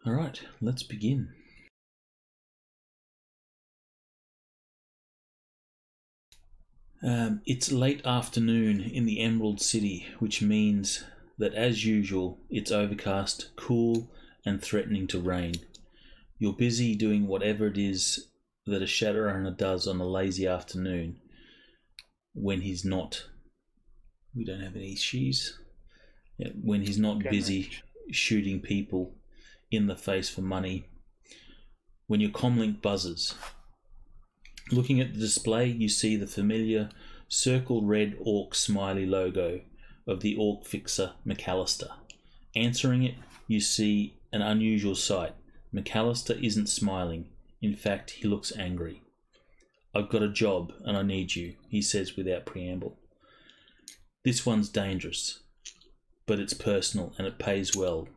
All right, let's begin. It's late afternoon in the Emerald City, which means that, as usual, it's overcast, cool, and threatening to rain. You're busy doing whatever it is that a Shadowrunner does on a lazy afternoon when he's not. We don't have any she's. Yeah, when he's not busy shooting people in the face for money. When your comlink buzzes. Looking at the display, you see the familiar circle red Ork smiley logo of the Ork fixer MacCallister. Answering it, you see an unusual sight. MacCallister isn't smiling. In fact, he looks angry. "I've got a job and I need you," he says without preamble. "This one's dangerous, but it's personal and it pays well.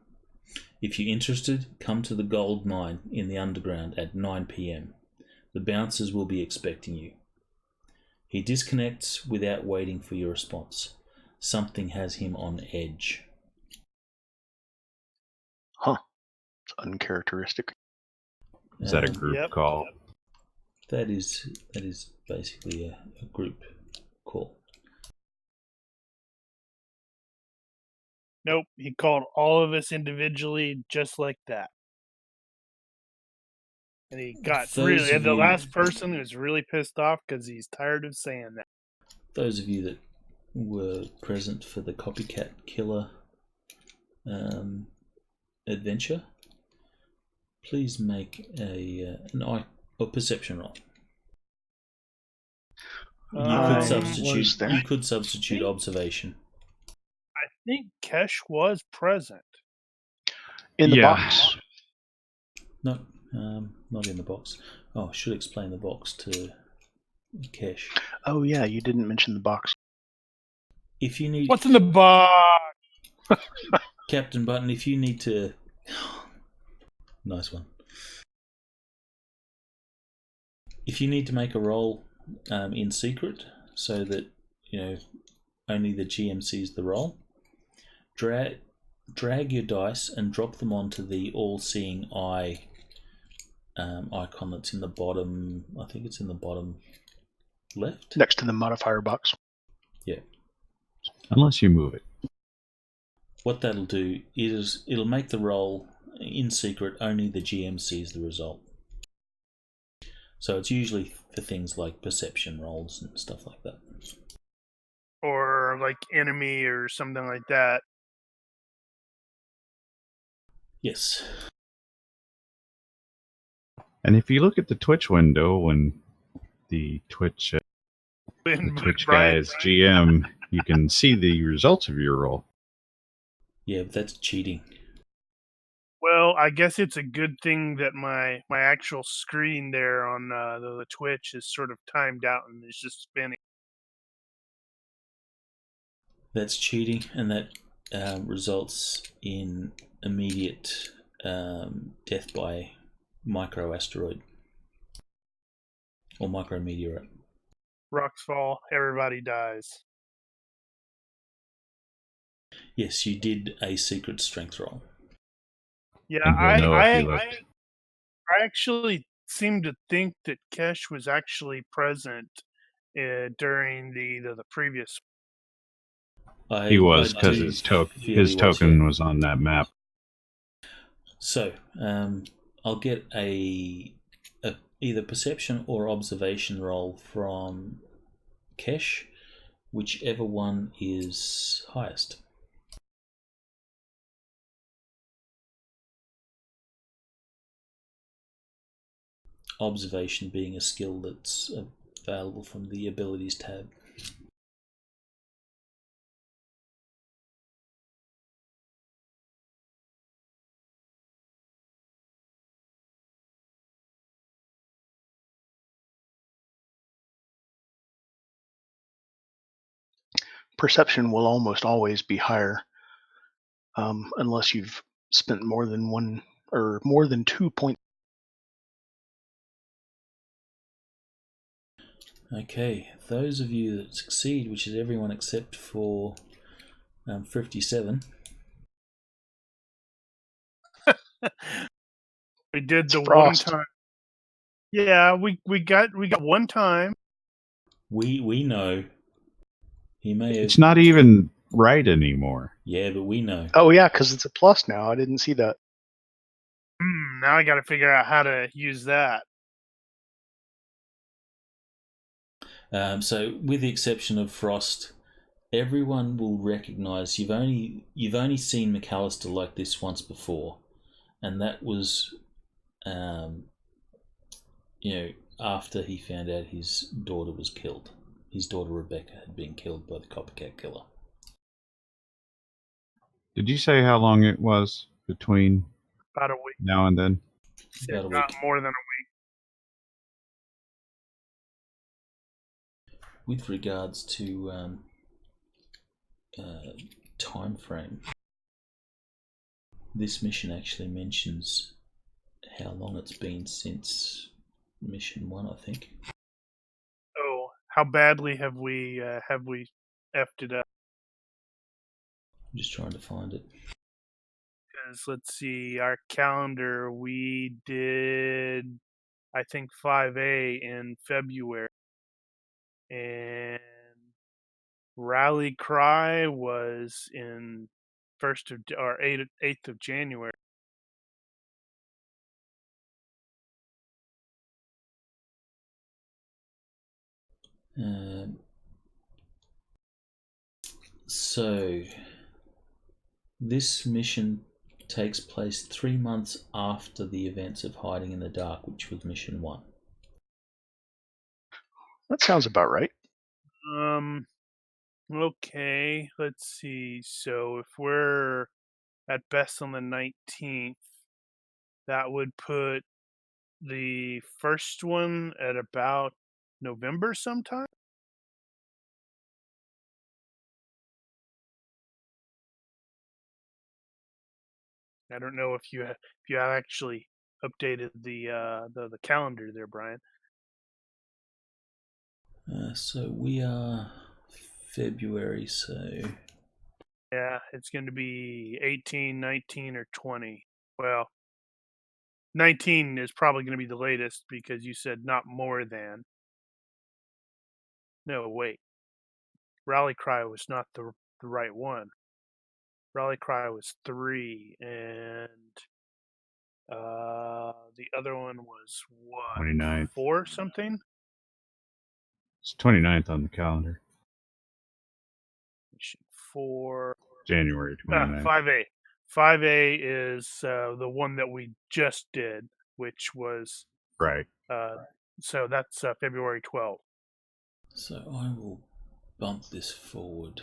If you're interested, come to the gold mine in the underground at 9 p.m. The bouncers will be expecting you." He disconnects without waiting for your response. Something has him on edge. Huh. It's uncharacteristic. Is that a group call? That is basically a group call. Nope, he called all of us individually just like that. And he got the last person was really pissed off because he's tired of saying that. Those of you that were present for the Copycat Killer adventure, please make a perception roll. You could substitute observation. I think Kesh was present. In the box? No, not in the box. Oh, I should explain the box to Kesh. Oh yeah, you didn't mention the box. If you need, what's in the box? Captain Button, if you need to, nice one. If you need to make a roll in secret, so that only the GM sees the roll, drag your dice and drop them onto the all-seeing eye icon that's in the bottom. I think it's in the bottom left, next to the modifier box. Yeah. Unless you move it. What that'll do is it'll make the roll in secret. Only the GM sees the result. So it's usually for things like perception rolls and stuff like that. Or like enemy or something like that. Yes. And if you look at the Twitch window when the Twitch guy is GM, you can see the results of your roll. Yeah, but that's cheating. Well, I guess it's a good thing that my actual screen there on the Twitch is sort of timed out and it's just spinning. That's cheating, and that results in immediate death by microasteroid or micrometeorite. Rocks fall, everybody dies. Yes, you did a secret strength roll. Yeah, I actually seem to think that Kesh was actually present during the previous. He was, because his token was on that map. So, I'll get a either perception or observation roll from Kesh, whichever one is highest. Observation being a skill that's available from the abilities tab. Perception will almost always be higher, unless you've spent more than 2 points. Okay, those of you that succeed, which is everyone except for 57. We did It's the frost. one time. Yeah, we got one time. We know. He may have. It's not even right anymore. Yeah, but we know. Oh yeah, because it's a plus now. I didn't see that. Now I got to figure out how to use that. So, with the exception of Frost, everyone will recognise you've only seen MacCallister like this once before, and that was, after he found out his daughter was killed. His daughter Rebecca had been killed by the copycat killer. Did you say how long it was between About a week. now and then? About a Not week. more than a week. With regards to time frame, this mission actually mentions how long it's been since mission 1, I think. Oh, how badly have we effed it up? I'm just trying to find it. Because let's see, our calendar, we did, I think, 5A in February, and Rally Cry was in 8th of January. So this mission takes place 3 months after the events of Hiding in the Dark, which was mission 1. That sounds about right. Okay, let's see. So if we're at best on the 19th, that would put the first one at about November sometime. I don't know if you have actually updated the calendar there, Brian. So we are February, so Yeah, it's going to be 18, 19, or 20. Well, 19 is probably going to be the latest because you said not more than. No, wait. Rally Cry was not the right one. Rally Cry was 3, and the other one was what? 29th. 4 something? It's 29th on the calendar. Mission 4. January 29th. 5A. 5A is the one that we just did, which was Right. so that's February 12th. So I will bump this forward.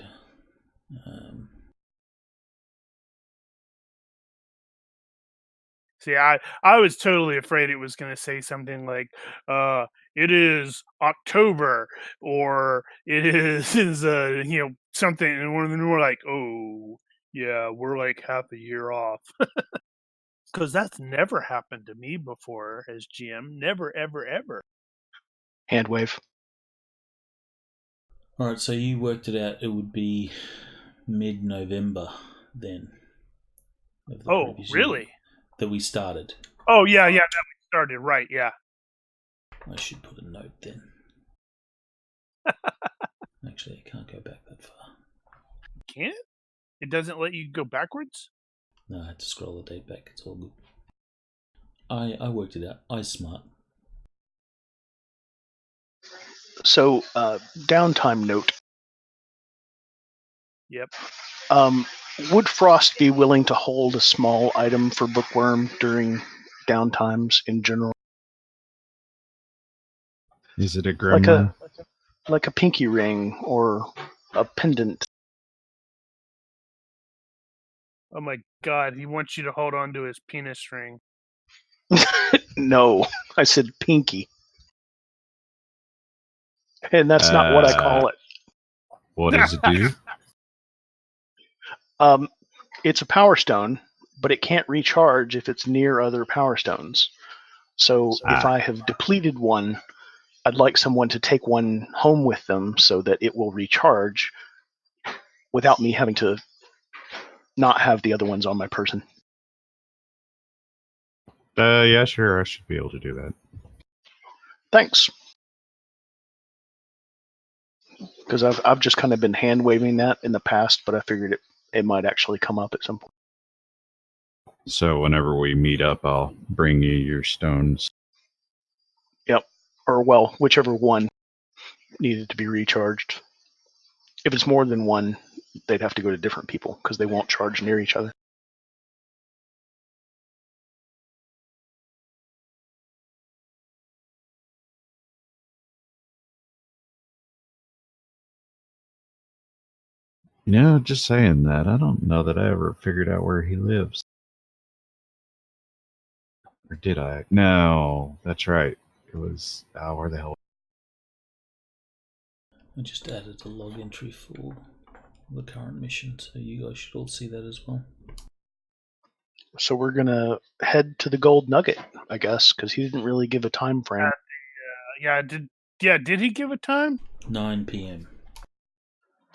See, I was totally afraid it was going to say something like, it is October, or it is something, and we're like, oh, yeah, we're like half a year off. Because that's never happened to me before as GM. Never, ever, ever. Hand wave. All right, so you worked it out. It would be mid-November then. Oh, really? That we started. Oh, yeah, that we started. Right, yeah. I should put a note then. Actually, I can't go back that far. Can't? It doesn't let you go backwards? No, I had to scroll the date back. It's all good. I worked it out. I smart. So, downtime note. Yep. Would Frost be willing to hold a small item for Bookworm during downtimes in general? Is it a gremlin? Like a pinky ring or a pendant? Oh my god, he wants you to hold on to his penis ring. No, I said pinky. And that's not what I call it. What does it do? It's a power stone, but it can't recharge if it's near other power stones. So if I have depleted one, I'd like someone to take one home with them so that it will recharge without me having to not have the other ones on my person. Yeah, sure. I should be able to do that. Thanks. Because I've just kind of been hand waving that in the past, but I figured it might actually come up at some point. So whenever we meet up, I'll bring you your stones. Yep. Or, well, whichever one needed to be recharged. If it's more than one, they'd have to go to different people because they won't charge near each other. You know, just saying that, I don't know that I ever figured out where he lives. Or did I? No, that's right. It was, where the hell? I just added a log entry for the current mission, so you guys should all see that as well. So we're going to head to the Gold Nugget, I guess, because he didn't really give a time frame. Did he give a time? 9 p.m.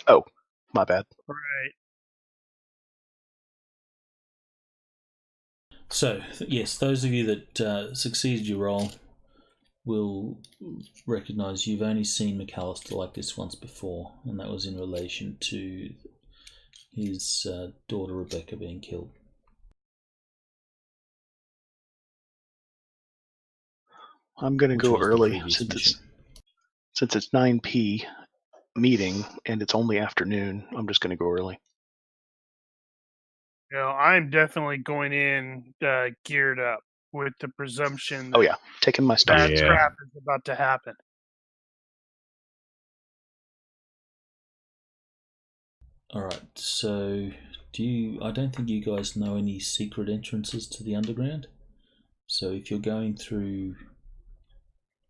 Oh, my bad. Right. So, yes, those of you that succeeded your role will recognise you've only seen MacCallister like this once before, and that was in relation to his daughter Rebecca being killed. I'm going to go was the early previous mission. since it's 9 p. meeting and it's only afternoon. I'm just going to go early. You know, I'm definitely going in geared up with the presumption that Oh yeah, taking my stuff. bad Yeah. crap is about to happen. Alright, so I don't think you guys know any secret entrances to the underground. So if you're going through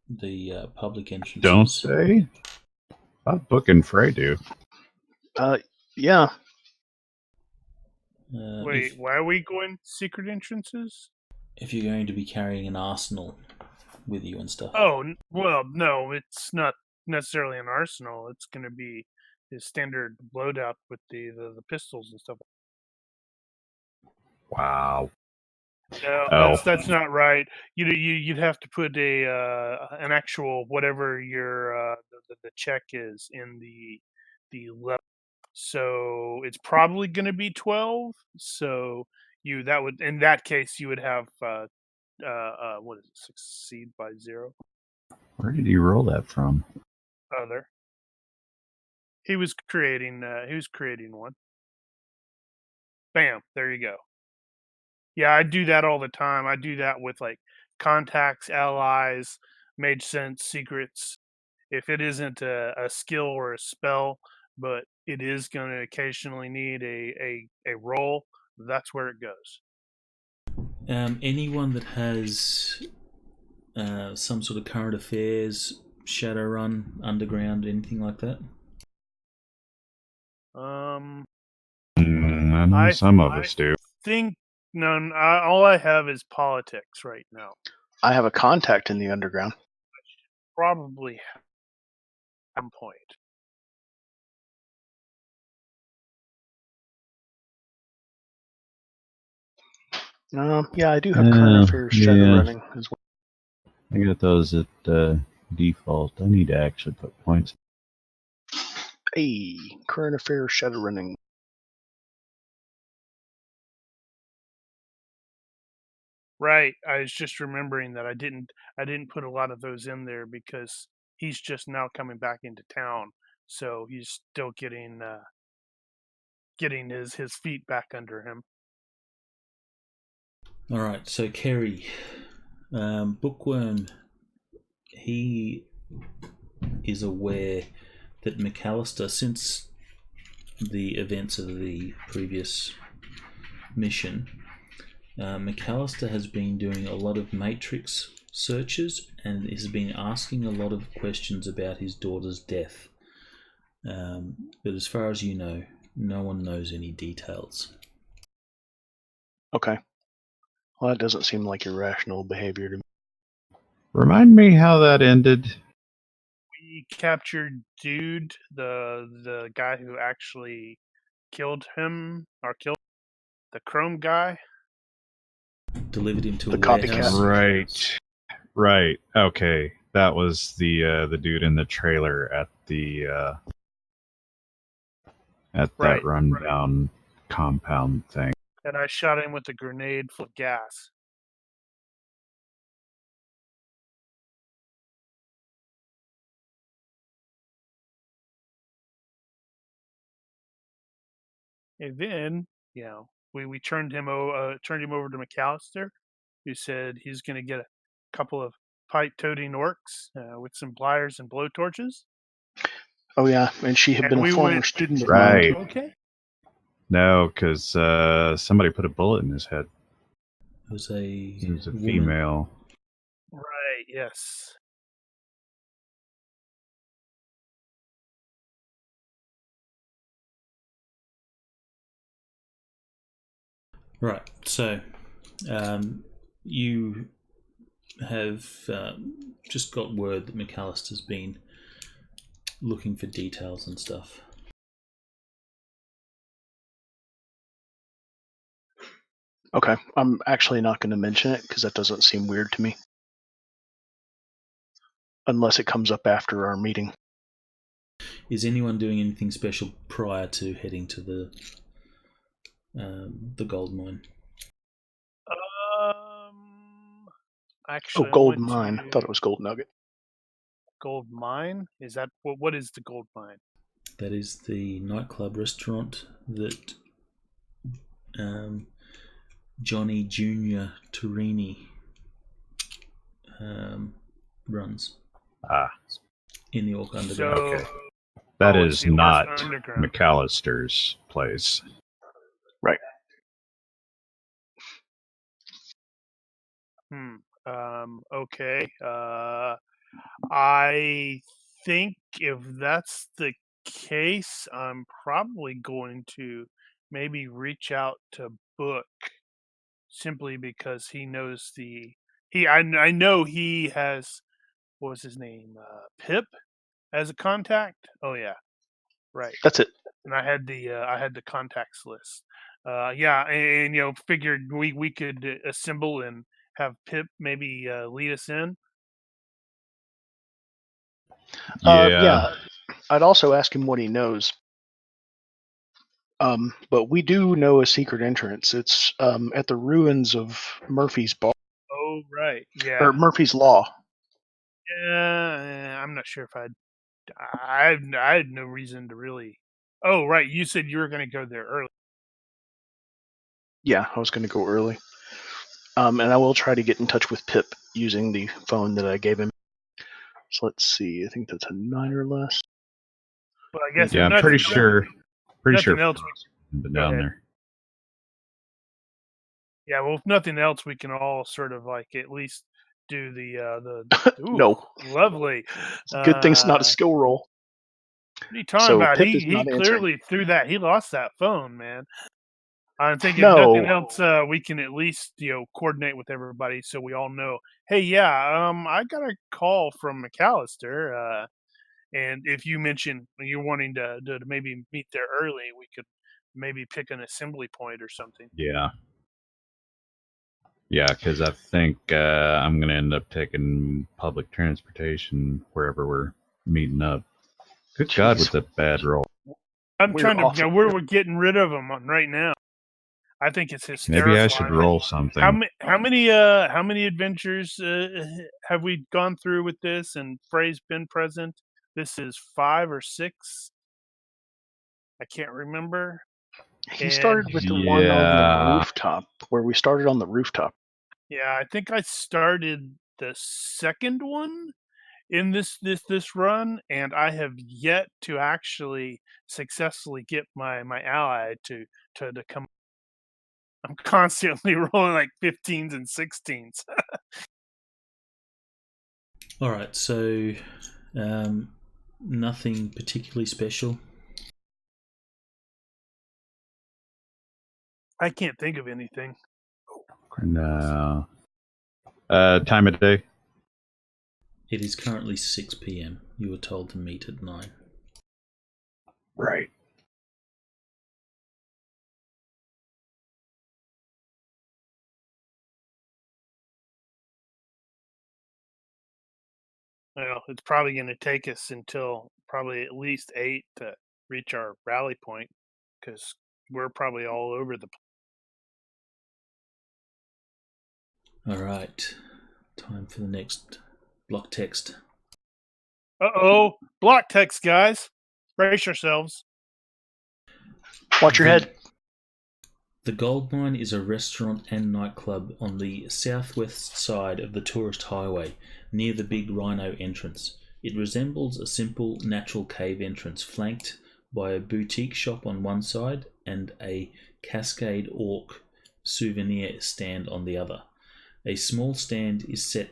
the public entrances... Don't they? Book and Frey do. Yeah. Wait, why are we going secret entrances? If you're going to be carrying an arsenal with you and stuff. Oh, well, no, it's not necessarily an arsenal. It's going to be his standard loadout with the pistols and stuff. Wow. No, that's not right. You'd have to put an actual whatever your the check is in the level. So it's probably going to be 12. So in that case you would have what is it, succeed by 0? Where did you roll that from? Other. He was creating one. Bam, there you go. Yeah, I do that all the time. I do that with like contacts, allies, mage sense, secrets. If it isn't a skill or a spell, but it is going to occasionally need a roll, that's where it goes. Anyone that has some sort of current affairs, Shadowrun, Underground, anything like that? I know some of us do. No, all I have is politics right now. I have a contact in the underground. Probably at some point. Yeah, I do have current affairs Shadowrunning as well. I got those at default. I need to actually put points. Hey, current affairs Shadowrunning. Right. I was just remembering that I didn't put a lot of those in there because he's just now coming back into town, so he's still getting his feet back under him. All right. So Kerry, Bookworm, he is aware that MacCallister, since the events of the previous mission, MacCallister has been doing a lot of matrix searches and has been asking a lot of questions about his daughter's death. But as far as you know, no one knows any details. Okay. Well, that doesn't seem like irrational behavior to me. Remind me how that ended. We captured Dude, the guy who actually killed him, or killed the Chrome guy. Delivered him to The a copycat. warehouse. Right. Okay. That was the dude in the trailer at the Right. that rundown compound thing. And I shot him with a grenade full of gas. And then, we turned him over to MacCallister, who said he's going to get a couple of pipe-toting orcs with some pliers and blowtorches. Oh yeah, and she had And been a we former went- student of Right. mine. Okay. No, because somebody put a bullet in his head. It was He was a woman. female. Right. Yes. Right. So, you have just got word that MacCallister's been looking for details and stuff. Okay, I'm actually not going to mention it because that doesn't seem weird to me. Unless it comes up after our meeting. Is anyone doing anything special prior to heading to the gold mine? Actually, Gold mine. I thought it was gold nugget. Gold mine? Is that what is the gold mine? That is the nightclub restaurant that Johnny Junior Torini runs in the Ork Underground. So, Okay. That it's is the Ork not Underground. MacCallister's place. Right. Okay. I think if that's the case, I'm probably going to maybe reach out to Book, simply because he knows I know he has, what was his name? Pip as a contact. Oh yeah, right. That's it. And I had the contacts list. Yeah, and figured we could assemble and have Pip maybe lead us in. Yeah. I'd also ask him what he knows. But we do know a secret entrance. It's at the ruins of Murphy's Bar. Oh right, yeah. Or Murphy's Law. Yeah, I'm not sure if I had no reason to really. Oh right, you said you were going to go there early. Yeah, I was going to go early. And I will try to get in touch with Pip using the phone that I gave him. So let's see. I think that's a 9 or less. Well, I guess Yeah, I'm pretty sure. Pretty sure. Else Been down there. Yeah, well, if nothing else, we can all sort of like at least do the. Ooh, No. Lovely. Good thing it's not a skill roll. What are you talking So about? Pip is He not clearly threw that. He lost that phone, man. I'm thinking No. if nothing else, we can at least coordinate with everybody so we all know. Hey, yeah, I got a call from MacCallister, and if you mention you're wanting to maybe meet there early, we could maybe pick an assembly point or something. Yeah. Yeah, because I think I'm going to end up taking public transportation wherever we're meeting up. Good Jeez. God, with the bad roll. I'm trying to. awful. We're getting rid of them right now. I think it's hysterical. Maybe I should roll something. How many adventures have we gone through with this? And Frey's been present. This is 5 or 6. I can't remember. He started with the one on the rooftop, where we started on the rooftop. Yeah, I think I started the second one in this run, and I have yet to actually successfully get my ally to come. I'm constantly rolling like 15s and 16s. All right, so nothing particularly special. I can't think of anything. No. Time of day? It is currently 6 p.m. You were told to meet at 9. Right. Well, it's probably going to take us until probably at least 8 to reach our rally point, because we're probably all over the All right, time for the next block text. Uh-oh, block text, guys. Brace yourselves. Watch your head. The Gold Mine is a restaurant and nightclub on the southwest side of the tourist highway, near the Big Rhino entrance. It resembles a simple natural cave entrance, flanked by a boutique shop on one side and a Cascade Ork souvenir stand on the other. A small stand is set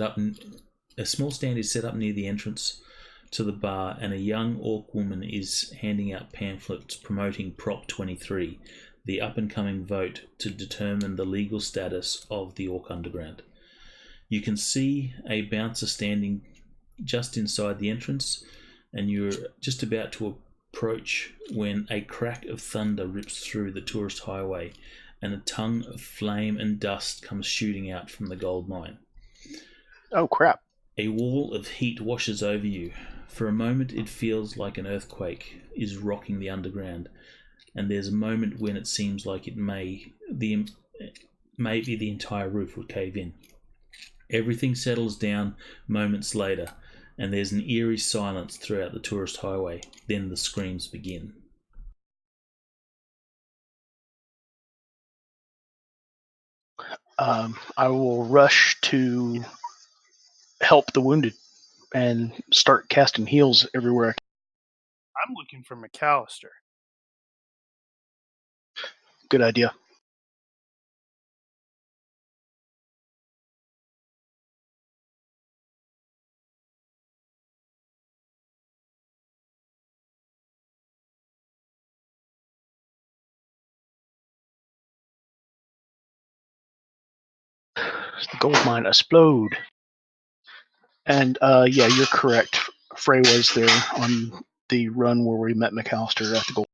up near the entrance to the bar, and a young Ork woman is handing out pamphlets promoting Prop 23, the up-and-coming vote to determine the legal status of the Ork Underground. You can see a bouncer standing just inside the entrance, and you're just about to approach when a crack of thunder rips through the tourist highway, and a tongue of flame and dust comes shooting out from the gold mine. Oh, crap. A wall of heat washes over you. For a moment it feels like an earthquake is rocking the underground, and there's a moment when it seems like maybe the entire roof would cave in. Everything settles down moments later, and there's an eerie silence throughout the tourist highway. Then the screams begin. I will rush to help the wounded and start casting heals everywhere. I'm looking for MacCallister. Good idea. The gold mine explode. And yeah, you're correct. Frey was there on the run where we met MacCallister at the gold.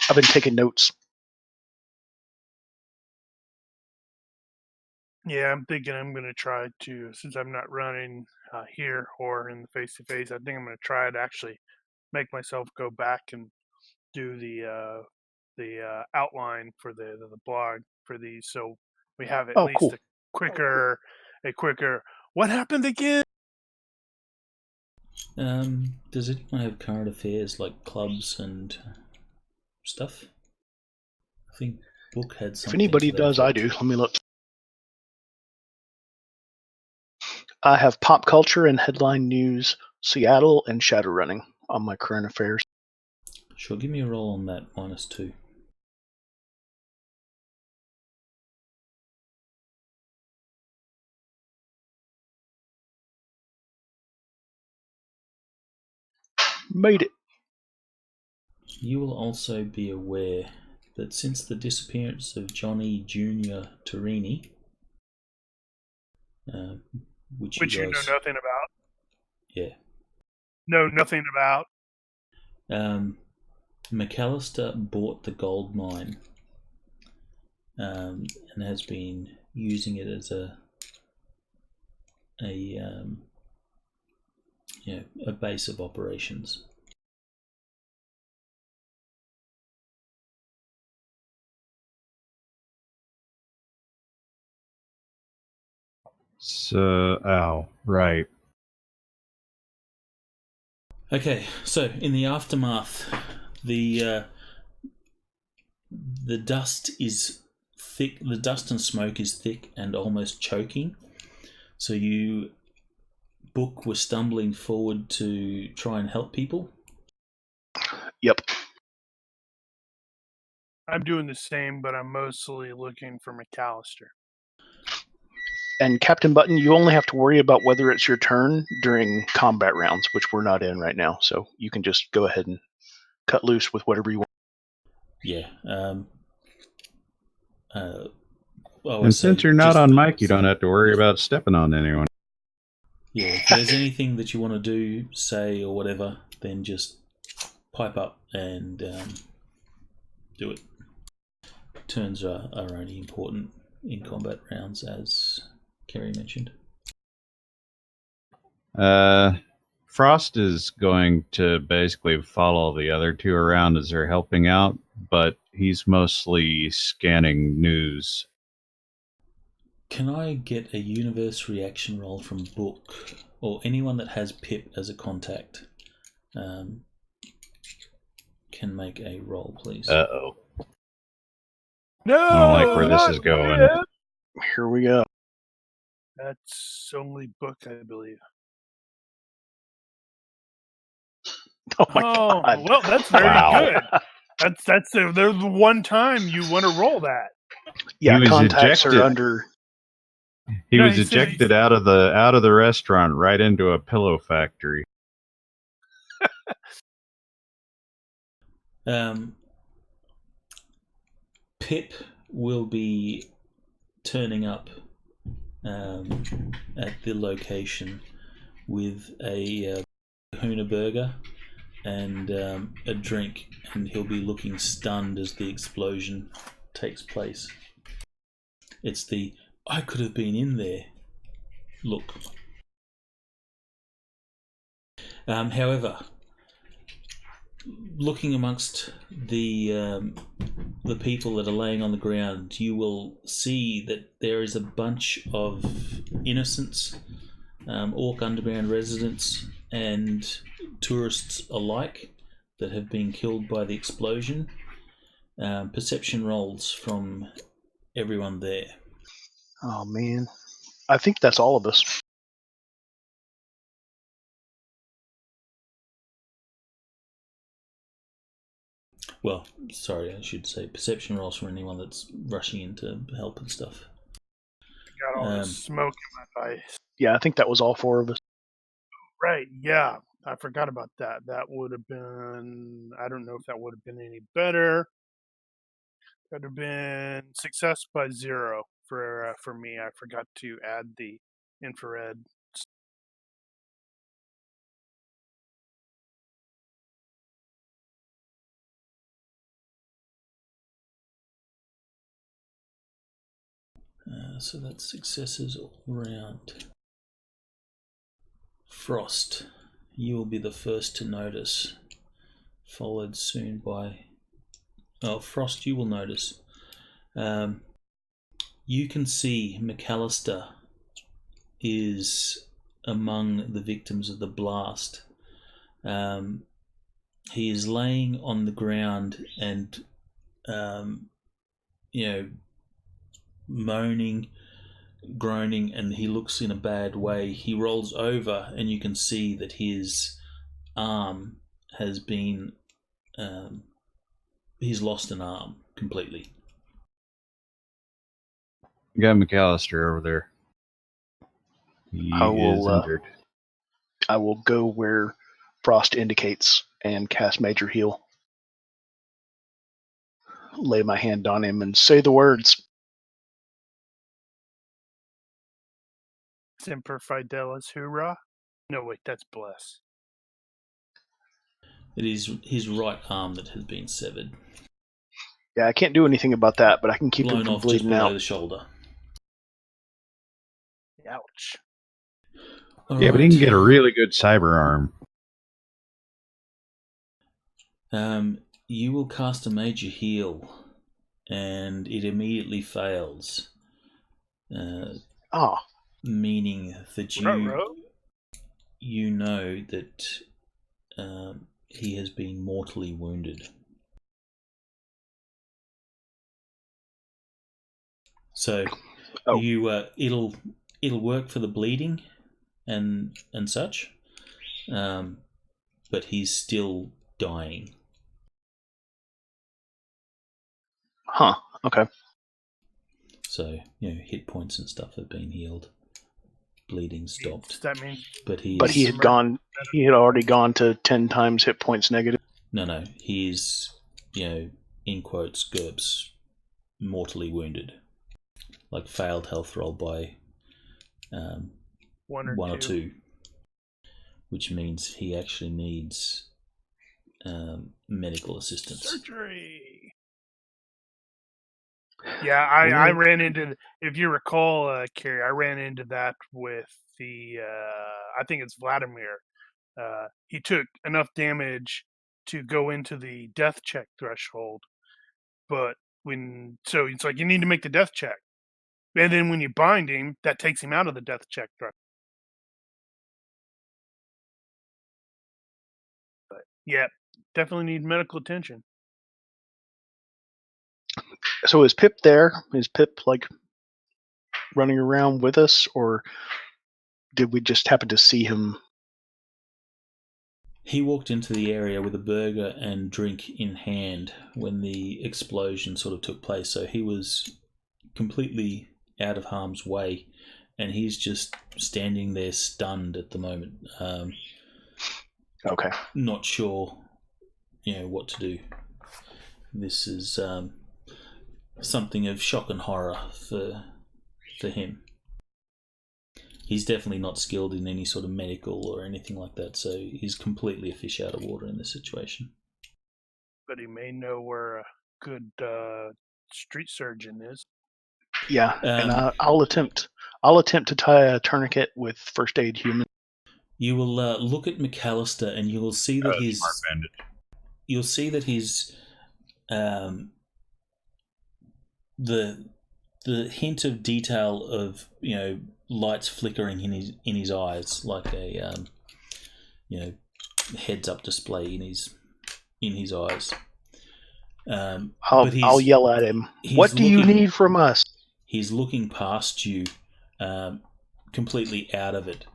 I've been taking notes. Yeah, I'm thinking I'm going to try to, since I'm not running here or in the face-to-face, I think I'm going to try to actually make myself go back and do the outline for the blog for these, so we have at least cool. a quicker. What happened again? Does anyone have current affairs like clubs and stuff? I think Book had something. If anybody does, I do. Let me look. I have pop culture and headline news, Seattle, and Shadowrunning on my current affairs. Sure, give me a roll on that, -2. Made it. You will also be aware that since the disappearance of Johnny Jr. Torini, which you know nothing about. Yeah. Know nothing about. MacCallister bought the gold mine and has been using it as a base of operations. So, right. Okay, so in the aftermath, the dust is thick. The dust and smoke is thick and almost choking. So Book was stumbling forward to try and help people. Yep. I'm doing the same, but I'm mostly looking for MacCallister. And Captain Button, you only have to worry about whether it's your turn during combat rounds, which we're not in right now. So you can just go ahead and cut loose with whatever you want. Yeah. And since you're not on mic, you don't have to worry about stepping on anyone. Yeah, if there's anything that you want to do, say, or whatever, then just pipe up and do it. turns are only important in combat rounds, as Kerry mentioned. Frost is going to basically follow the other two around as they're helping out, but he's mostly scanning news. Can I get a universe reaction roll from Book, or anyone that has Pip as a contact? Can make a roll, please. Uh-oh. No, I don't like where this is going. yet. Here we go. That's only Book, I believe. Oh my god. Well, that's very Wow. good. That's the one time you want to roll that. Yeah, He was contacts ejected. are under. He No, was he said ejected out of the restaurant right into a pillow factory. Pip will be turning up at the location with a Kahuna burger and a drink, and he'll be looking stunned as the explosion takes place. It's the "I could have been in there" look. However, looking amongst the people that are laying on the ground, you will see that there is a bunch of innocents, Ork Underground residents and tourists alike, that have been killed by the explosion. Perception rolls from everyone there. Oh man, I think that's all of us. Well, sorry, I should say perception rolls from anyone that's rushing in to help and stuff. Got all the smoke in my face. Yeah, I think that was all four of us. Right, yeah. I forgot about that. That would have been, I don't know if that would have been any better. That would have been success by 0 for me. I forgot to add the infrared. So that's successes all around. Frost, you will be the first to notice, followed soon by... Oh, Frost, you will notice. You can see MacCallister is among the victims of the blast. He is laying on the ground and, moaning, groaning, and he looks in a bad way. He rolls over and you can see that his arm has been... he's lost an arm completely. You got MacCallister over there. He is injured. I will go where Frost indicates and cast Major Heal. Lay my hand on him and say the words. Semper Fidelis Hoorah? No, wait, that's Bless. It is his right arm that has been severed. Yeah, I can't do anything about that, but I can keep him Blown from off just bleeding below out. the shoulder. Ouch. Yeah, but he can get a really good cyber arm. You will cast a Major Heal, and it immediately fails. Meaning that you know that he has been mortally wounded. So it'll work for the bleeding and such, but he's still dying. Huh. Okay. So hit points and stuff have been healed. Bleeding stopped. That means, but he had already gone to 10 times hit points negative. No, he's in quotes GURPS, mortally wounded, like failed health roll by one or two, which means he actually needs medical assistance. Surgery. Yeah, I ran into, if you recall, Carrie, I ran into that with the, I think it's Vladimir. He took enough damage to go into the death check threshold, but so it's like you need to make the death check, and then when you bind him, that takes him out of the death check threshold. But yeah, definitely need medical attention. So is Pip there? Is Pip like running around with us, or did we just happen to see him? He walked into the area with a burger and drink in hand when the explosion sort of took place, so he was completely out of harm's way, and he's just standing there stunned at the moment. Okay. Not sure, what to do. This is something of shock and horror for him. He's definitely not skilled in any sort of medical or anything like that, so he's completely a fish out of water in this situation. But he may know where a good street surgeon is. Yeah, and I'll attempt to tie a tourniquet with first aid human. You will look at MacCallister, and you will see that you'll see that his the hint of detail of lights flickering in his eyes, like a heads up display in his eyes. I'll yell at him. What do you need from us? He's looking past you, completely out of it,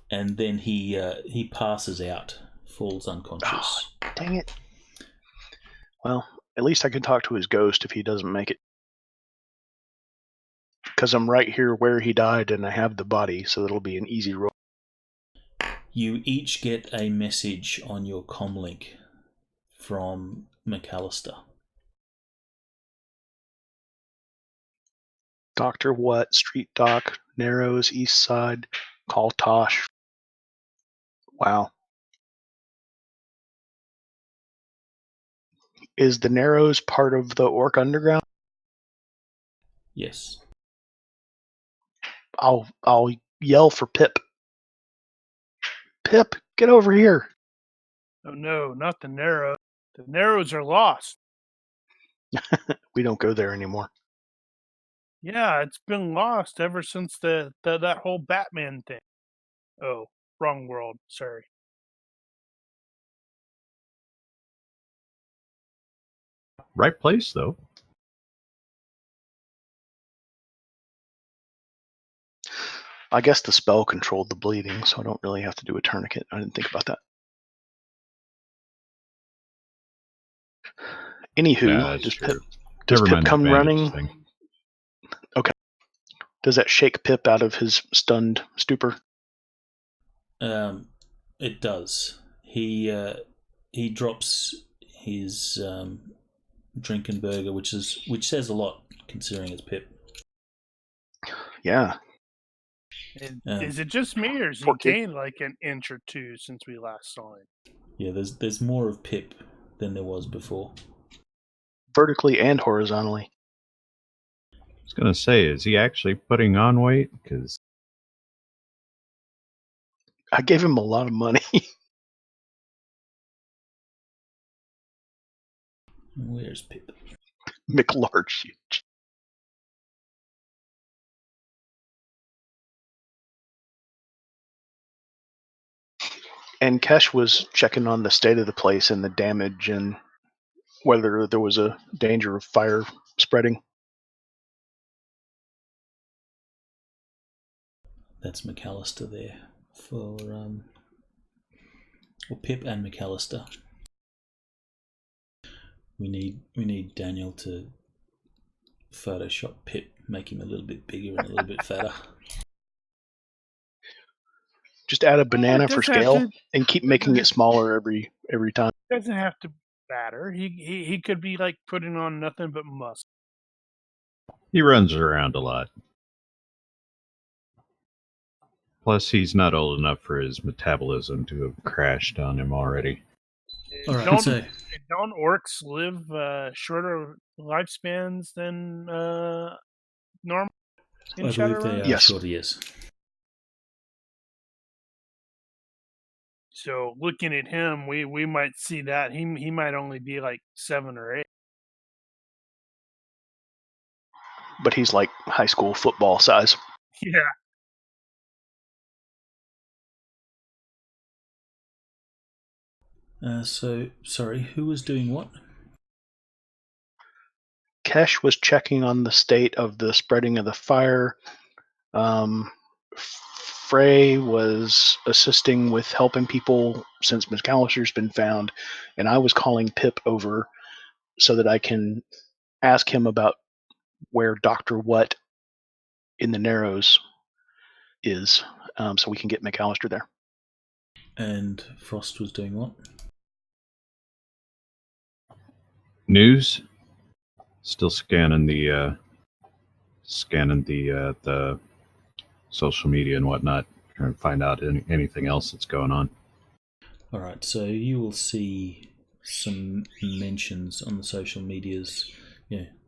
and then he passes out, falls unconscious. Oh, dang it! Well, at least I can talk to his ghost if he doesn't make it, because I'm right here where he died, and I have the body, so it'll be an easy roll. You each get a message on your comlink from MacCallister. Dr. What? Street Doc, Narrows, East Side, call Tosh. Wow. Is the Narrows part of the Ork Underground? Yes. I'll yell for Pip. Pip, get over here. Oh no, not the Narrows. The Narrows are lost. We don't go there anymore. Yeah, it's been lost ever since that whole Batman thing. Oh, wrong world. Sorry. Right place, though. I guess the spell controlled the bleeding, so I don't really have to do a tourniquet. I didn't think about that. Anywho, does Pip come running? Okay. Does that shake Pip out of his stunned stupor? It does. He drops his drink and burger, which says a lot considering it's Pip. Yeah. Is it just me, or has he gained like an inch or two since we last saw him? Yeah, there's more of Pip than there was before. Vertically and horizontally. I was going to say, is he actually putting on weight? Because I gave him a lot of money. Where's Pip? McLarge. And Kesh was checking on the state of the place and the damage and whether there was a danger of fire spreading. That's MacCallister there for Pip and MacCallister. We need Daniel to Photoshop Pip, make him a little bit bigger and a little bit fatter. Just add a banana for scale and keep making it smaller every time. It doesn't have to matter. He could be like putting on nothing but muscle. He runs around a lot. Plus, he's not old enough for his metabolism to have crashed on him already. All right, don't orcs live shorter lifespans than normal in I believe they Shadowrun? are Yes. shorter, yes. So looking at him, we might see that he might only be like 7 or 8. But he's like high school football size. Yeah. So, sorry, who was doing what? Kesh was checking on the state of the spreading of the fire. Frey was assisting with helping people since MacCallister's been found, and I was calling Pip over so that I can ask him about where Dr. What in the Narrows is, so we can get MacCallister there. And Frost was doing what? News. Still scanning the social media and whatnot, trying to find out anything else that's going on. All right, so you will see some mentions on the social medias.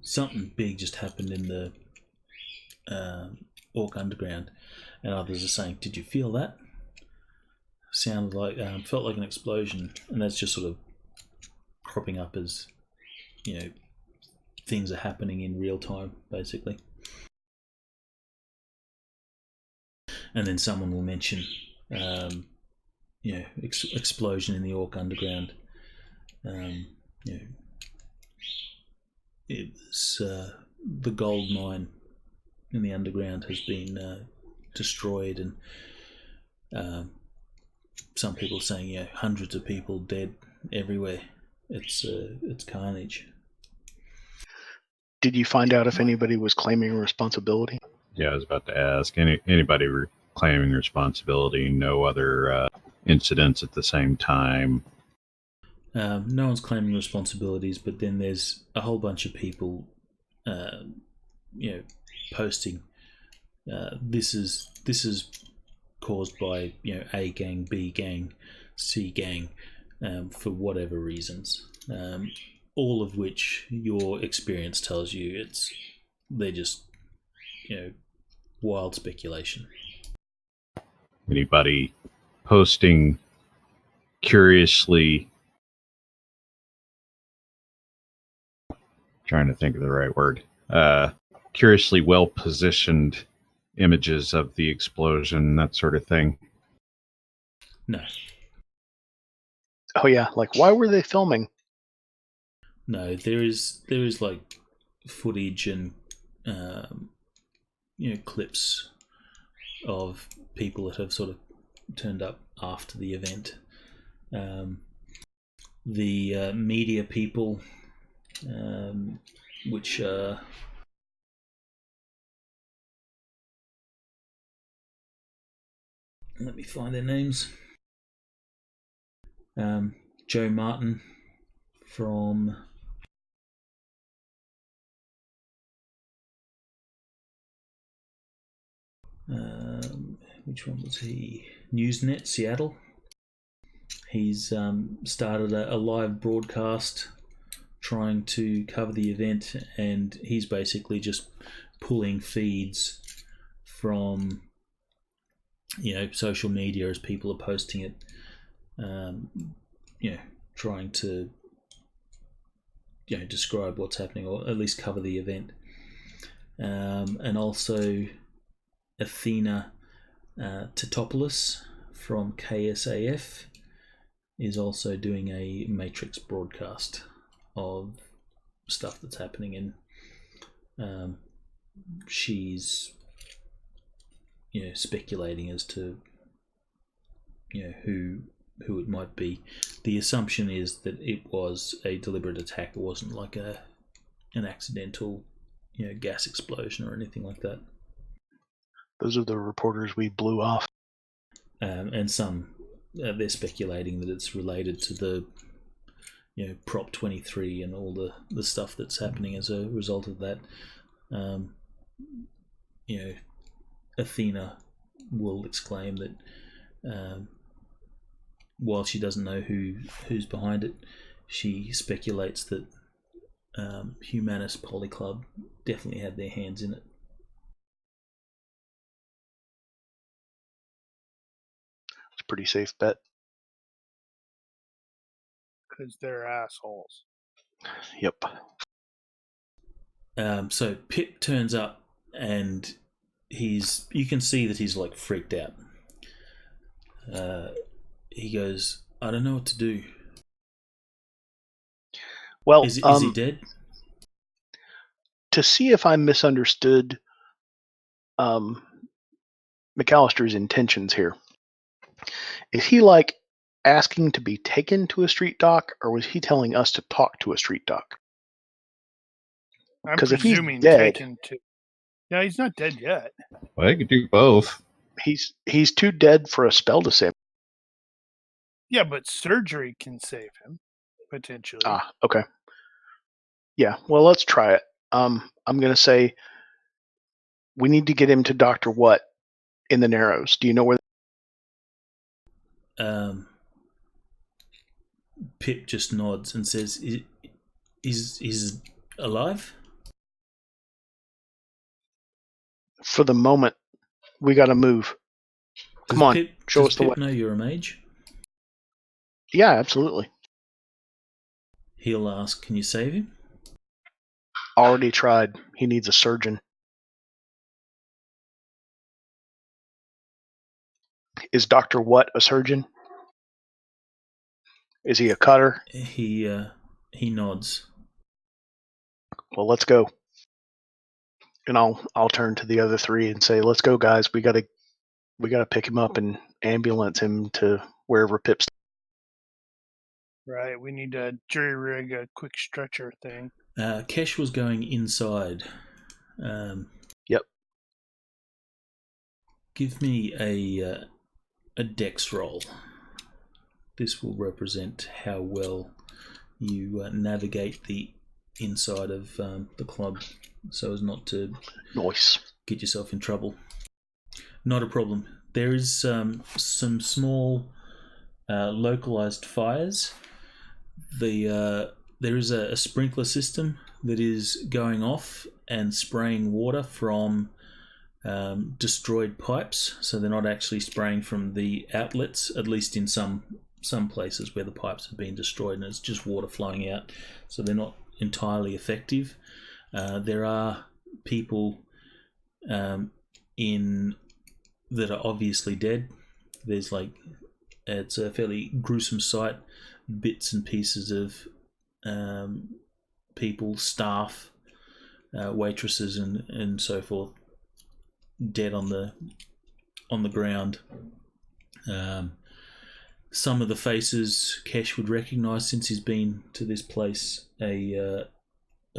Something big just happened in the Ork Underground, and others are saying, "Did you feel that?" Sounded like, felt like an explosion, and that's just sort of cropping up as, things are happening in real time, basically. And then someone will mention, explosion in the Ork Underground. It was the gold mine in the underground has been destroyed, and some people saying, hundreds of people dead everywhere. It's carnage. Did you find out if anybody was claiming responsibility? Yeah, I was about to ask. Anybody claiming responsibility? No other incidents at the same time? No one's claiming responsibilities, but then there's a whole bunch of people, posting. This is caused by A gang, B gang, C gang, for whatever reasons. All of which your experience tells you they're just wild speculation. Anybody posting curiously, trying to think of the right word, curiously well positioned images of the explosion, that sort of thing? No. Oh yeah, like why were they filming? No, there is like footage and clips of people that have sort of turned up after the event. The media people, which let me find their names. Joe Martin from which one was he? Newsnet Seattle. He's started a live broadcast trying to cover the event, and he's basically just pulling feeds from social media as people are posting it, trying to describe what's happening, or at least cover the event. And also Athena Titopoulos from KSAF is also doing a Matrix broadcast of stuff that's happening, and she's speculating as to who it might be. The assumption is that it was a deliberate attack. It wasn't like an accidental gas explosion or anything like that. Those are the reporters we blew off. And some they're speculating that it's related to the Prop 23 and all the stuff that's happening as a result of that. Athena will exclaim that while she doesn't know who's behind it, she speculates that Humanist Polyclub definitely had their hands in it. It's a pretty safe bet. Because they're assholes. Yep. So Pip turns up and you can see that he's like freaked out. He goes, I don't know what to do. Well, is he dead? To see if I misunderstood MacCallister's intentions here, is he like asking to be taken to a street dock, or was he telling us to talk to a street dock? Because if he's presuming dead, taken to. Yeah, he's not dead yet. Well, I could do both. He's too dead for a spell to save. Yeah, but surgery can save him, potentially. Ah, okay. Yeah, well, let's try it. I'm going to say we need to get him to Dr. What in the Narrows. Do you know where? Pip just nods and says, "Is alive?" For the moment, we got to move. Come on, show us the way. Does Pip know you're a mage? Yeah, absolutely. He'll ask, "Can you save him?" Already tried. He needs a surgeon. Is Dr. What a surgeon? Is he a cutter? He nods. Well, let's go. And I'll turn to the other three and say, "Let's go, guys. We gotta pick him up and ambulance him to wherever Pip's." Right, we need to jury rig a quick stretcher thing. Kesh was going inside. Yep. Give me a dex roll. This will represent how well you navigate the inside of the club, so as not to get yourself in trouble. Not a problem. There is some small localized fires. There is a sprinkler system that is going off and spraying water from destroyed pipes, so they're not actually spraying from the outlets, at least in some places where the pipes have been destroyed and it's just water flowing out, so they're not entirely effective. There are people in that are obviously dead. There's it's a fairly gruesome sight. Bits and pieces of people, staff, waitresses, and so forth, dead on the ground. Some of the faces Kesh would recognise since he's been to this place a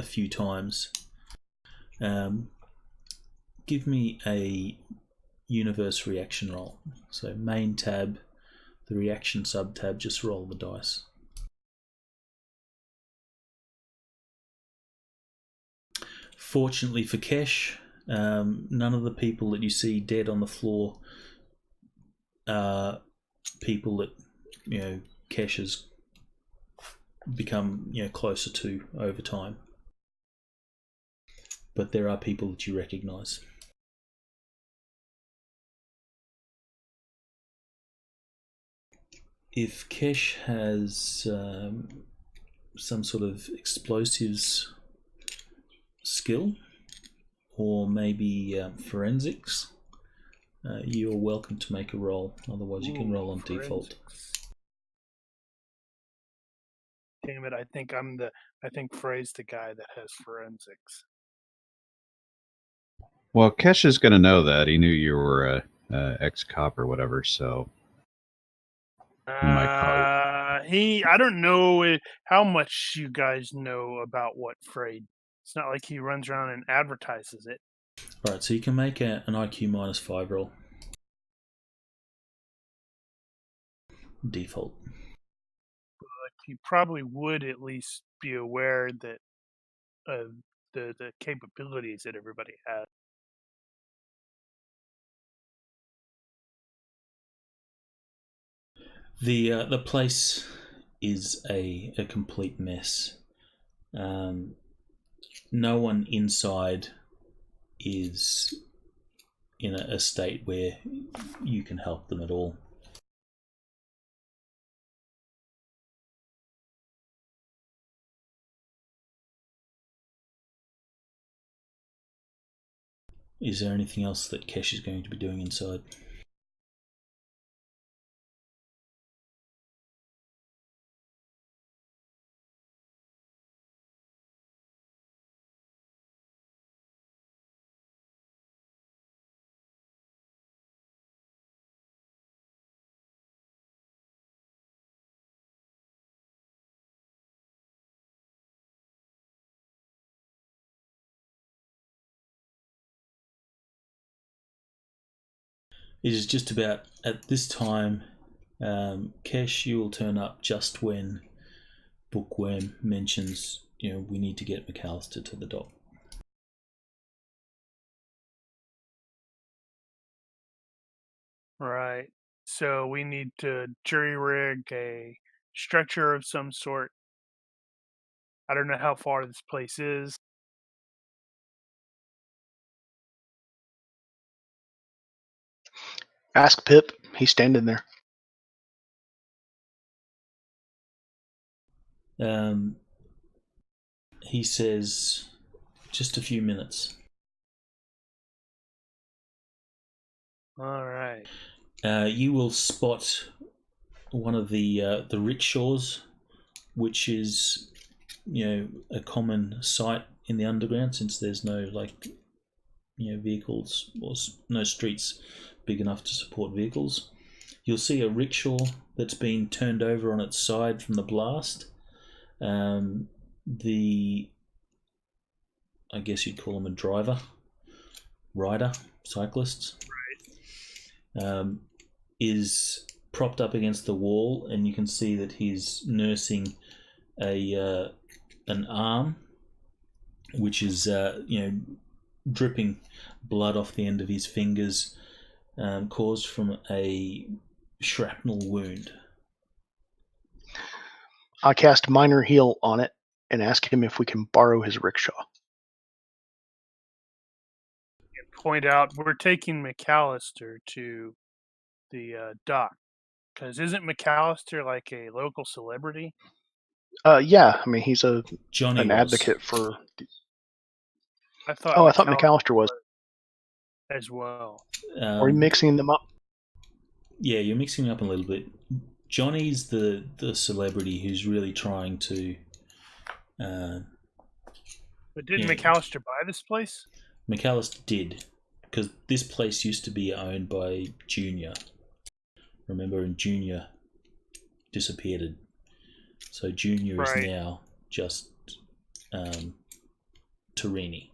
few times. Give me a universe reaction roll. So main tab, the reaction sub tab, just roll the dice. Fortunately for Kesh, none of the people that you see dead on the floor are people that Kesh has become closer to over time. But there are people that you recognise. If Kesh has some sort of explosives skill, or maybe forensics, you're welcome to make a roll. Otherwise, you can roll on default. Damn it! I think Frey's the guy that has forensics. Well, Kesh is going to know that. He knew you were a ex-cop or whatever, so he might call you. I don't know how much you guys know about what Frey. It's not like he runs around and advertises it. Alright, so you can make an IQ -5 roll. Default. But he probably would at least be aware that the capabilities that everybody has. The place is a complete mess. No one inside is in a state where you can help them at all. Is there anything else that Kesh is going to be doing inside? It is just about at this time, Kesh, you will turn up just when Bookworm mentions, we need to get MacCallister to the dock. Right. So we need to jury rig a structure of some sort. I don't know how far this place is. Ask Pip. He's standing there. He says, just a few minutes. All right. You will spot one of the rickshaws, which is, a common sight in the underground since there's no vehicles or no streets big enough to support vehicles. You'll see a rickshaw that's been turned over on its side from the blast. I guess you'd call him a rider, cyclists. Right. Is propped up against the wall, and you can see that he's nursing an arm, which is dripping blood off the end of his fingers, caused from a shrapnel wound. I cast Minor Heal on it and ask him if we can borrow his rickshaw. Point out we're taking MacCallister to the dock, because isn't MacCallister like a local celebrity? Yeah, I mean he's an advocate for. I thought MacCallister was as well. Are we mixing them up? Yeah, you're mixing them up a little bit. Johnny's the celebrity who's really trying to. But didn't MacCallister buy this place? MacCallister did, because this place used to be owned by Junior. Remember, and Junior disappeared. So Junior is now just Torini.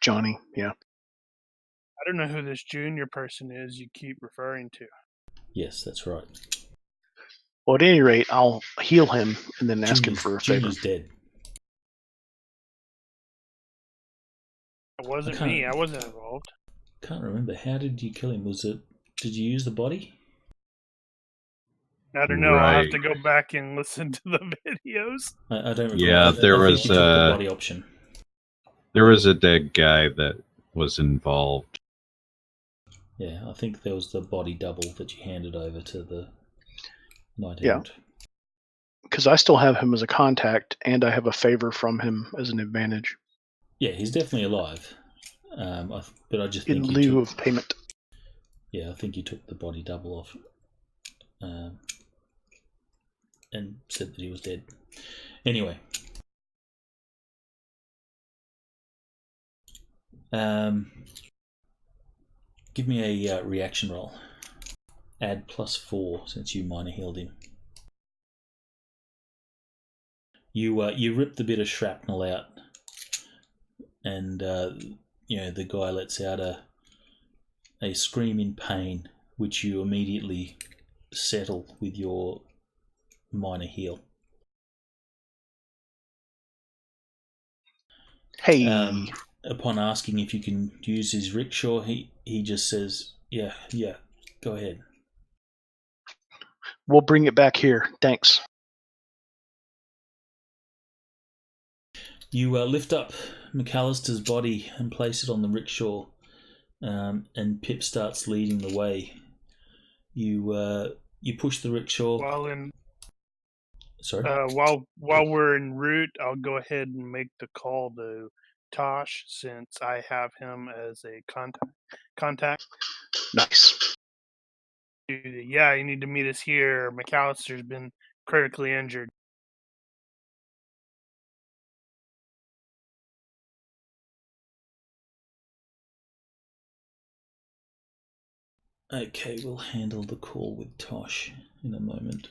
Johnny, yeah. I don't know who this Junior person is you keep referring to. Yes, that's right. Well, at any rate, I'll heal him and then ask him for a favor. Junior's dead. It wasn't me. I wasn't involved. Can't remember. How did you kill him? Did you use the body? I don't know. Right. I'll have to go back and listen to the videos. I don't recall. Yeah, there was the body option. There was a dead guy that was involved. Yeah, I think there was the body double that you handed over to the Night Yeah. Hound. Because I still have him as a contact, and I have a favor from him as an advantage. Yeah, he's definitely alive. But I just think in lieu of payment. Yeah, I think you took the body double off, and said that he was dead. Anyway, give me a reaction roll. Add +4 since you minor healed him. You ripped the bit of shrapnel out, and the guy lets out a scream in pain, which you immediately settle with your minor heal. Hey. Upon asking if you can use his rickshaw, he just says, yeah, go ahead. We'll bring it back here. Thanks. You lift up MacCallister's body and place it on the rickshaw, and Pip starts leading the way. You push the rickshaw. While we're en route, I'll go ahead and make the call to Tosh since I have him as a contact. Nice. Yeah, you need to meet us here. MacCallister's been critically injured. Okay, we'll handle the call with Tosh in a moment.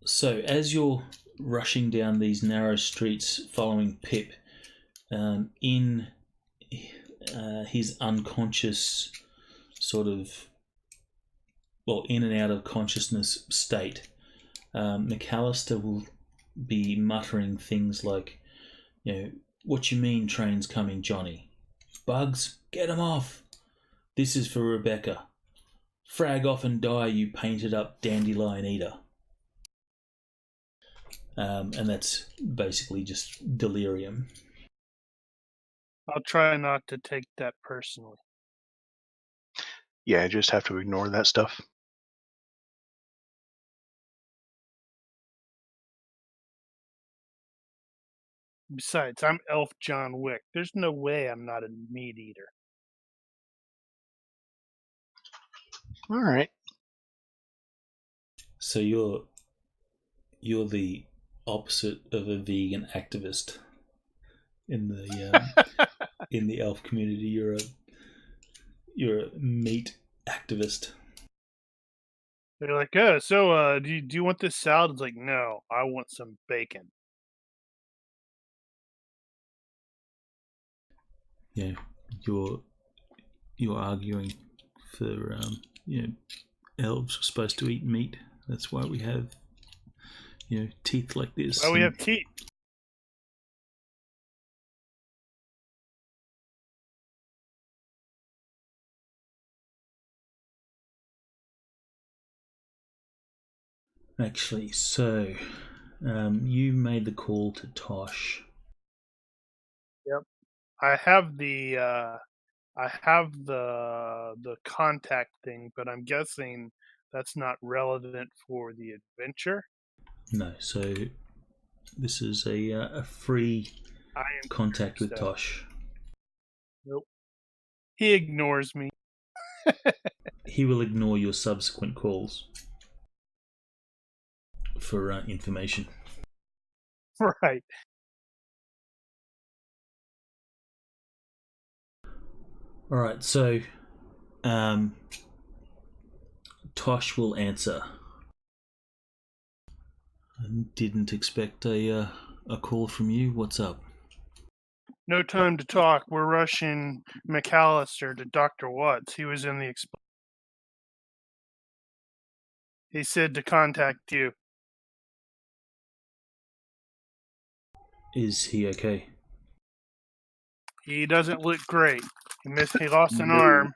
So as you're rushing down these narrow streets following Pip, in his unconscious in and out of consciousness state, MacCallister will be muttering things like, what you mean train's coming, Johnny? Bugs, get 'em off. This is for Rebecca. Frag off and die, you painted up dandelion eater. And that's basically just delirium. I'll try not to take that personally. Yeah, I just have to ignore that stuff. Besides, I'm Elf John Wick. There's no way I'm not a meat eater. All right. So you're the opposite of a vegan activist in the elf community. You're a meat activist. They're like, oh, so do you want this salad? It's like, no, I want some bacon. Yeah, you're arguing for elves are supposed to eat meat. That's why we have teeth like this. Well, we have teeth. Actually, so you made the call to Tosh. Yep, I have the contact thing, but I'm guessing that's not relevant for the adventure. No, so this is a free contact with Tosh. Nope. He ignores me. He will ignore your subsequent calls for information. Right. All right, so Tosh will answer. I didn't expect a call from you. What's up? No time to talk. We're rushing MacCallister to Dr. Watts. He was in the He said to contact you. Is he okay? He doesn't look great. He lost an arm.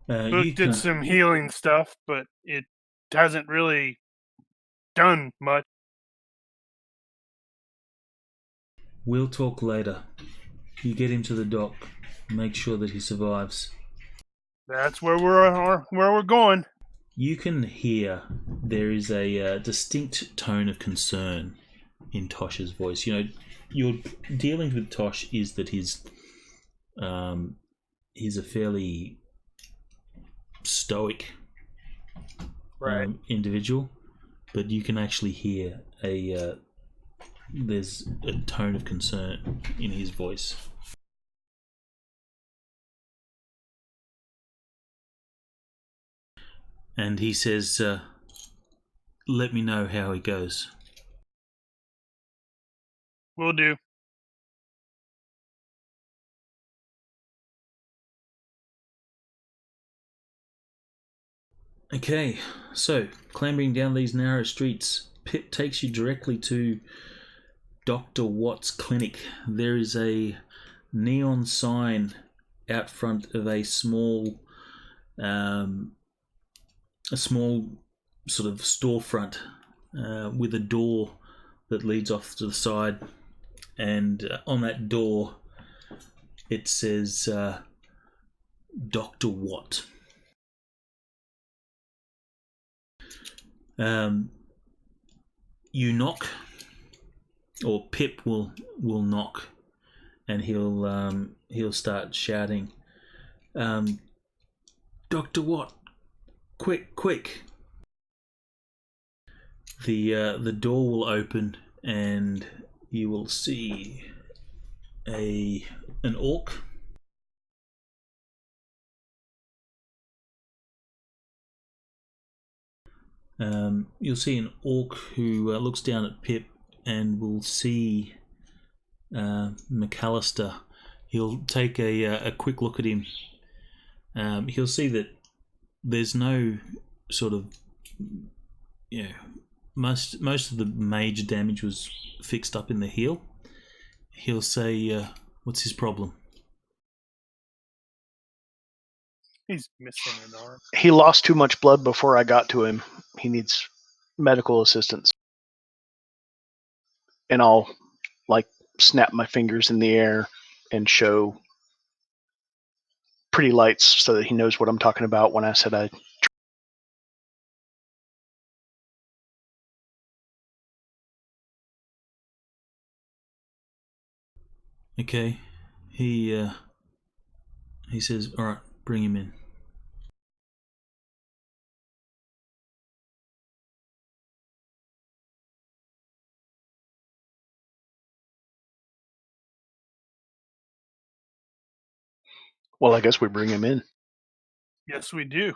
Book did some healing stuff, but it hasn't really done much. We'll talk later. You get him to the dock. Make sure that he survives. That's where we're going. You can hear there is a distinct tone of concern in Tosh's voice. Your dealings with Tosh is that he's a fairly stoic individual, but you can actually hear there's a tone of concern in his voice. And he says, let me know how he goes. Will do. Okay, so clambering down these narrow streets, Pip takes you directly to Dr. Watt's clinic. There is a neon sign out front of a small sort of storefront with a door that leads off to the side, and on that door it says Dr. Watt. You knock, or Pip will knock, and he'll start shouting, Dr. Watt, quick! The door will open, and you will see an orc. You'll see an orc who looks down at Pip and will see MacCallister. He'll take a quick look at him. He'll see that there's no sort of, most of the major damage was fixed up in the heel. He'll say, what's his problem? He's missing an arm. He lost too much blood before I got to him. He needs medical assistance. And I'll, snap my fingers in the air and show pretty lights so that he knows what I'm talking about when I said I... Okay. He says, all right, bring him in. Well, I guess we bring him in. Yes, we do.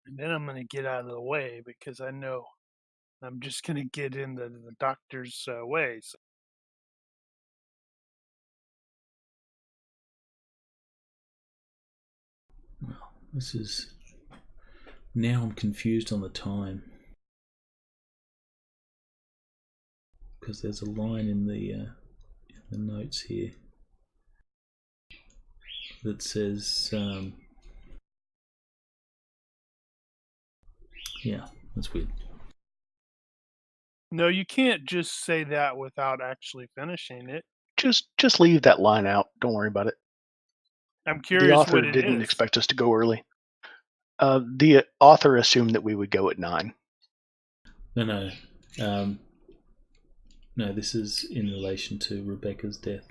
And then I'm going to get out of the way because I know I'm just going to get in the doctor's way. So. Well, this is... Now I'm confused on the time. Because there's a line in the notes here that says... yeah, that's weird. No, you can't just say that without actually finishing it. Just leave that line out. Don't worry about it. I'm curious the author what it didn't is. expect us to go early. The author assumed that we would go at 9. No. No, this is in relation to Rebecca's death.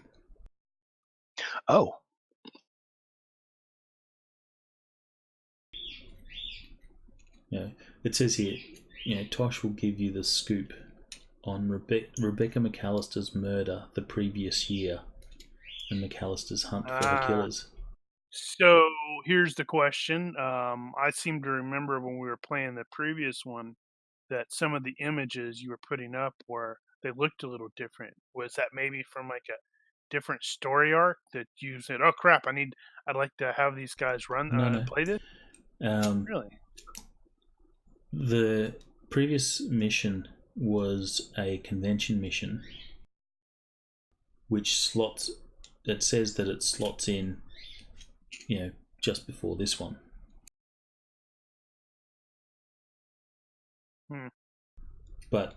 Oh. Yeah, it says here, Tosh will give you the scoop on Rebecca MacCallister's murder the previous year and MacCallister's hunt for the killers. So here's the question. I seem to remember when we were playing the previous one that some of the images you were putting up they looked a little different. Was that maybe from like a different story arc that you said, "Oh crap, I'd like to have these guys play this"? Really? The previous mission was a convention mission, which slots. It says that it slots in, just before this one. But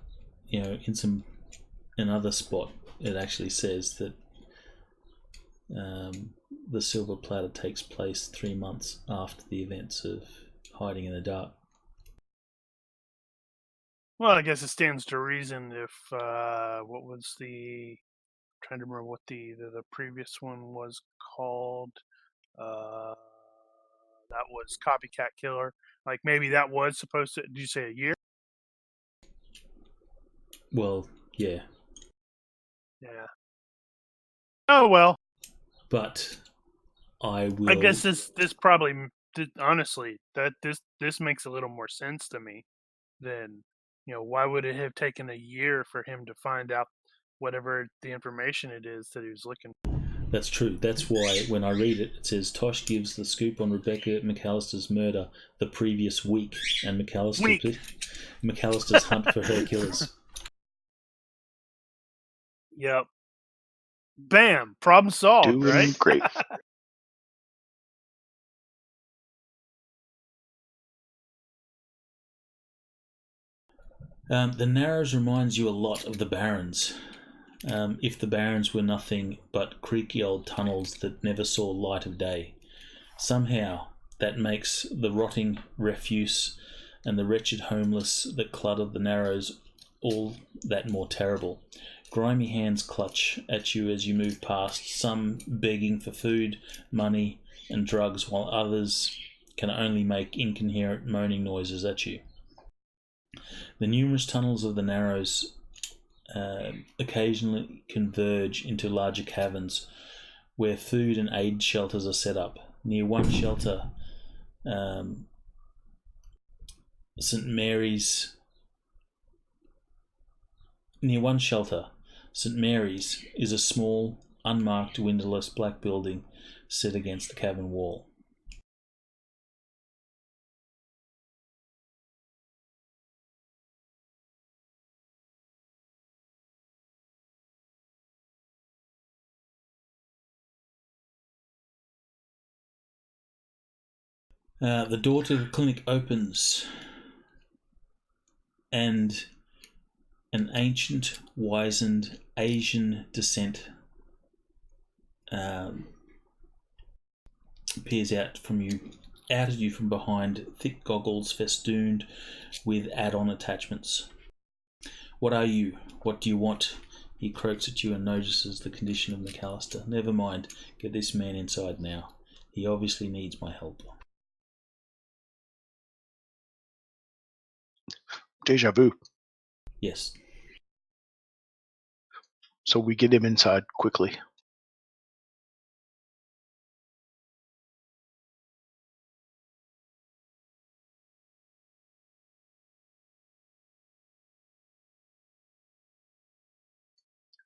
in another spot, it actually says that the Silver Platter takes place 3 months after the events of Hiding in the Dark. Well, I guess it stands to reason if what was I'm trying to remember what the previous one was called. That was Copycat Killer. Like maybe that was supposed to. Did you say a year? Well, yeah. Yeah. Oh well. But I will. I guess this probably honestly, that this makes a little more sense to me than, why would it have taken a year for him to find out whatever the information it is that he was looking for? That's true. That's why when I read it, it says Tosh gives the scoop on Rebecca McCallister's murder the previous week, and McCallister's hunt for her killers. Yep. Bam! Problem solved, Doing right? great. The Narrows reminds you a lot of the Barrens. If the Barrens were nothing but creaky old tunnels that never saw light of day. Somehow, that makes the rotting refuse and the wretched homeless that clutter the Narrows all that more terrible. Grimy hands clutch at you as you move past, some begging for food, money, and drugs, while others can only make incoherent moaning noises at you. The numerous tunnels of the Narrows occasionally converge into larger caverns where food and aid shelters are set up. Near one shelter, St. Mary's is a small, unmarked, windowless black building set against the cavern wall. The door to the clinic opens, and an ancient, wizened Asian descent peers out at you from behind thick goggles festooned with add-on attachments. What are you? What do you want? He croaks at you and notices the condition of MacCallister. Never mind. Get this man inside now. He obviously needs my help. Deja vu. Yes. So we get him inside quickly.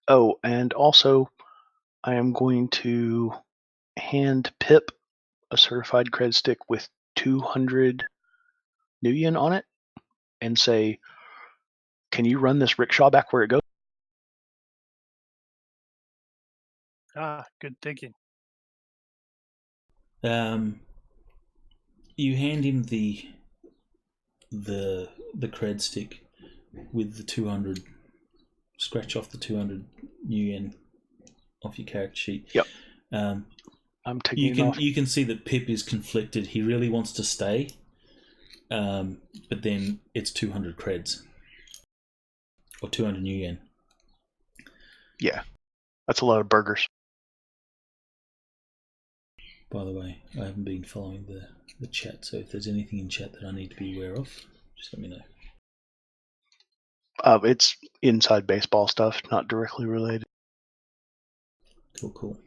Oh, and also, I am going to hand Pip a certified cred stick with 200 nuyen on it and say, can you run this rickshaw back where it goes? Good thinking. You hand him the cred stick with the 200. Scratch off the 200 nuyen off your character sheet. Yep. I'm taking it off. You can see that Pip is conflicted. He really wants to stay, but then it's 200 creds or 200 nuyen. Yeah, that's a lot of burgers. By the way, I haven't been following the chat, so if there's anything in chat that I need to be aware of, just let me know. It's inside baseball stuff, not directly related. Cool.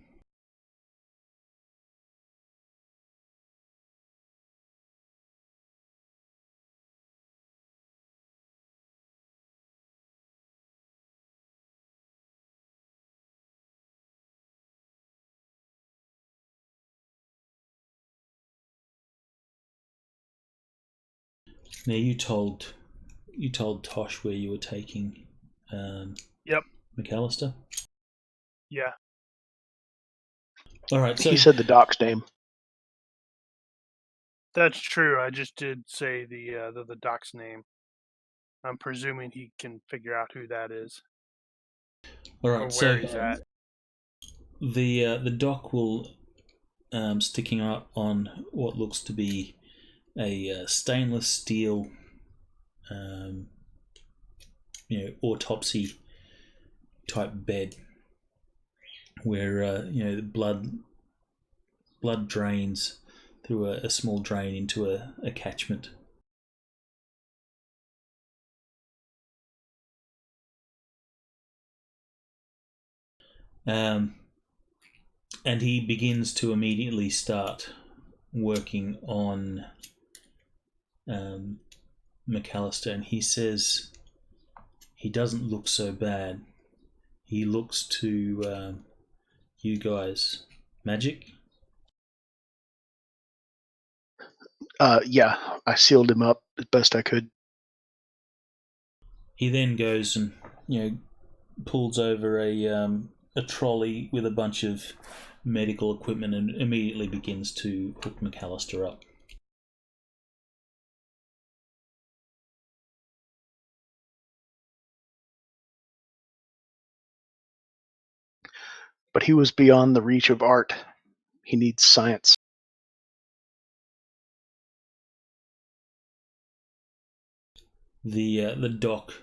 Now you told Tosh where you were taking Yep. MacCallister? Yeah. All right, so he said the doc's name. That's true. I just did say the doc's name. I'm presuming he can figure out who that is. all Or right, where he's at. The doc will sticking up on what looks to be a stainless steel autopsy type bed where the blood drains through a small drain into a catchment. And he begins to immediately start working on MacCallister, and he says he doesn't look so bad. He looks to you guys. Magic? Yeah, I sealed him up as best I could. He then goes and pulls over a trolley with a bunch of medical equipment and immediately begins to hook MacCallister up. But he was beyond the reach of art. He needs science. The doc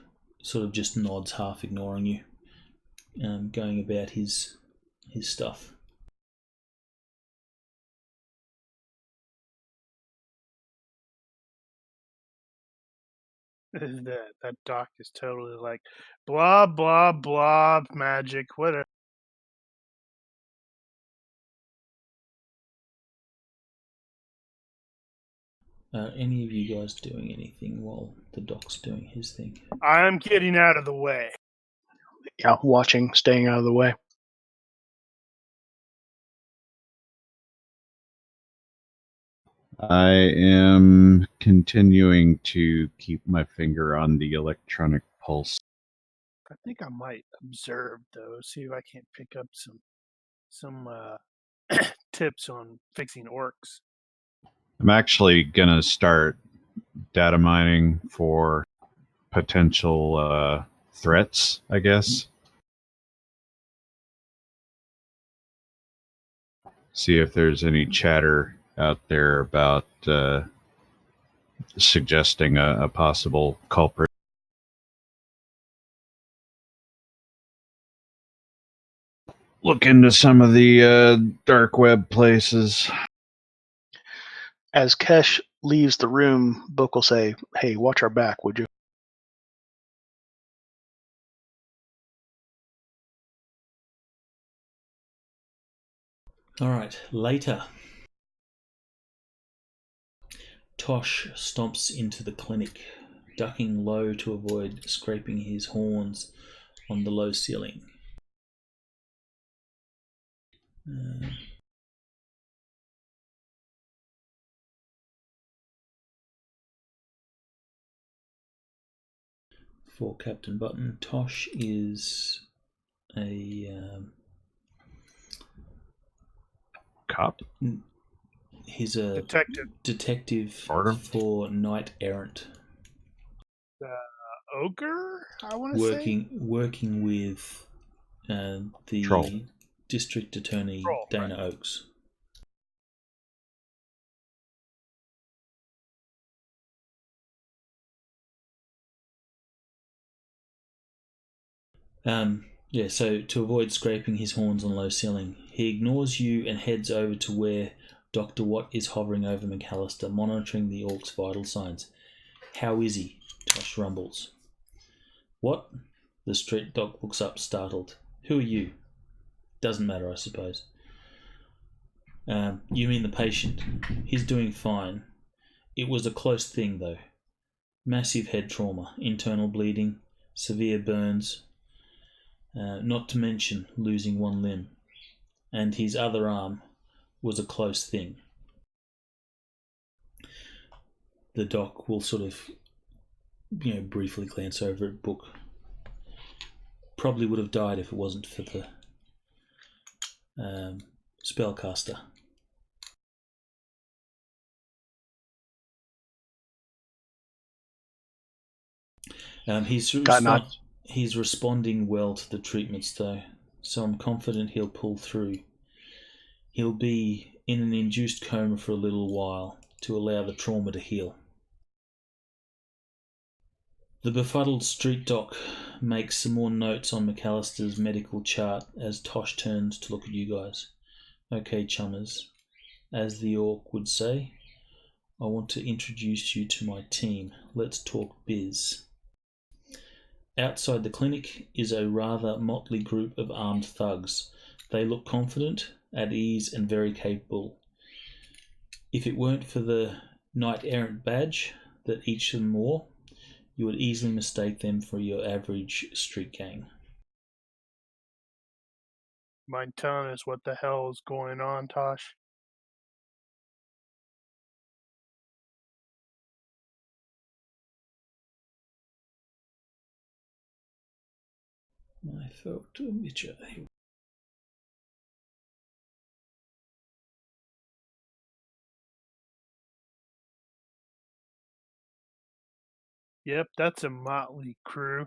sort of just nods, half ignoring you, going about his stuff. That doc is totally like blah blah blah magic, whatever. Any of you guys doing anything while the doc's doing his thing? I'm getting out of the way. Yeah, watching, staying out of the way. I am continuing to keep my finger on the electronic pulse. I think I might observe though, see if I can't pick up some tips on fixing orcs. I'm actually going to start data mining for potential threats, I guess. See if there's any chatter out there about suggesting a possible culprit. Look into some of the dark web places. As Kesh leaves the room, Book will say, "Hey, watch our back, would you?" All right, later. Tosh stomps into the clinic, ducking low to avoid scraping his horns on the low ceiling. For Captain Button, Tosh is a cop. He's a detective for Knight Errant. Ogre, I want to say? Working with the Troll. District Attorney Troll, Dana right. Oakes. So to avoid scraping his horns on low ceiling, he ignores you and heads over to where Dr. Watt is hovering over MacCallister, monitoring the orc's vital signs. How is he? Tosh rumbles. What? The street doc looks up, startled. Who are you? Doesn't matter, I suppose. You mean the patient? He's doing fine. It was a close thing, though. Massive head trauma, internal bleeding, severe burns, not to mention losing one limb. And his other arm was a close thing. The doc will sort of, briefly glance over at Book. Probably would have died if it wasn't for the spellcaster. He's responding well to the treatments, though, so I'm confident he'll pull through. He'll be in an induced coma for a little while to allow the trauma to heal. The befuddled street doc makes some more notes on MacCallister's medical chart as Tosh turns to look at you guys. Okay, chummers. As the orc would say, I want to introduce you to my team. Let's talk biz. Outside the clinic is a rather motley group of armed thugs. They look confident, at ease, and very capable. If it weren't for the knight-errant badge that each of them wore, you would easily mistake them for your average street gang. Mind telling us what the hell is going on, Tosh? My photo picture. Yep, that's a motley crew.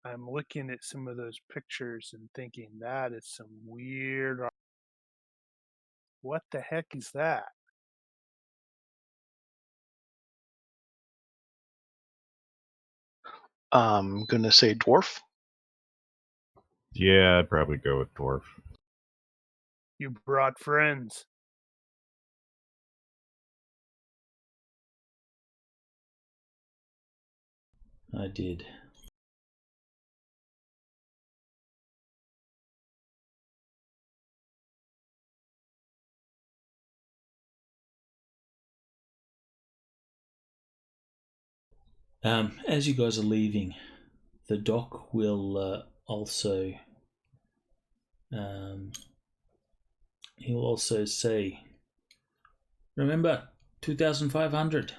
I'm looking at some of those pictures and thinking that is some weird. What the heck is that? I'm gonna say dwarf. Yeah, I'd probably go with dwarf. You brought friends. I did. As you guys are leaving, the doc will also he'll also say, remember, 2,500.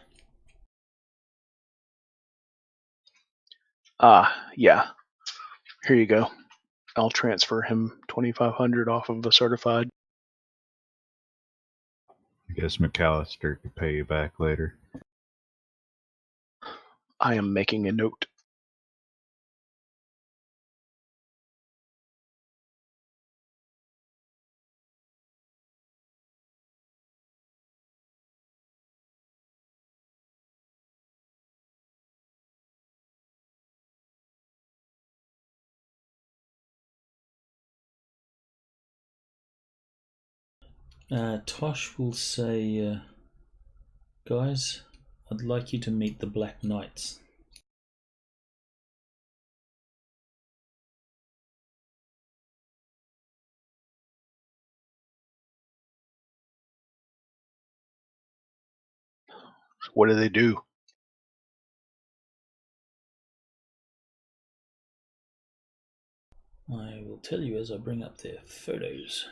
Yeah. Here you go. I'll transfer him 2,500 off of the certified. I guess MacCallister could pay you back later. I am making a note. Tosh will say, guys, I'd like you to meet the Black Knights. What do they do? I will tell you as I bring up their photos.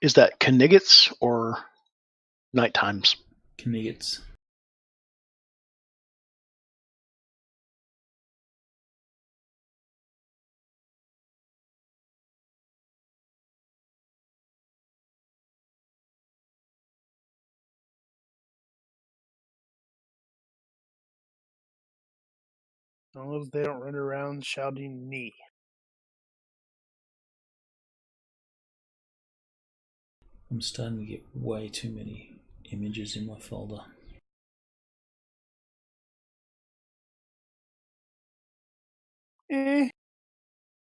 Is that Kniggets or night times? Kniggets. As long as they don't run around shouting knee. I'm starting to get way too many images in my folder.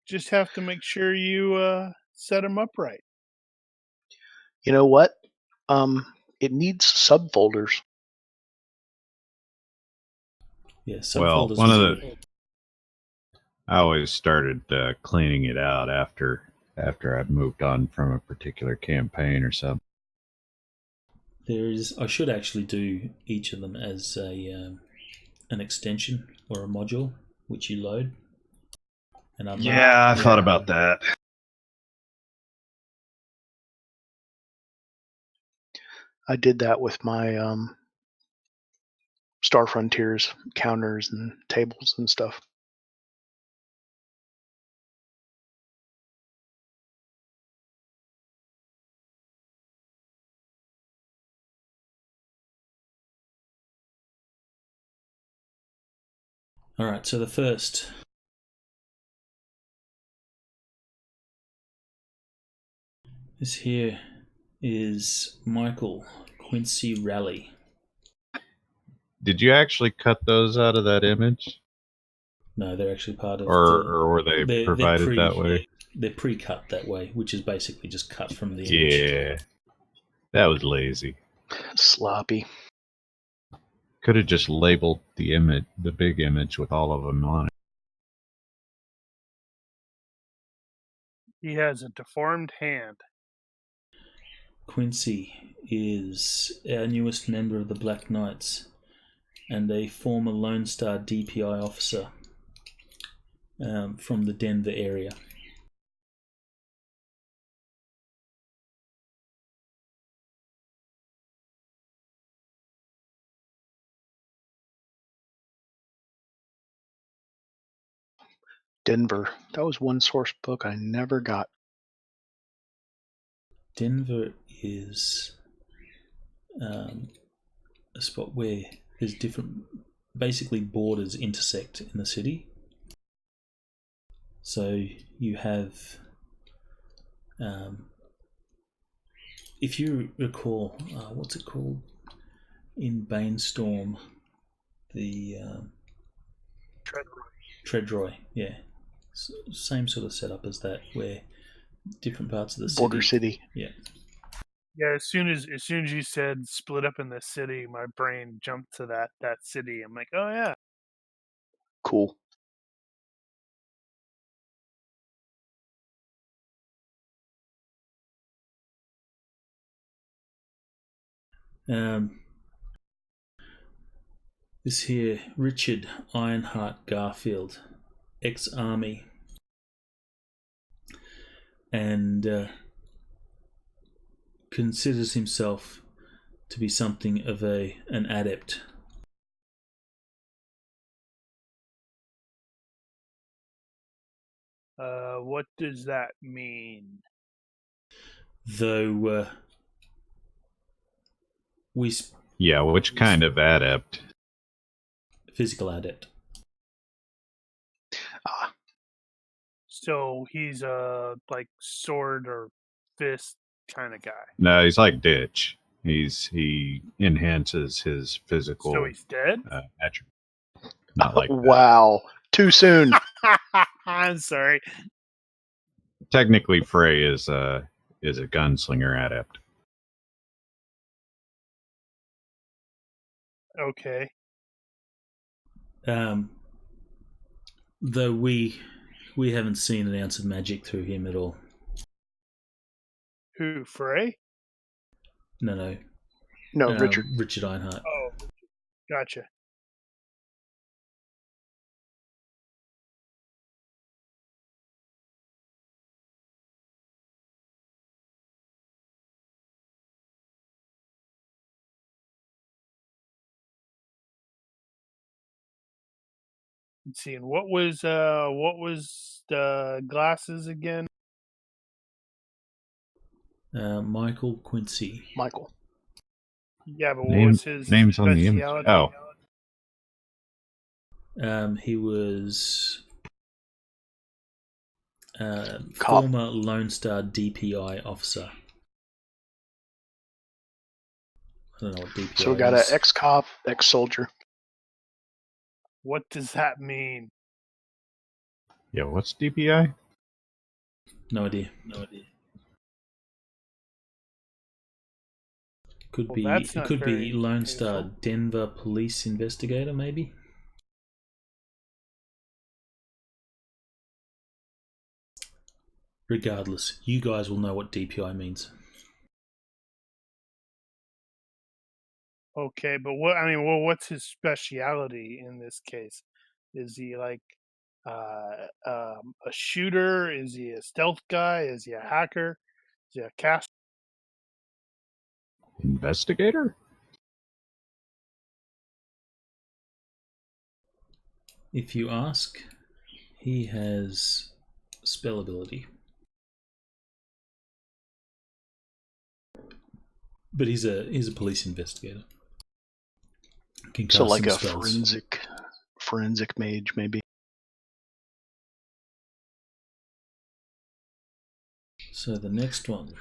Just have to make sure you set them up right. You know what? It needs subfolders. Yeah, Well, subfolders one is of good. the I always started cleaning it out after I've moved on from a particular campaign or something. There is. I should actually do each of them as an extension or a module which you load. And I'm Yeah, I thought about that. I did that with my Star Frontiers counters and tables and stuff. All right. So the first. This here is Michael Quincy Raleigh. Did you actually cut those out of that image? No, they're actually part of or were they provided that way? They're pre-cut that way, which is basically just cut from the image. Yeah. That was lazy. Sloppy. Could have just labeled the image, the big image, with all of them on it. He has a deformed hand. Quincy is our newest member of the Black Knights and a former Lone Star DPI officer from the Denver area. Denver. That was one source book I never got. Denver is a spot where there's different, basically borders intersect in the city. So you have, if you recall, what's it called in Banestorm? The Treadroy, yeah. Same sort of setup as that, where different parts of the Border city. Yeah. Yeah, as soon as you said split up in the city, my brain jumped to that city. I'm like, oh yeah. Cool. This here, Richard Ironheart Garfield, ex-army, and considers himself to be something of an adept. What does that mean? Though yeah, which kind of adept? Physical adept. So he's a like sword or fist kind of guy. No, he's like Ditch. He enhances his physical. So he's dead. Attribute. Not like wow, too soon. I'm sorry. Technically, Frey is a gunslinger adept. Okay. Though we haven't seen an ounce of magic through him at all. Who, Frey? No, Richard. Richard Ironheart. Oh, gotcha. Let's see. And what was the glasses again? Michael Quincy. Michael. Yeah, but what was his name's on the image? Oh. He was former Lone Star DPI officer. I don't know what DPI is. So we got an ex-cop, ex-soldier. What does that mean? Yeah, what's DPI? No idea. Could be Lone Star Denver police investigator, maybe. Regardless, you guys will know what DPI means. Okay, but what's his speciality in this case? Is he like a shooter? Is he a stealth guy? Is he a hacker? Is he a cast? Investigator? If you ask, he has spell ability. But he's a police investigator. So like a forensic mage, maybe. So the next one.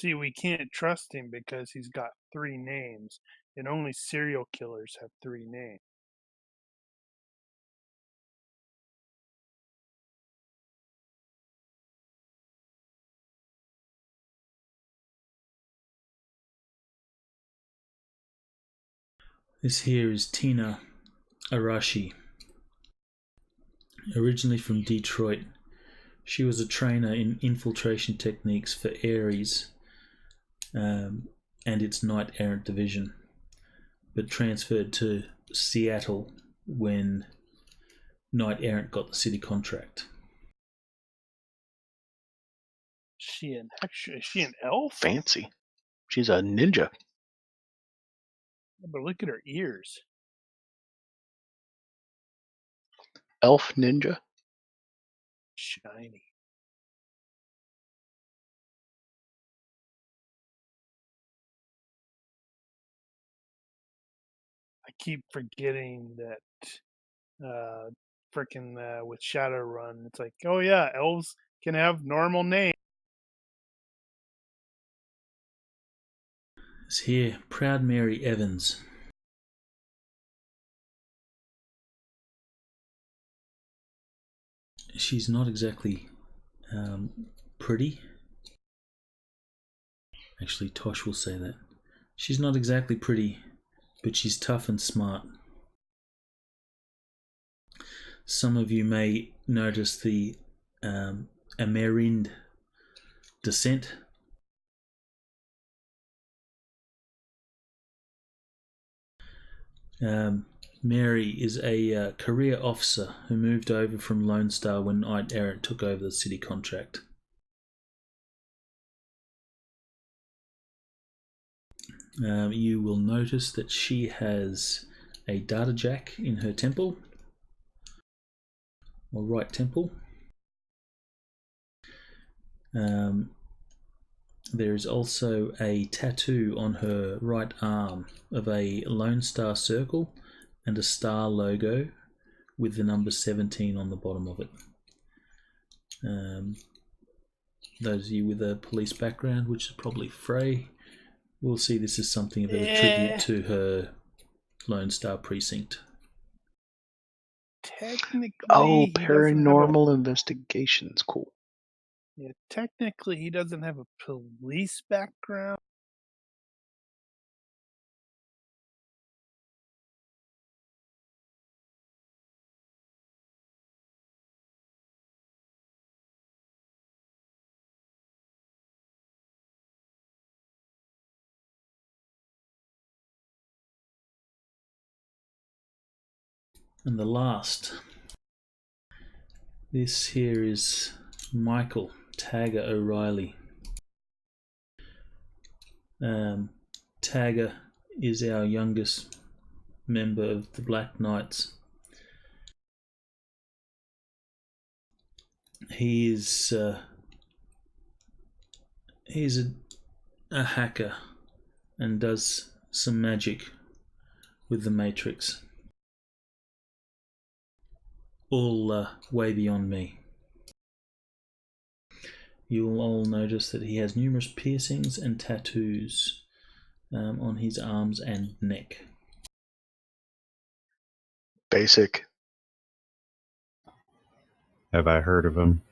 See, we can't trust him because he's got 3 names, and only serial killers have 3 names. This here is Tina Arashi. Originally from Detroit, she was a trainer in infiltration techniques for Ares and its Knight Errant division, but transferred to Seattle when Knight Errant got the city contract. Is she an elf? Fancy. She's a ninja. But look at her ears. Elf ninja. Shiny. I keep forgetting that with Shadowrun, it's like, oh yeah, elves can have normal names. It's here, Proud Mary Evans. She's not exactly pretty. Actually, Tosh will say that. She's not exactly pretty, but she's tough and smart. Some of you may notice the Amerind descent. Mary is a career officer who moved over from Lone Star when Knight Errant took over the city contract. You will notice that she has a data jack in her temple, or right temple. There is also a tattoo on her right arm of a Lone Star circle and a star logo with the number 17 on the bottom of it. Those of you with a police background, which is probably Frey, will see this as something of a tribute to her Lone Star precinct. Technically, paranormal investigations. Cool. Yeah, technically, he doesn't have a police background. And the last. This here is Michael Tagger O'Reilly. Tagger is our youngest member of the Black Knights. He's a hacker and does some magic with the Matrix. All way beyond me. You will all notice that he has numerous piercings and tattoos on his arms and neck. Basic. Have I heard of him?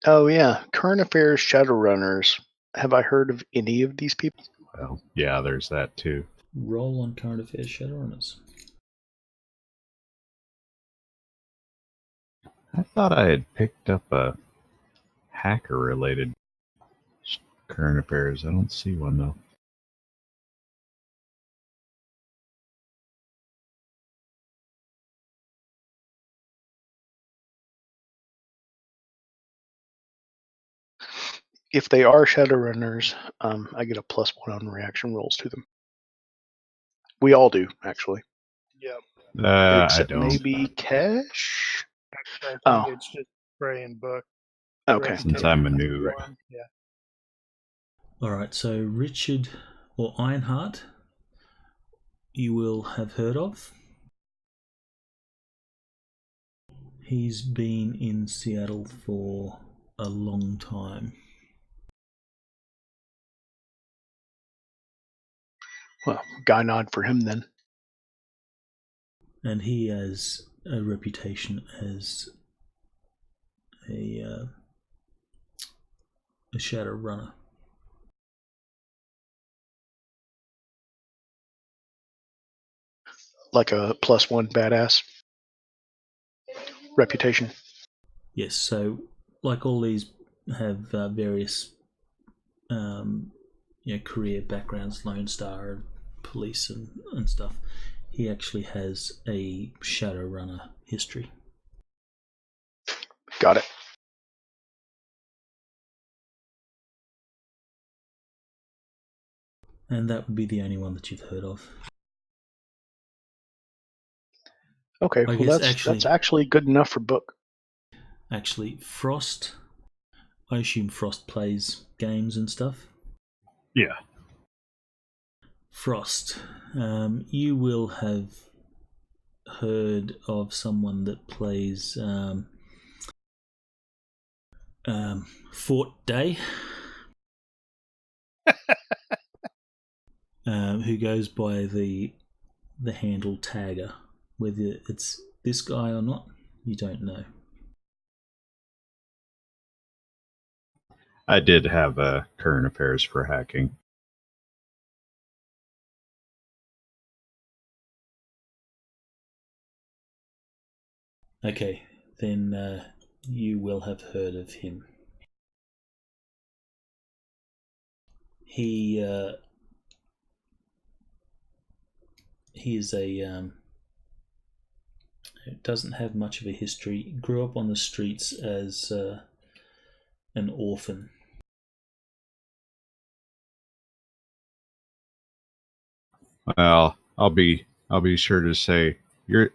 Oh yeah, current affairs Shadowrunners. Have I heard of any of these people? Well, yeah, there's that too. Roll on current affairs Shadowrunners. I thought I had picked up a hacker-related current affairs. I don't see one though. If they are Shadowrunners, I get a +1 on reaction rolls to them. We all do, actually. Yep. I Except don't. maybe Cash? I think Oh. it's just Frey and Book. Okay. Since I'm a noob. Yeah. Alright, so Richard or Ironheart, you will have heard of. He's been in Seattle for a long time. Well, guy nod for him then. And he has a reputation as a Shadowrunner. Like a +1 badass reputation. Yes, so like all these have various career backgrounds, Lone Star, police and stuff. He actually has a Shadowrunner history. Got it. And that would be the only one that you've heard of. Okay, well that's actually good enough for book. Actually, Frost, I assume Frost plays games and stuff? Yeah. Frost, you will have heard of someone that plays Fort Day, who goes by the handle Tagger. Whether it's this guy or not, you don't know. I did have current affairs for hacking. Okay, then you will have heard of him. He is doesn't have much of a history. Grew up on the streets as an orphan. Well, I'll be sure to say you're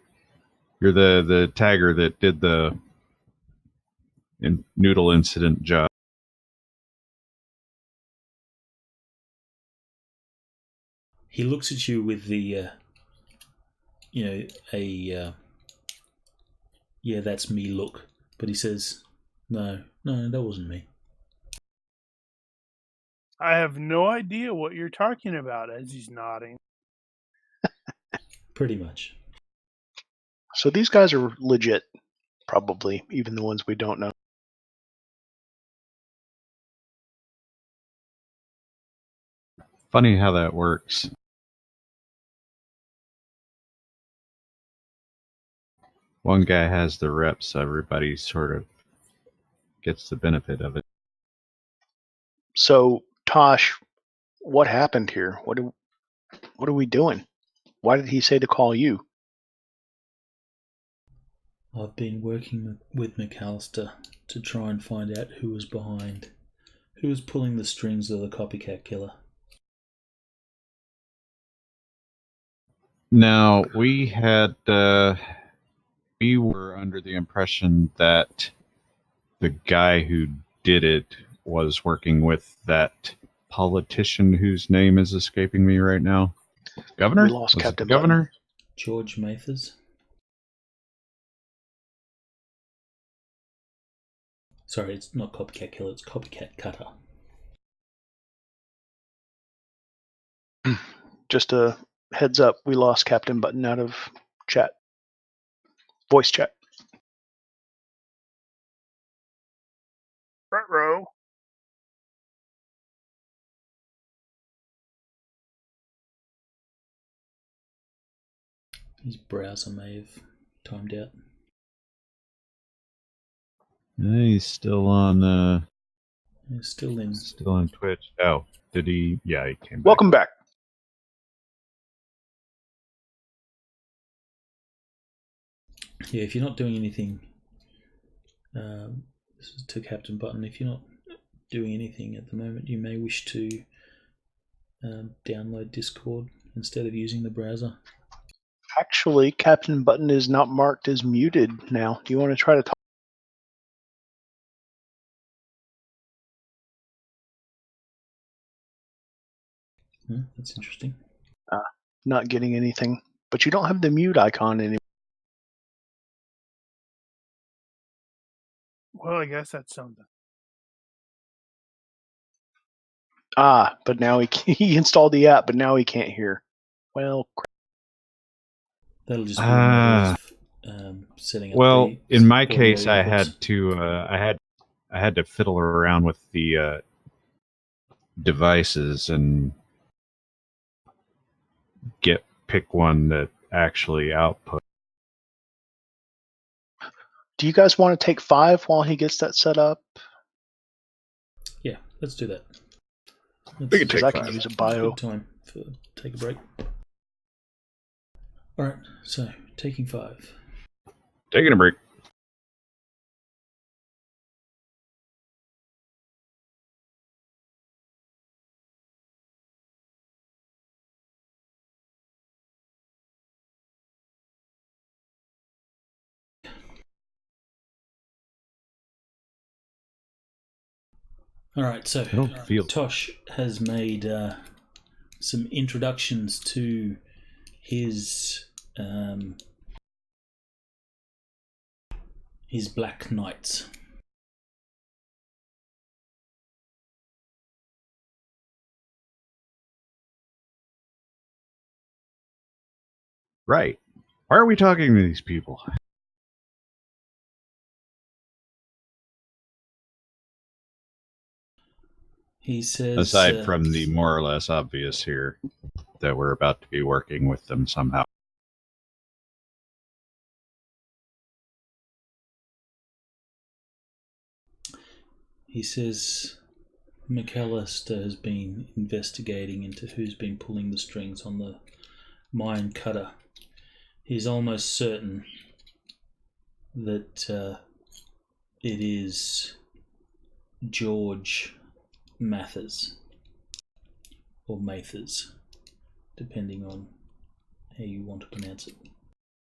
the tagger that did the noodle incident job. He looks at you with the yeah, that's me look, but he says, no, that wasn't me. I have no idea what you're talking about, as he's nodding. Pretty much. So these guys are legit, probably, even the ones we don't know. Funny how that works. One guy has the reps, so everybody sort of gets the benefit of it. So, Tosh, what happened here? What are we doing? Why did he say to call you? I've been working with MacCallister to try and find out who was behind, who was pulling the strings of the copycat killer. Now, we were under the impression that the guy who did it was working with that politician whose name is escaping me right now. Governor? We lost Captain Governor? George Mathers. Sorry, it's not copycat killer, it's copycat cutter. Just a heads up, we lost Captain Button out of chat. Voice chat. Front row. His browser may have timed out. He's still on He's still in. Still on Twitch. Oh, did he? Yeah, he came back. Welcome back. Yeah, if you're not doing anything, this is to Captain Button. If you're not doing anything at the moment, you may wish to download Discord instead of using the browser. Actually, Captain Button is not marked as muted now. Do you want to try to talk? That's interesting. Not getting anything. But you don't have the mute icon anymore. Well, I guess that's something. But now he installed the app, but now he can't hear. Well, crap. That'll just be a matter of setting up. Well, the in my audio case, I inputs. had to fiddle around with the devices and pick one that actually output. Do you guys want to take 5 while he gets that set up? Yeah, let's do that. We can take I 5. could use a It's bio. a good time for take a break. All right, so taking 5. Taking a break. All right, so Tosh has made some introductions to his Black Knights. Right. Why are we talking to these people? He says, aside from the more or less obvious here, that we're about to be working with them somehow. He says MacCallister has been investigating into who's been pulling the strings on the mine cutter. He's almost certain that it is George Mathers, or Mathers, depending on how you want to pronounce it.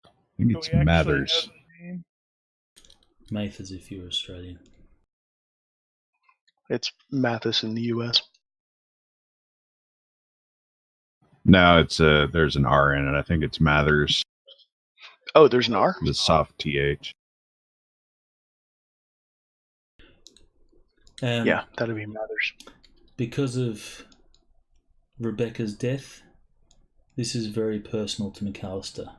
I think it's Mathers. Mathers if you're Australian. It's Mathis in the U.S. No, it's there's an R in it. I think it's Mathers. Oh, there's an R? The soft TH. Yeah, that'd be Mathers. Because of Rebecca's death, this is very personal to MacCallister.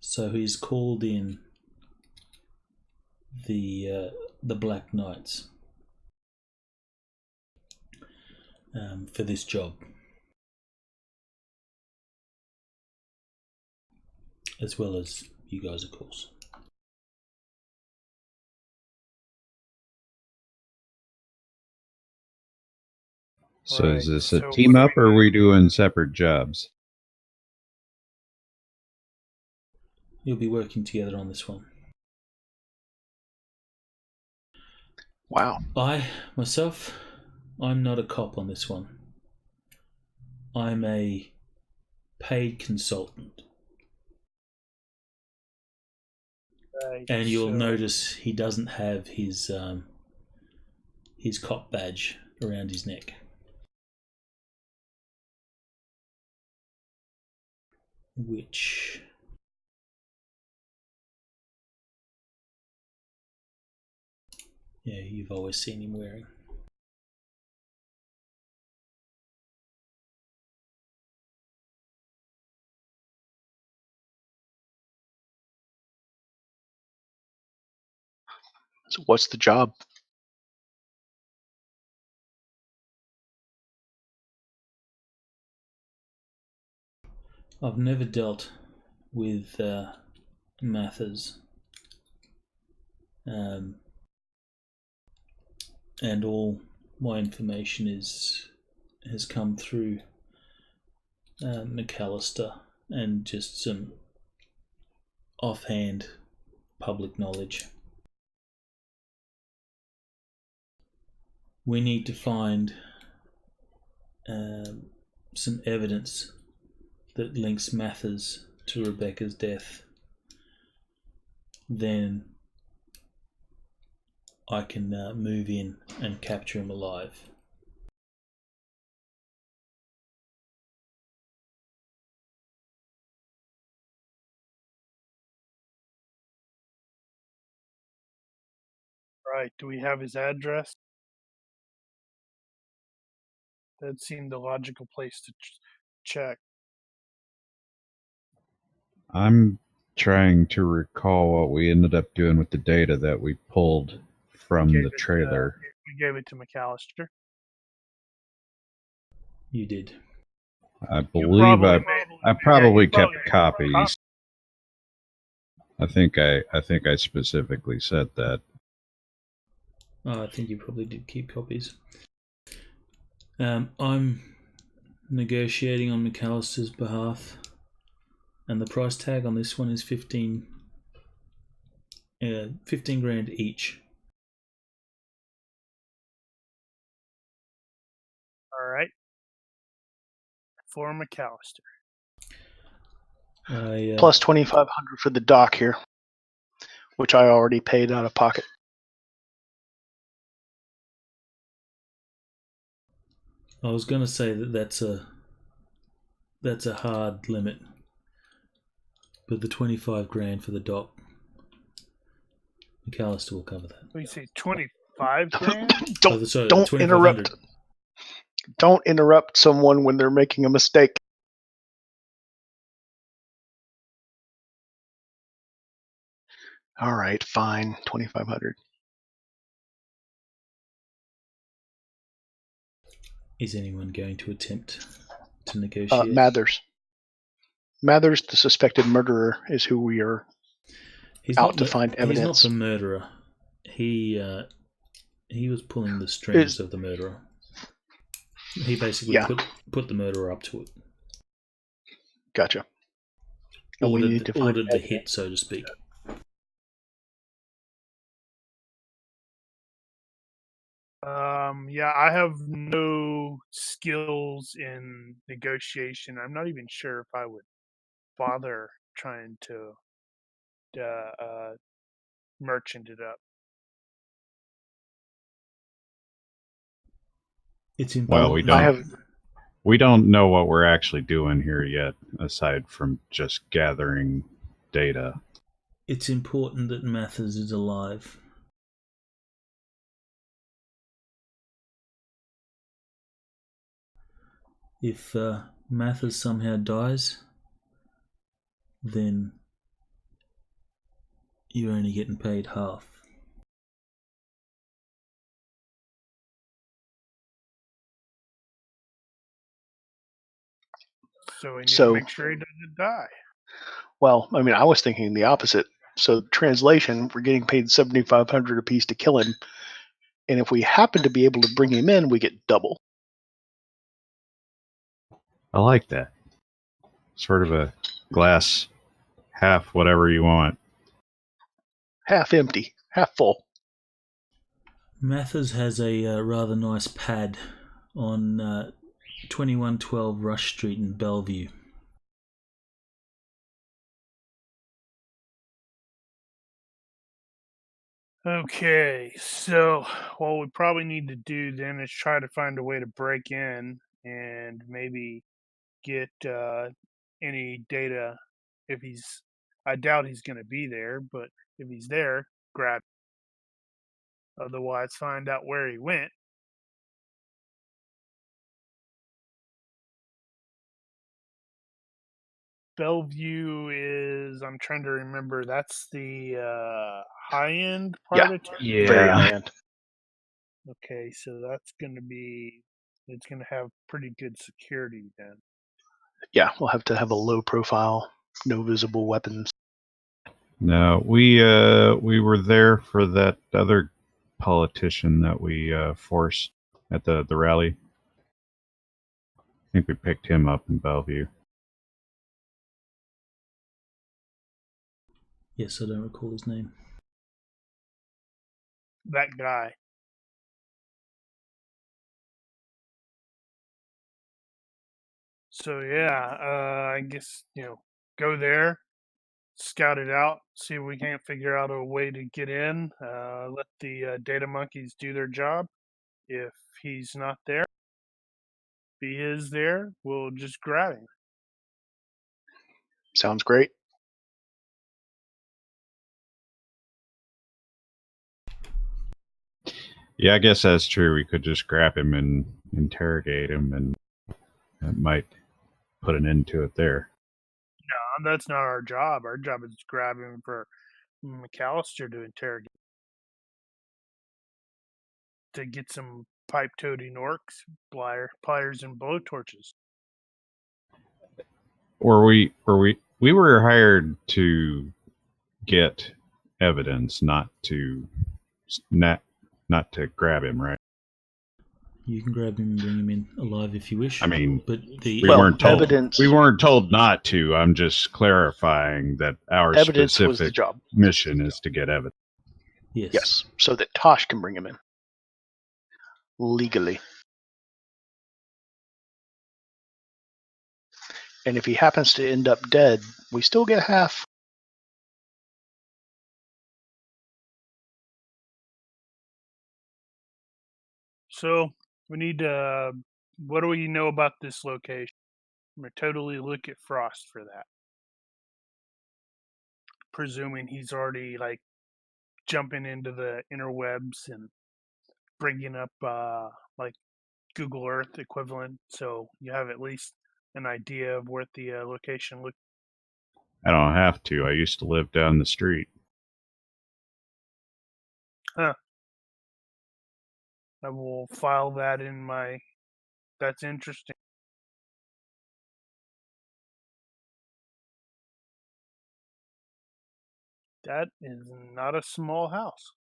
So he's called in the Black Knights for this job, as well as you guys, of course. So Right. is this a So team what up, or are we doing separate jobs? You'll be working together on this one. Wow. I'm not a cop on this one. I'm a paid consultant. Right, And you'll so- notice he doesn't have his cop badge around his neck. Which you've always seen him wearing. So what's the job? I've never dealt with Mathers, and all my information has come through MacCallister and just some offhand public knowledge. We need to find some evidence that links Mathers to Rebecca's death. Then I can move in and capture him alive. Right. Do we have his address? That seemed the logical place to check. I'm trying to recall what we ended up doing with the data that we pulled from the trailer. We gave it to MacCallister. You did. I believe I probably kept probably copies. I think I specifically said that. Oh, I think you probably did keep copies. I'm negotiating on MacCallister's behalf, and the price tag on this one is 15 grand each. All right. For MacCallister. Plus 2,500 for the dock here, which I already paid out of pocket. I was going to say that's a hard limit, but the 25 grand for the dock, MacCallister will cover that. We say 25 grand. Don't interrupt. Don't interrupt someone when they're making a mistake. All right, fine, 2,500. Is anyone going to attempt to negotiate? Mathers, the suspected murderer, is who we are out to find evidence. He's not the murderer. He was pulling the strings of the murderer. He basically put the murderer up to it. Gotcha. Ordered the hit, so to speak. Yeah, I have no skills in negotiation. I'm not even sure if I would bother trying to merchant it up. It's important. Well, we don't know what we're actually doing here yet, aside from just gathering data. It's important that Mathers is alive. If Mathers somehow dies, then you're only getting paid half. So we need to make sure he doesn't die. Well, I mean, I was thinking the opposite. So translation, we're getting paid 7,500 apiece to kill him, and if we happen to be able to bring him in, we get double. I like that. Sort of a glass half whatever you want. Half empty, half full. Mathers has a rather nice pad on 2112 Rush Street in Bellevue. Okay, so what we probably need to do then is try to find a way to break in and maybe get any data if he's. I doubt he's going to be there, but if he's there, grab it. Otherwise, find out where he went. Bellevue is, I'm trying to remember, that's the high-end part of town? Yeah, very high-end. Okay, so that's going to be, it's going to have pretty good security then. Yeah, we'll have to have a low profile, no visible weapons. No, we were there for that other politician that we forced at the rally. I think we picked him up in Bellevue. Yes, I don't recall his name. That guy. So yeah, I guess, go there, scout it out, see if we can't figure out a way to get in, let the data monkeys do their job. If he's not there, if he is there, we'll just grab him. Sounds great. Yeah, I guess that's true. We could just grab him and interrogate him, and that might put an end to it there. No, that's not our job. Our job is to grab him for MacCallister to interrogate. To get some pipe-toting orcs, pliers, and blowtorches. Or we were hired to get evidence, not to grab him, right? You can grab him and bring him in alive if you wish. I mean, but we weren't told. Evidence. We weren't told not to. I'm just clarifying that our Evidence was the specific job. mission is to get evidence. Yes, so that Tosh can bring him in legally. And if he happens to end up dead, we still get half. So we need to. What do we know about this location? I'm gonna totally look at Frost for that. Presuming he's already like jumping into the interwebs and bringing up like Google Earth equivalent, so you have at least an idea of what the location looks. I don't have to. I used to live down the street. Huh. I will file that in my. That's interesting. That is not a small house.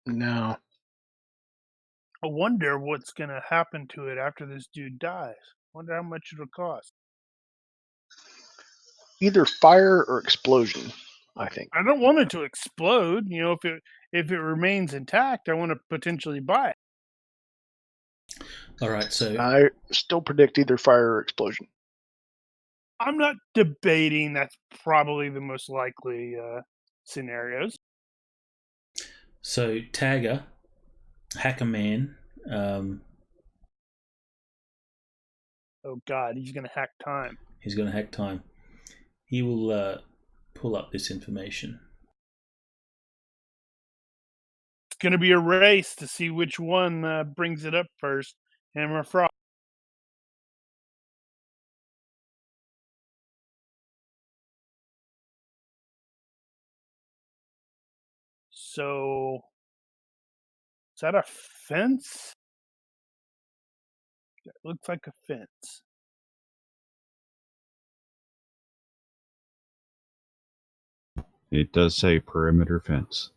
No. I wonder what's going to happen to it after this dude dies. Wonder how much it'll cost. Either fire or explosion, I think. I don't want it to explode. You know, if it remains intact, I want to potentially buy it. All right, so I still predict either fire or explosion. I'm not debating. That's probably the most likely scenarios. So Tagger, Hacker Man. Oh God, he's going to hack time. He's going to hack time. He will pull up this information. It's going to be a race to see which one brings it up first. Hammer Frost. So, is that a fence? It looks like a fence. It does say perimeter fence.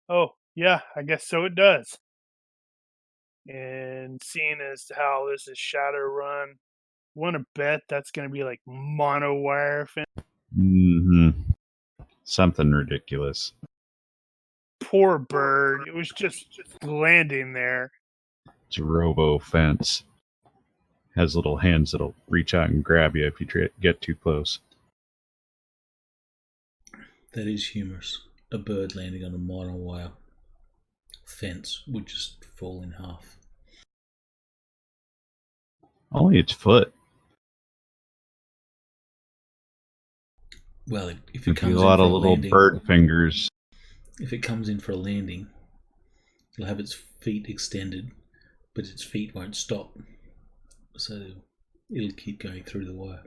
Oh, yeah, I guess so it does. And seeing as how this is Shadowrun, want to bet that's going to be like monowire fence. Mm-hmm. Something ridiculous. Poor bird. It was just landing there. It's a robo fence. Has little hands that'll reach out and grab you if you get too close. That is humorous. A bird landing on a monowire fence would just fall in half. Only its foot. Well, if it comes a in lot for of a little landing, bird fingers. If it comes in for a landing, it'll have its feet extended, but its feet won't stop. So it'll keep going through the wire.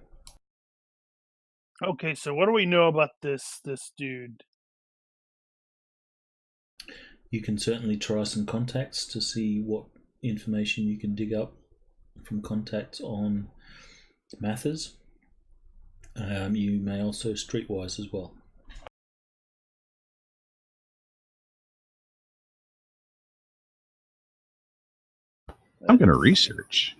Okay, so what do we know about this dude? You can certainly try some contacts to see what information you can dig up from contacts on Mathers. You may also streetwise as well. I'm going to research.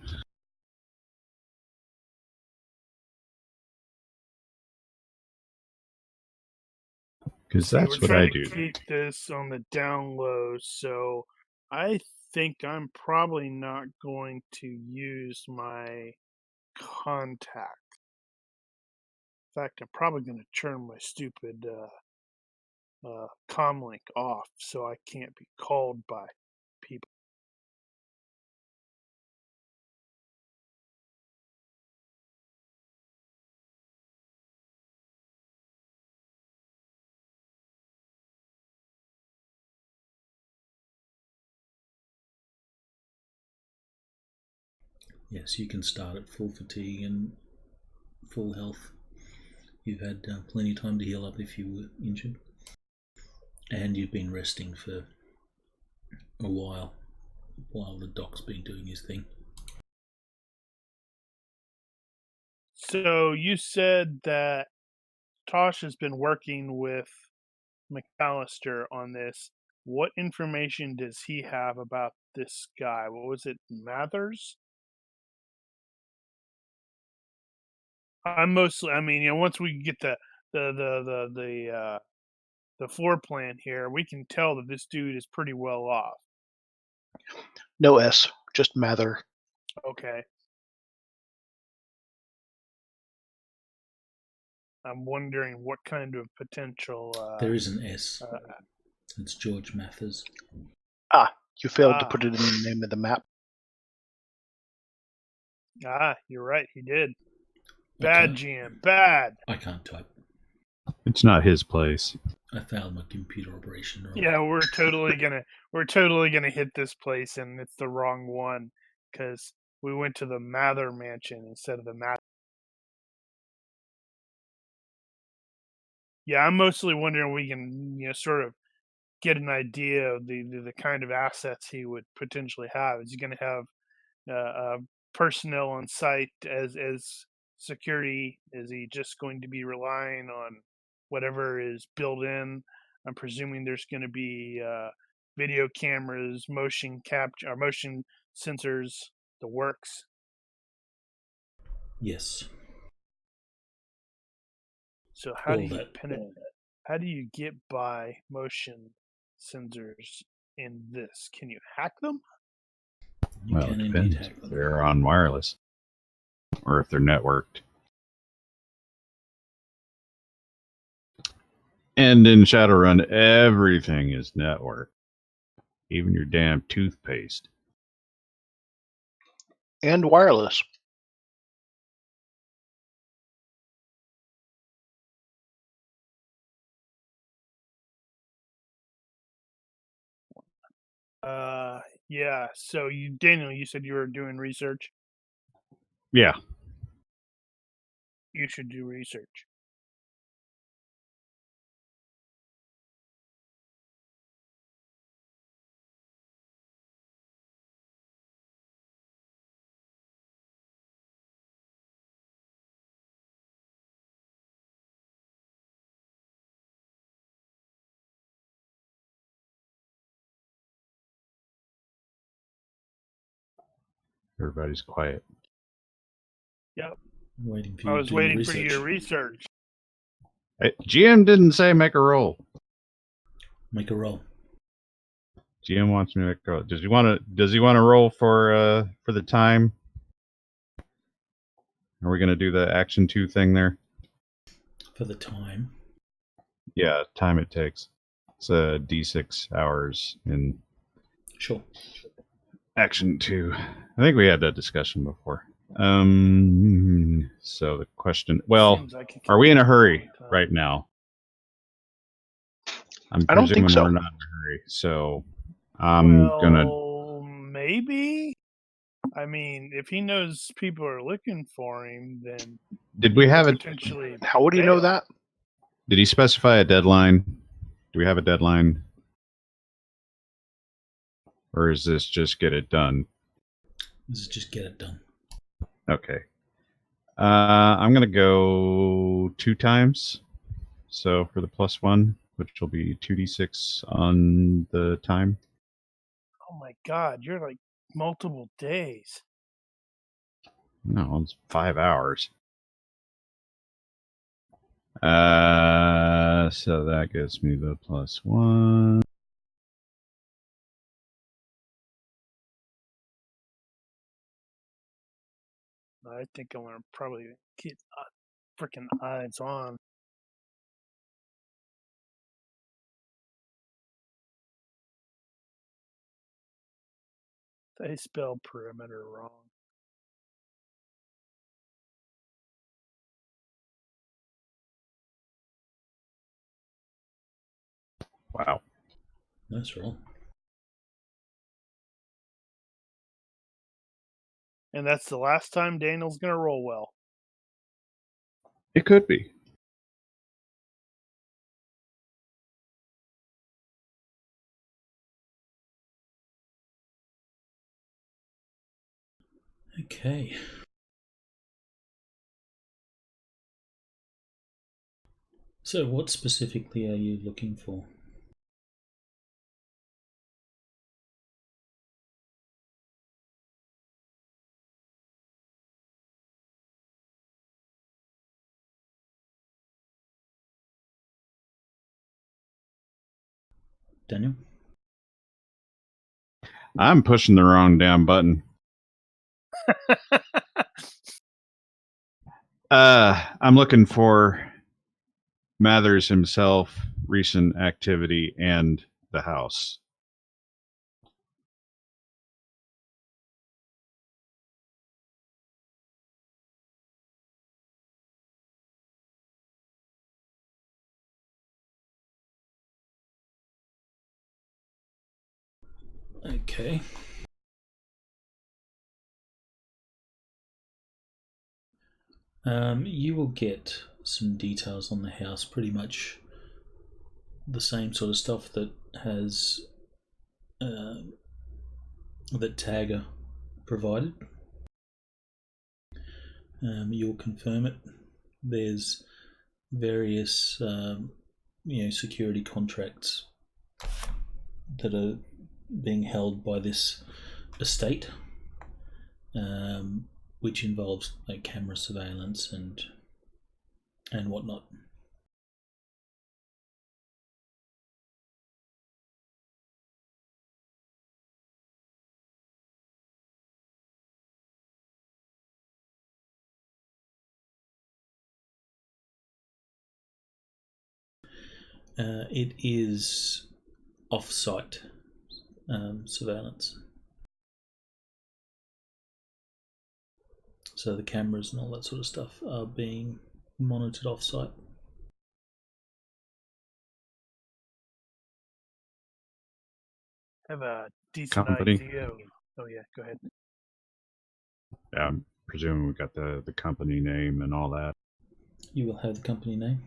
Because that's what I do. Keep this on the down low, so I think I'm probably not going to use my contact. In fact, I'm probably going to turn my stupid comlink off so I can't be called by people. Yes, you can start at full fatigue and full health. You've had plenty of time to heal up if you were injured. And you've been resting for a while the doc's been doing his thing. So you said that Tosh has been working with MacCallister on this. What information does he have about this guy? What was it, Mathers? Once we get the floor plan here, we can tell that this dude is pretty well off. No S, just Mather. Okay. I'm wondering what kind of potential. There is an S. It's George Mathers. You failed to put it in the name of the map. You're right. He did. Bad GM. Bad. I can't type. It's not his place. I failed my computer operation. Right? Yeah, we're totally gonna hit this place, and it's the wrong one because we went to the Mather Mansion instead of the Mather. Yeah, I'm mostly wondering if we can, sort of get an idea of the kind of assets he would potentially have. Is he going to have personnel on site as security? Is he just going to be relying on whatever is built in? I'm presuming there's going to be video cameras, motion capture, or motion sensors, the works. Yes. So how do you get by motion sensors in this? Can you hack them? Well, it depends if they're on wireless or if they're networked. And in Shadowrun, everything is networked. Even your damn toothpaste. And wireless. Yeah. So Daniel, you said you were doing research. Yeah. You should do research. Everybody's quiet. Yep. Waiting for you I was waiting for your research. Hey, GM didn't say make a roll. Make a roll. GM wants me to make a roll. Does he want to roll for the time? Are we going to do the action 2 thing there? For the time? Yeah, time it takes. It's D6 hours in Sure. action 2. I think we had that discussion before. So the question, are we in a hurry right now? I don't think so. We're not in a hurry, so I'm gonna. Maybe. I mean, if he knows people are looking for him, then did we have potentially? How would he know that? Did he specify a deadline? Do we have a deadline, or is this just get it done? This is just get it done. Okay. I'm gonna go 2 times. So for the +1, which will be 2d6 on the time. Oh my God, you're like multiple days. No, it's 5 hours. So that gets me the +1. I think I'm gonna probably get freaking eyes on. They spelled perimeter wrong. Wow. Nice roll. And that's the last time Daniel's going to roll well. It could be. Okay. So, what specifically are you looking for? Daniel? I'm pushing the wrong damn button. I'm looking for Mathers himself, recent activity, and the house. Okay. You will get some details on the house, pretty much the same sort of stuff that has that Tagger provided. You'll confirm it. There's various security contracts that are being held by this estate, which involves like camera surveillance and whatnot. It is off-site surveillance. So the cameras and all that sort of stuff are being monitored off-site. I have a decent Company. idea. Oh, yeah, go ahead. Yeah, I'm presuming we got the company name and all that. You will have the company name.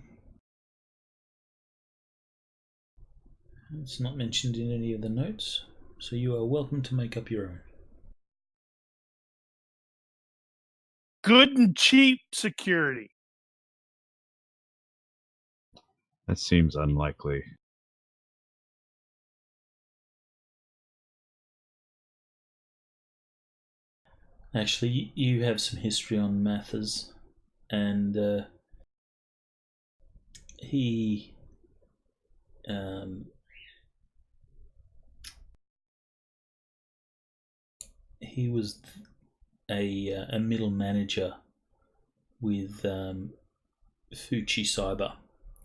It's not mentioned in any of the notes, so you are welcome to make up your own. Good and cheap security. That seems unlikely. Actually, you have some history on Mathers, and he he was a middle manager with Fuji Cyber,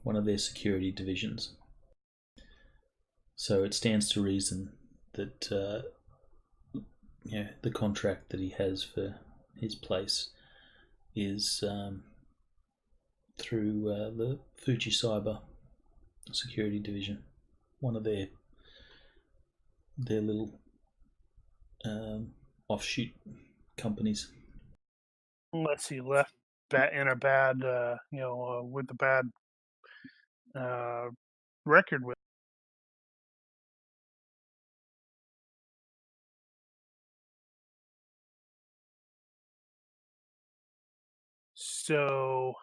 one of their security divisions. So it stands to reason that the contract that he has for his place is through the Fuji Cyber security division, one of their little offshoot companies. Unless he left in a bad, with a bad record with. So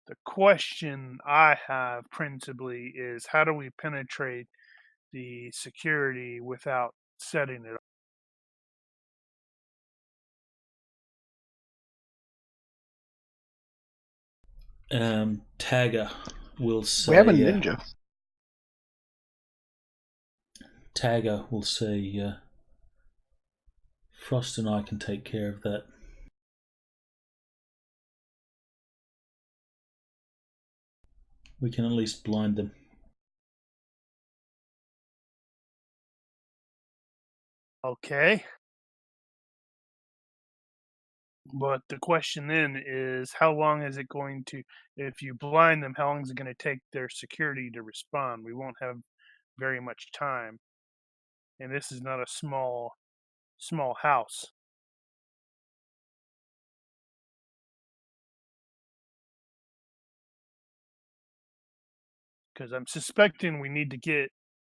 the question I have principally is, how do we penetrate the security without setting it up? Tagger will say. We have a ninja. Tagger will say, Frost and I can take care of that. We can at least blind them. Okay. But the question then is, how long is it going to, if you blind them, how long is it going to take their security to respond? We won't have very much time. And this is not a small house. because I'm suspecting we need to get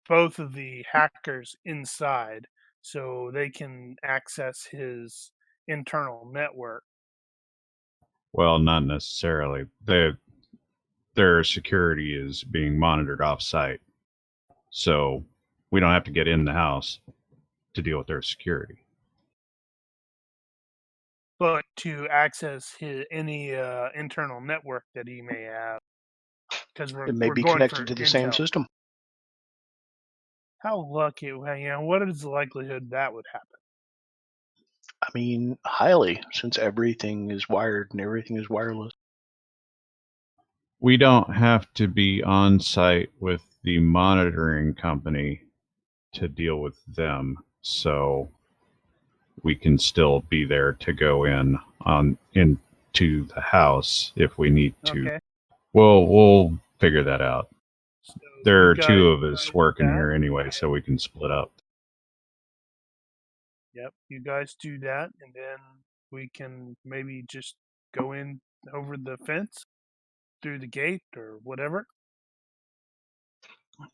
both of the hackers inside so they can access his internal network. Well, not necessarily. Their security is being monitored off-site, so we don't have to get in the house to deal with their security. But to access any internal network that he may have, because It may we're be going connected for to the intel. same system. How lucky, what is the likelihood that would happen? I mean, highly, since everything is wired and everything is wireless. We don't have to be on site with the monitoring company to deal with them, so we can still be there to go into the house if we need to. Okay. We'll figure that out. So There you are two guys of us do working that. here anyway, so we can split up. Yep, you guys do that, and then we can maybe just go in over the fence, through the gate, or whatever.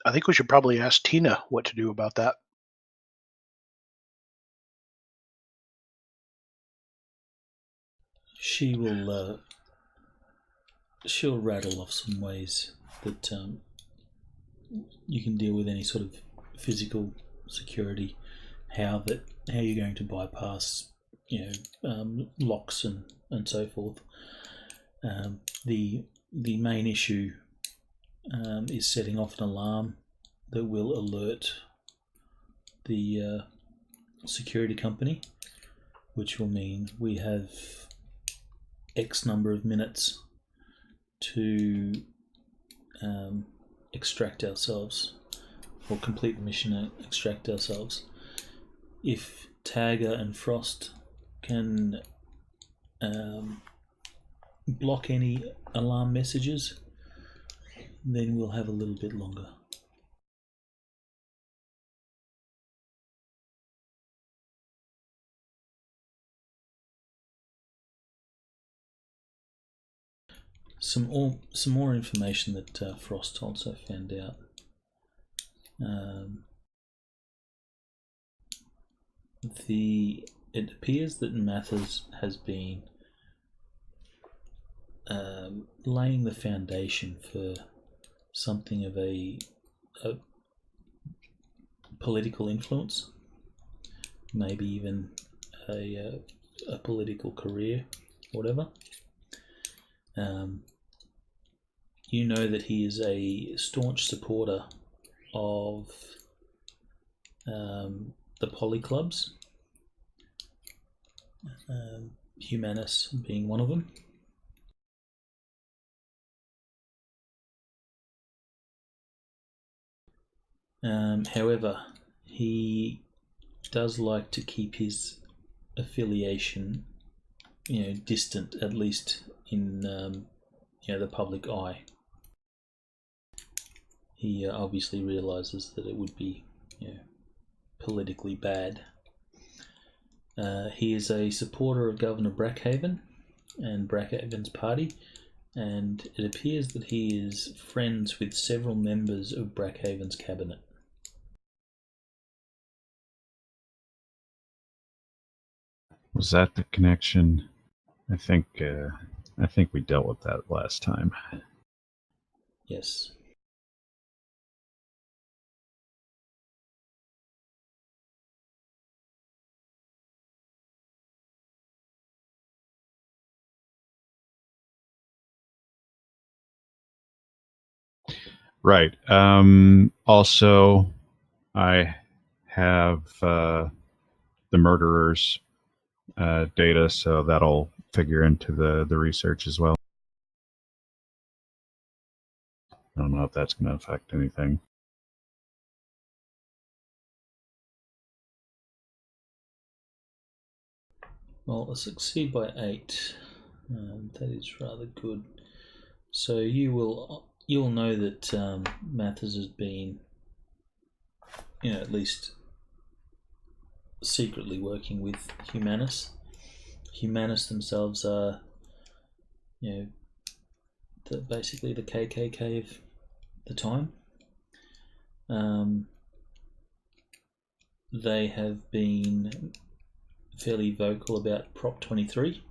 I think we should probably ask Tina what to do about that. She will. She'll rattle off some ways that you can deal with any sort of physical security. How you're going to bypass, locks and so forth. The main issue is setting off an alarm that will alert the security company, which will mean we have X number of minutes to extract ourselves, or complete the mission and extract ourselves. If Tagger and Frost can block any alarm messages, then we'll have a little bit longer. Some more information that Frost also found out. It appears that Mathers has been laying the foundation for something of a political influence, maybe even a political career, whatever. You know that he is a staunch supporter of the polyclubs, Humanus being one of them. However, he does like to keep his affiliation, distant, at least in the public eye. He obviously realizes that it would be, politically bad. He is a supporter of Governor Brackhaven and Brackhaven's party, and it appears that he is friends with several members of Brackhaven's cabinet. Was that the connection? I think we dealt with that last time. Yes. Right. Also, I have the murderers' data, so that'll figure into the research as well. I don't know if that's going to affect anything. Well, a succeed by 8. That is rather good. So you'll know that Mathers has been, at least secretly working with Humanus. Humanus themselves are, basically the KKK the time. They have been fairly vocal about Prop 23.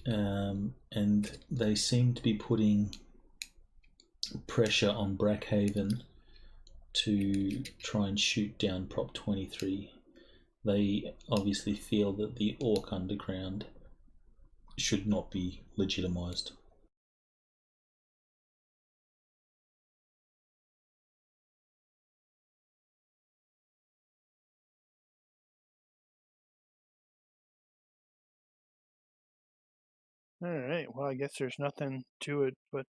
And they seem to be putting pressure on Brackhaven to try and shoot down Prop 23. They obviously feel that the Ork Underground should not be legitimised. All right. Well, I guess there's nothing to it but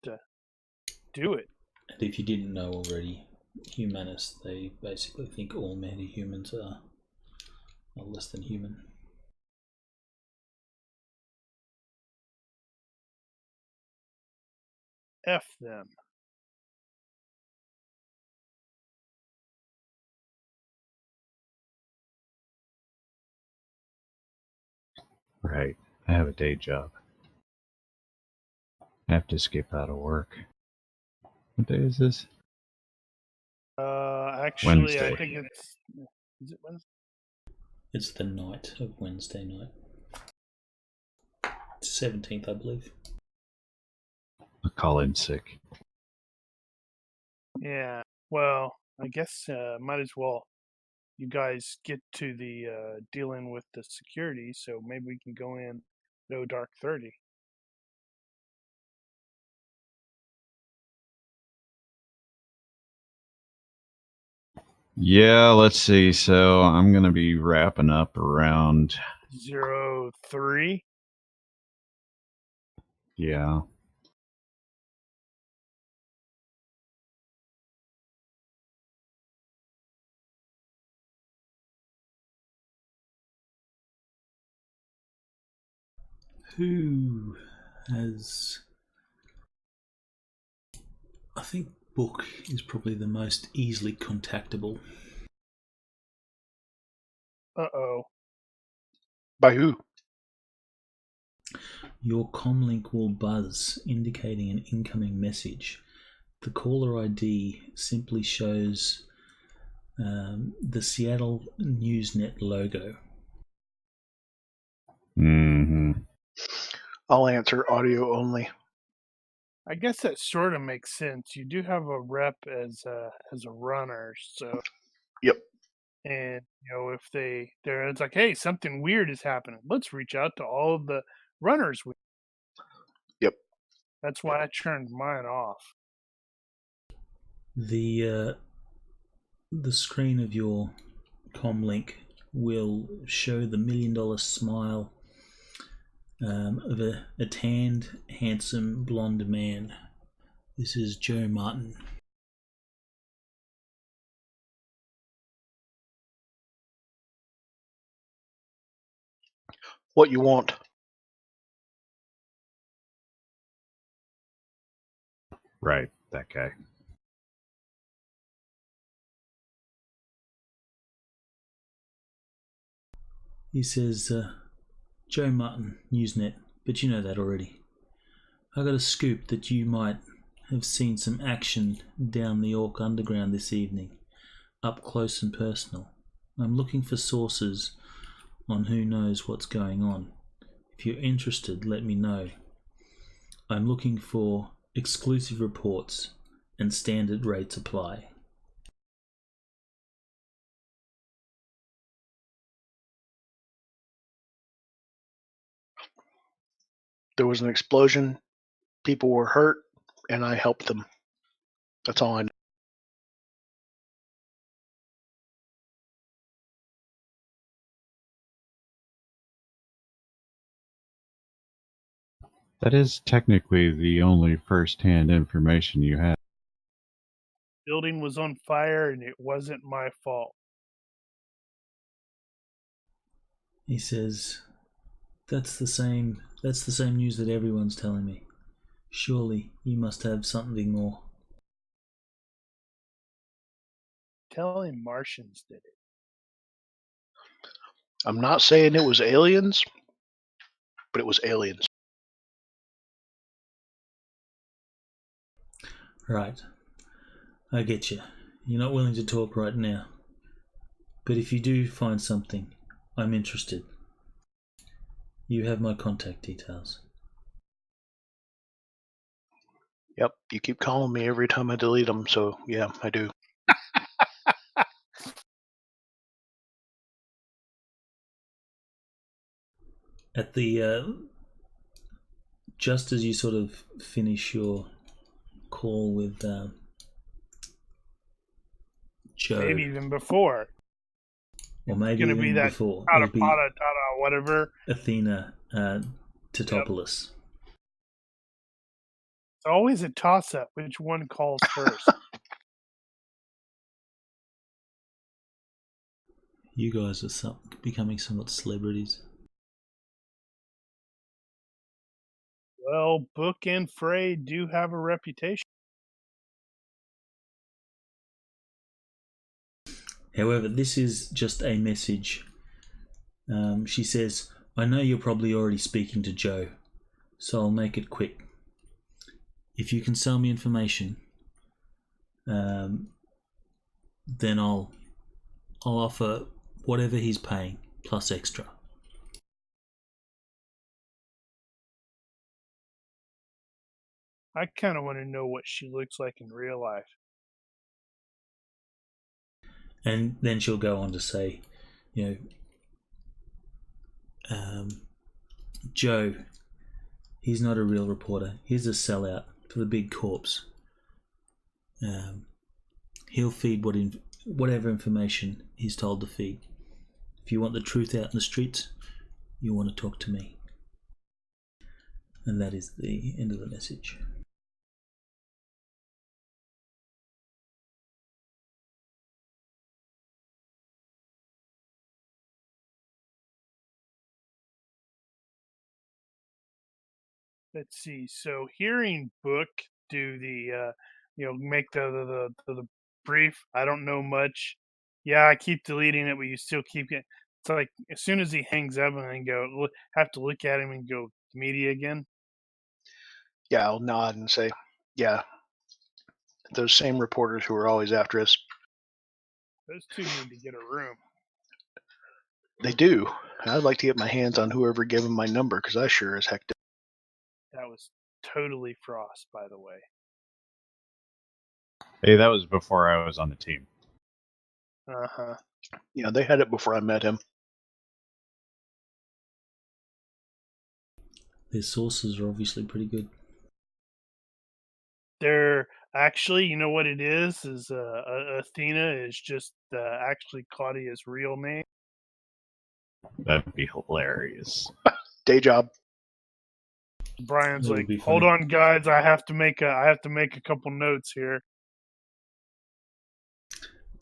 do it. And if you didn't know already, humanists, they basically think all metahumans are less than human. F them. Right. I have a day job. I have to skip out of work. What day is this? Actually, Wednesday. I think it's. Is it Wednesday? It's the night of Wednesday night. It's 17th, I believe. I'll call in sick. Yeah. Well, I guess might as well. You guys get to the dealing with the security, so maybe we can go in no dark 30. Yeah, let's see. So I'm going to be wrapping up around 03. Yeah. Who has... I think Book is probably the most easily contactable. Uh-oh. By who? Your comlink will buzz, indicating an incoming message. The caller ID simply shows the Seattle Newsnet logo. Mm-hmm. I'll answer audio only. I guess that sort of makes sense. You do have a rep as a runner, so. Yep. And if it's like, hey, something weird is happening. Let's reach out to all of the runners. Yep. That's why I turned mine off. The screen of your comlink will show the $1 million smile of a tanned, handsome, blonde man. This is Joe Martin. What you want? Right, that guy. He says, Joe Martin, Newsnet, but you know that already. I got a scoop that you might have seen some action down the Ork Underground this evening, up close and personal. I'm looking for sources on who knows what's going on. If you're interested, let me know. I'm looking for exclusive reports and standard rates apply. There was an explosion. People were hurt, and I helped them. That's all I know. That is technically the only first-hand information you have. Building was on fire, and it wasn't my fault. He says, That's the same news that everyone's telling me. Surely you must have something more. Tell him Martians did it. I'm not saying it was aliens, but it was aliens. Right. I get you. You're not willing to talk right now. But if you do find something, I'm interested. You have my contact details. Yep, you keep calling me every time I delete them, so yeah, I do. At the just as you sort of finish your call with Joe, Maybe even before. or maybe Gonna be even that before, Tata it'll be Pata Tata whatever. Athena Totopoulos. It's always a toss up which one calls first. You guys are becoming somewhat celebrities. Well, Book and Frey do have a reputation. However, this is just a message. She says, I know you're probably already speaking to Joe, so I'll make it quick. If you can sell me information, then I'll offer whatever he's paying plus extra. I kind of want to know what she looks like in real life. And then she'll go on to say, Joe, he's not a real reporter. He's a sellout for the big corps. He'll feed whatever information he's told to feed. If you want the truth out in the streets, you want to talk to me. And that is the end of the message. Let's see. So hearing Book do the make the brief. I don't know much. Yeah, I keep deleting it, but you still keep it. It's like as soon as he hangs up and then have to look at him and go media again. Yeah, I'll nod and say, yeah, those same reporters who are always after us. Those two need to get a room. They do. I'd like to get my hands on whoever gave them my number, because I sure as heck did. That was totally Frost, by the way. Hey, that was before I was on the team. Uh-huh. Yeah, they had it before I met him. Their sources are obviously pretty good. They're actually, you know what it is Athena is just actually Claudia's real name. That'd be hilarious. Day job. Brian's That would like, be hold funny. on, guys, I have to make a couple notes here.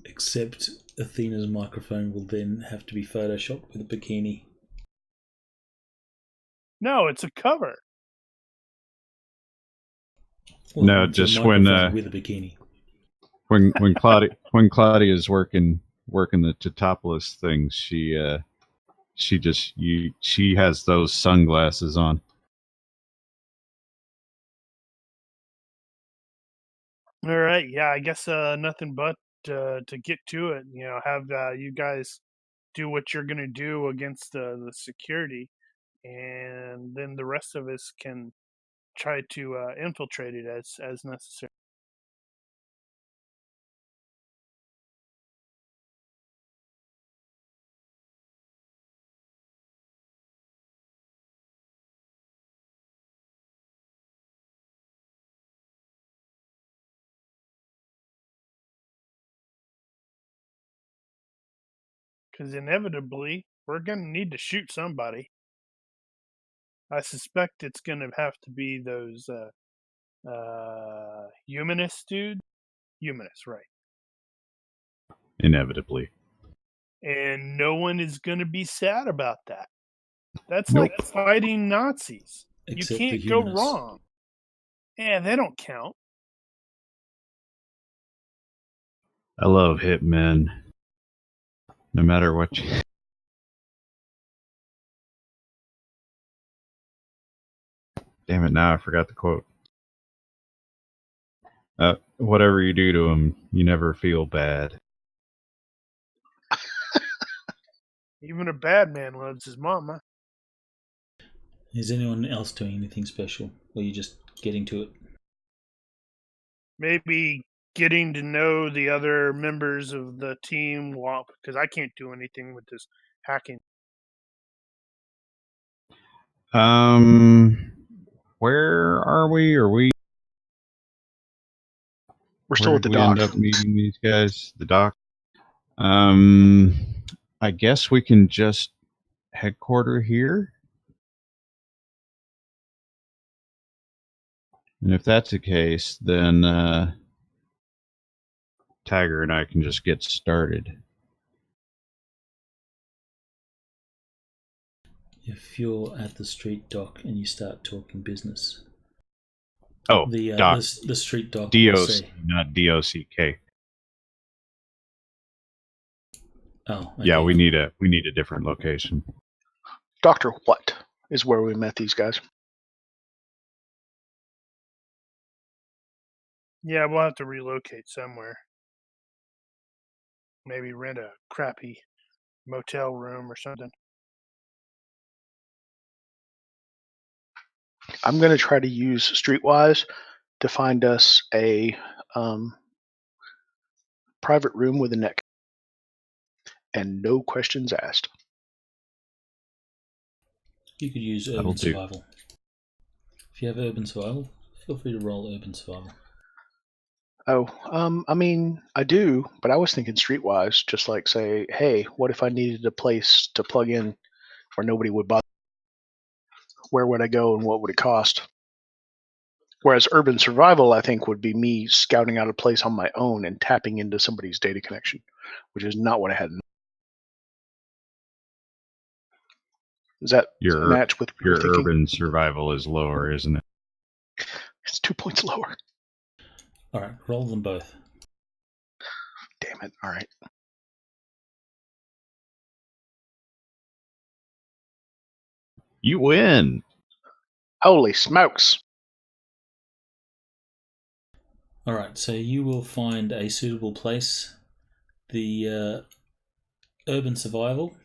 Except Athena's microphone will then have to be photoshopped with a bikini. No, it's a cover. Well, No, it's a just when microphone with a bikini. when Claudia is working the Totopoulos thing, she has those sunglasses on. All right, yeah, I guess nothing but to get to it. Have you guys do what you're gonna do against the security, and then the rest of us can try to infiltrate it as necessary. Because inevitably, we're going to need to shoot somebody. I suspect it's going to have to be those humanist dude. Humanist, right. Inevitably. And no one is going to be sad about that. That's Nope. like fighting Nazis. Except You the can't go humanists. wrong. Yeah, they don't count. I love hitmen. No matter what you... Damn it, now I forgot the quote. Whatever you do to him, you never feel bad. Even a bad man loves his mama. Is anyone else doing anything special? Or are you just getting to it? Maybe getting to know the other members of the team, because I can't do anything with this hacking. Where are we? Are we? We're still Where at the did we dock. end up meeting these guys? The dock. I guess we can just headquarter here. And if that's the case, then Tiger and I can just get started. If you're at the street dock and you start talking business, Oh, dock. The street dock will DOC, say, not DOCK. "Oh, okay. Yeah, we need a different location. Dr. What is where we met these guys. Yeah, we'll have to relocate somewhere. Maybe rent a crappy motel room or something. I'm going to try to use Streetwise to find us a private room with a net and no questions asked. You could use urban survival. If you have urban survival, feel free to roll urban survival. Oh, I mean, I do, but I was thinking Streetwise, just like say, hey, what if I needed a place to plug in where nobody would bother? Where would I go and what would it cost? Whereas urban survival, I think, would be me scouting out a place on my own and tapping into somebody's data connection, which is not what I had. Does that match with your urban survival is lower, isn't it? It's 2 points lower. All right, roll them both. Damn it. All right. You win. Holy smokes. All right, so you will find a suitable place. The urban survival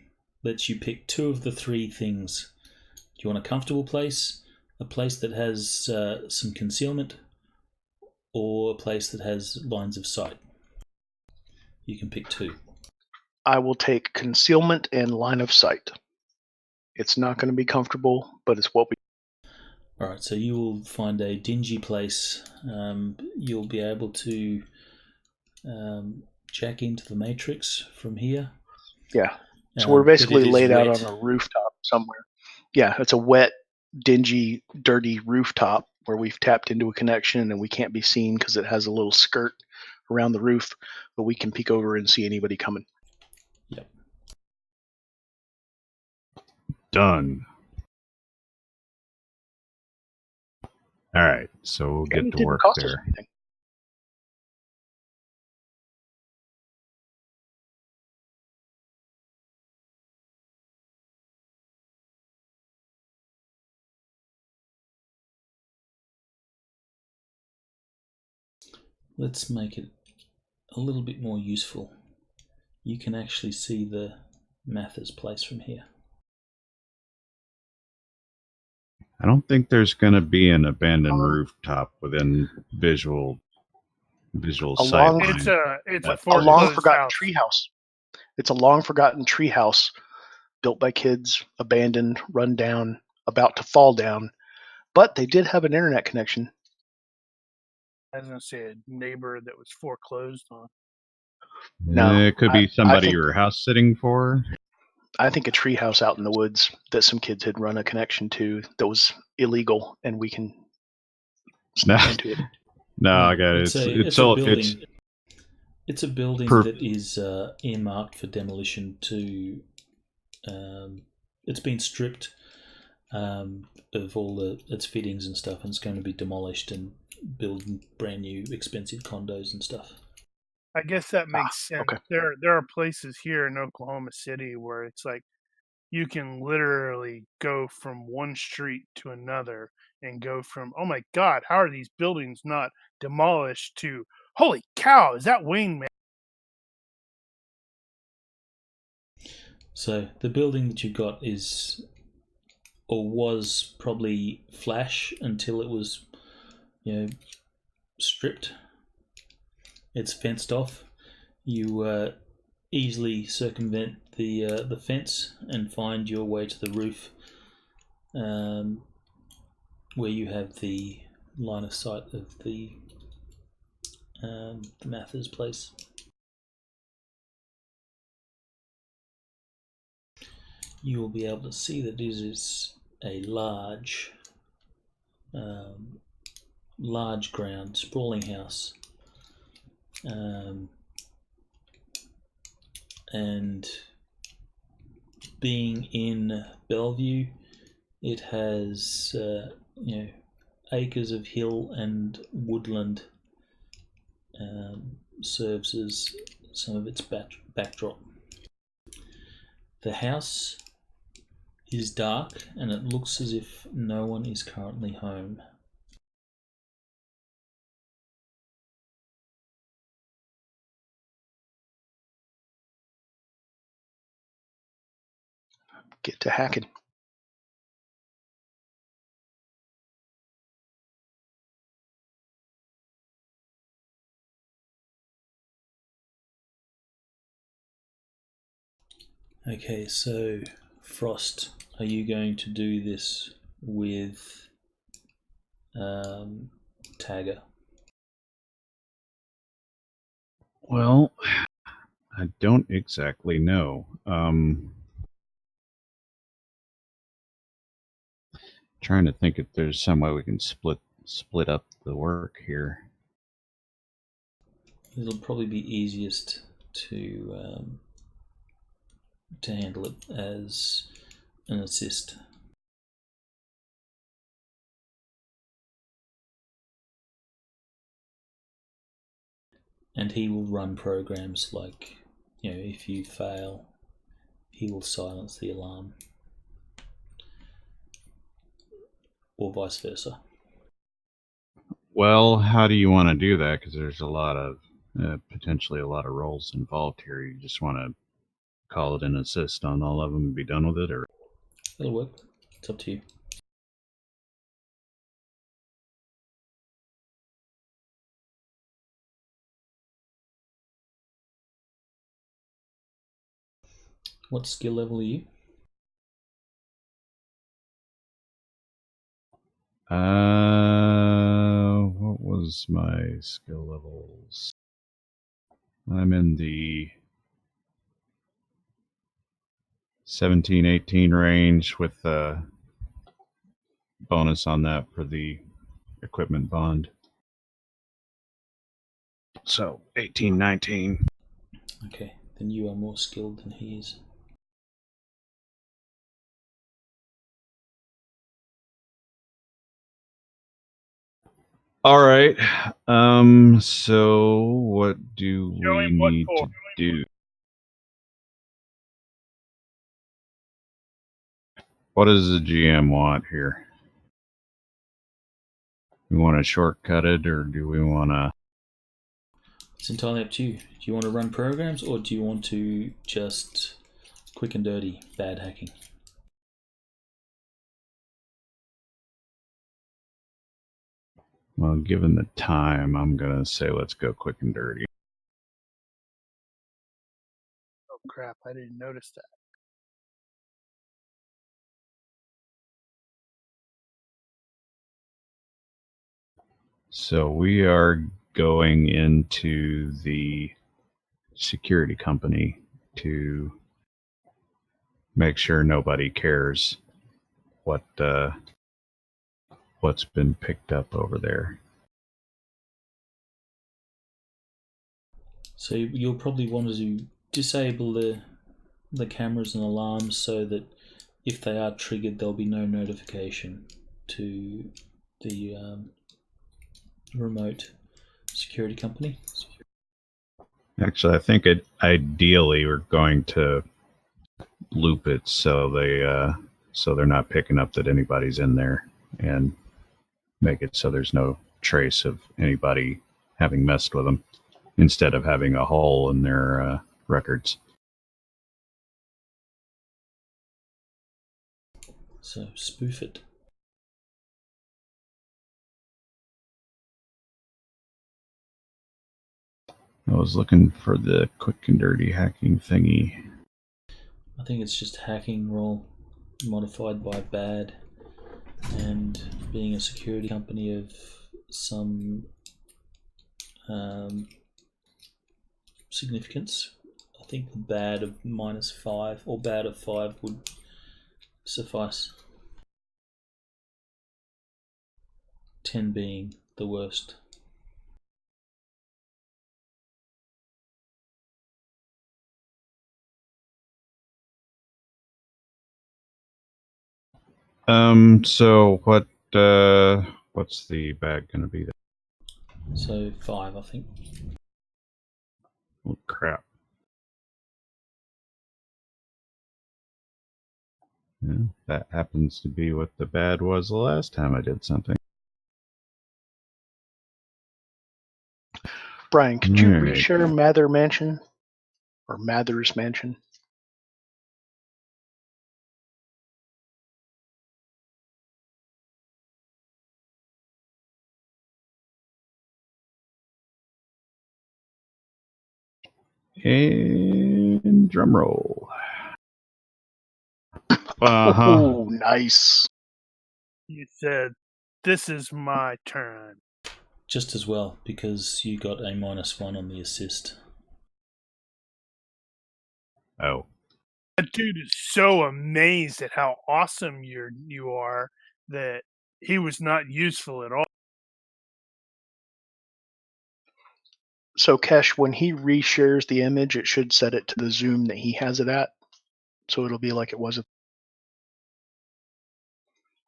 lets you pick two of the three things. Do you want a comfortable place, a place that has some concealment, or a place that has lines of sight? You can pick two. I will take concealment and line of sight. It's not going to be comfortable, but it's what we... All right, so you will find a dingy place. You'll be able to jack into the matrix from here. Yeah. So we're basically laid out on a rooftop somewhere. Yeah, it's a wet, dingy, dirty rooftop where we've tapped into a connection and we can't be seen because it has a little skirt around the roof, but we can peek over and see anybody coming. Yep. Done. All right, so we'll get to work there. Let's make it a little bit more useful. You can actually see the Mather's place from here. I don't think there's going to be an abandoned rooftop within visual sight. It's a long forgotten treehouse. It's a long forgotten treehouse built by kids, abandoned, run down, about to fall down. But they did have an internet connection. I was going to say a neighbor that was foreclosed on. No, it could be somebody you were house sitting for. I think a treehouse out in the woods that some kids had run a connection to that was illegal, and we can sneak into it. No, I got it. It's a building. It's a building that is earmarked for demolition. It's been stripped of all its fittings and stuff, and it's going to be demolished and build brand new expensive condos and stuff. I guess that makes sense. Okay. There are places here in Oklahoma City where it's like you can literally go from one street to another and go from, oh my God, how are these buildings not demolished, to, holy cow, is that Wayne Man? So the building that you got is, or was, probably Flash until it was, stripped. It's fenced off. You easily circumvent the fence and find your way to the roof, where you have the line of sight of the Mather's place. You will be able to see that this is a large ground, sprawling house, and being in Bellevue, it has acres of hill and woodland, serves as some of its backdrop. The house is dark and it looks as if no one is currently home. Get to hacking. Okay, so Frost, are you going to do this with Tagger? Well, I don't exactly know. Trying to think if there's some way we can split up the work here. It'll probably be easiest to handle it as an assist. And he will run programs like, if you fail, he will silence the alarm, or vice versa. Well, how do you want to do that? Because there's a lot of potentially a lot of roles involved here. You just want to call it an assist on all of them and be done with it, or It'll work. It's up to you. What skill level are you? What was my skill levels? I'm in the 17, 18 range with a bonus on that for the equipment bond. So 18, 19. Okay, then you are more skilled than he is. All right. So what do we need to do? What does the GM want here? We want to shortcut it, or do we want to? It's entirely up to you. Do you want to run programs, or do you want to just quick and dirty bad hacking? Well, given the time, I'm going to say let's go quick and dirty. Oh crap, I didn't notice that. So we are going into the security company to make sure nobody cares what's been picked up over there. So you'll probably want to disable the cameras and alarms so that if they are triggered, there'll be no notification to the remote security company. Actually, I think ideally we're going to loop it so they're not picking up that anybody's in there, and make it so there's no trace of anybody having messed with them, instead of having a hole in their records. So spoof it. I was looking for the quick and dirty hacking thingy. I think it's just hacking roll modified by bad, and being a security company of some significance. I think the bad of -5 or bad of 5 would suffice. 10 being the worst. So what's the bad gonna be then? So 5, I think. Oh, crap. Yeah, that happens to be what the bad was the last time I did something. Brian, could you Alright. reshare Mather Mansion? Or Mather's Mansion? And drum roll. Oh, nice. You said, "This is my turn." Just as well, because you got a -1 on the assist. Oh. That dude is so amazed at how awesome you are that he was not useful at all. So, Kesh, when he reshares the image, it should set it to the zoom that he has it at. So it'll be like it was.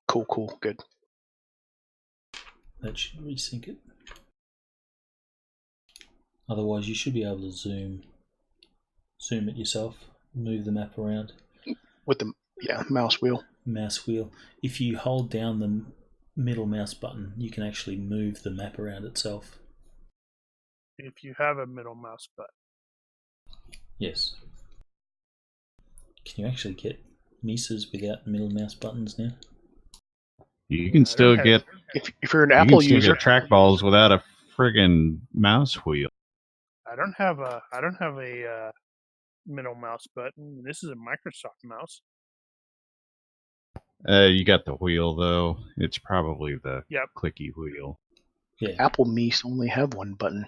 Cool, good. That should resync it. Otherwise, you should be able to zoom it yourself, move the map around. With the mouse wheel. Mouse wheel. If you hold down the middle mouse button, you can actually move the map around itself. If you have a middle mouse button. Yes. Can you actually get Misas without middle mouse buttons now? You can still get if you're an Apple you can user. get trackballs without a friggin' mouse wheel. I don't have a middle mouse button. This is a Microsoft mouse. You got the wheel though. It's probably the clicky wheel. Yeah. Apple Mies only have one button.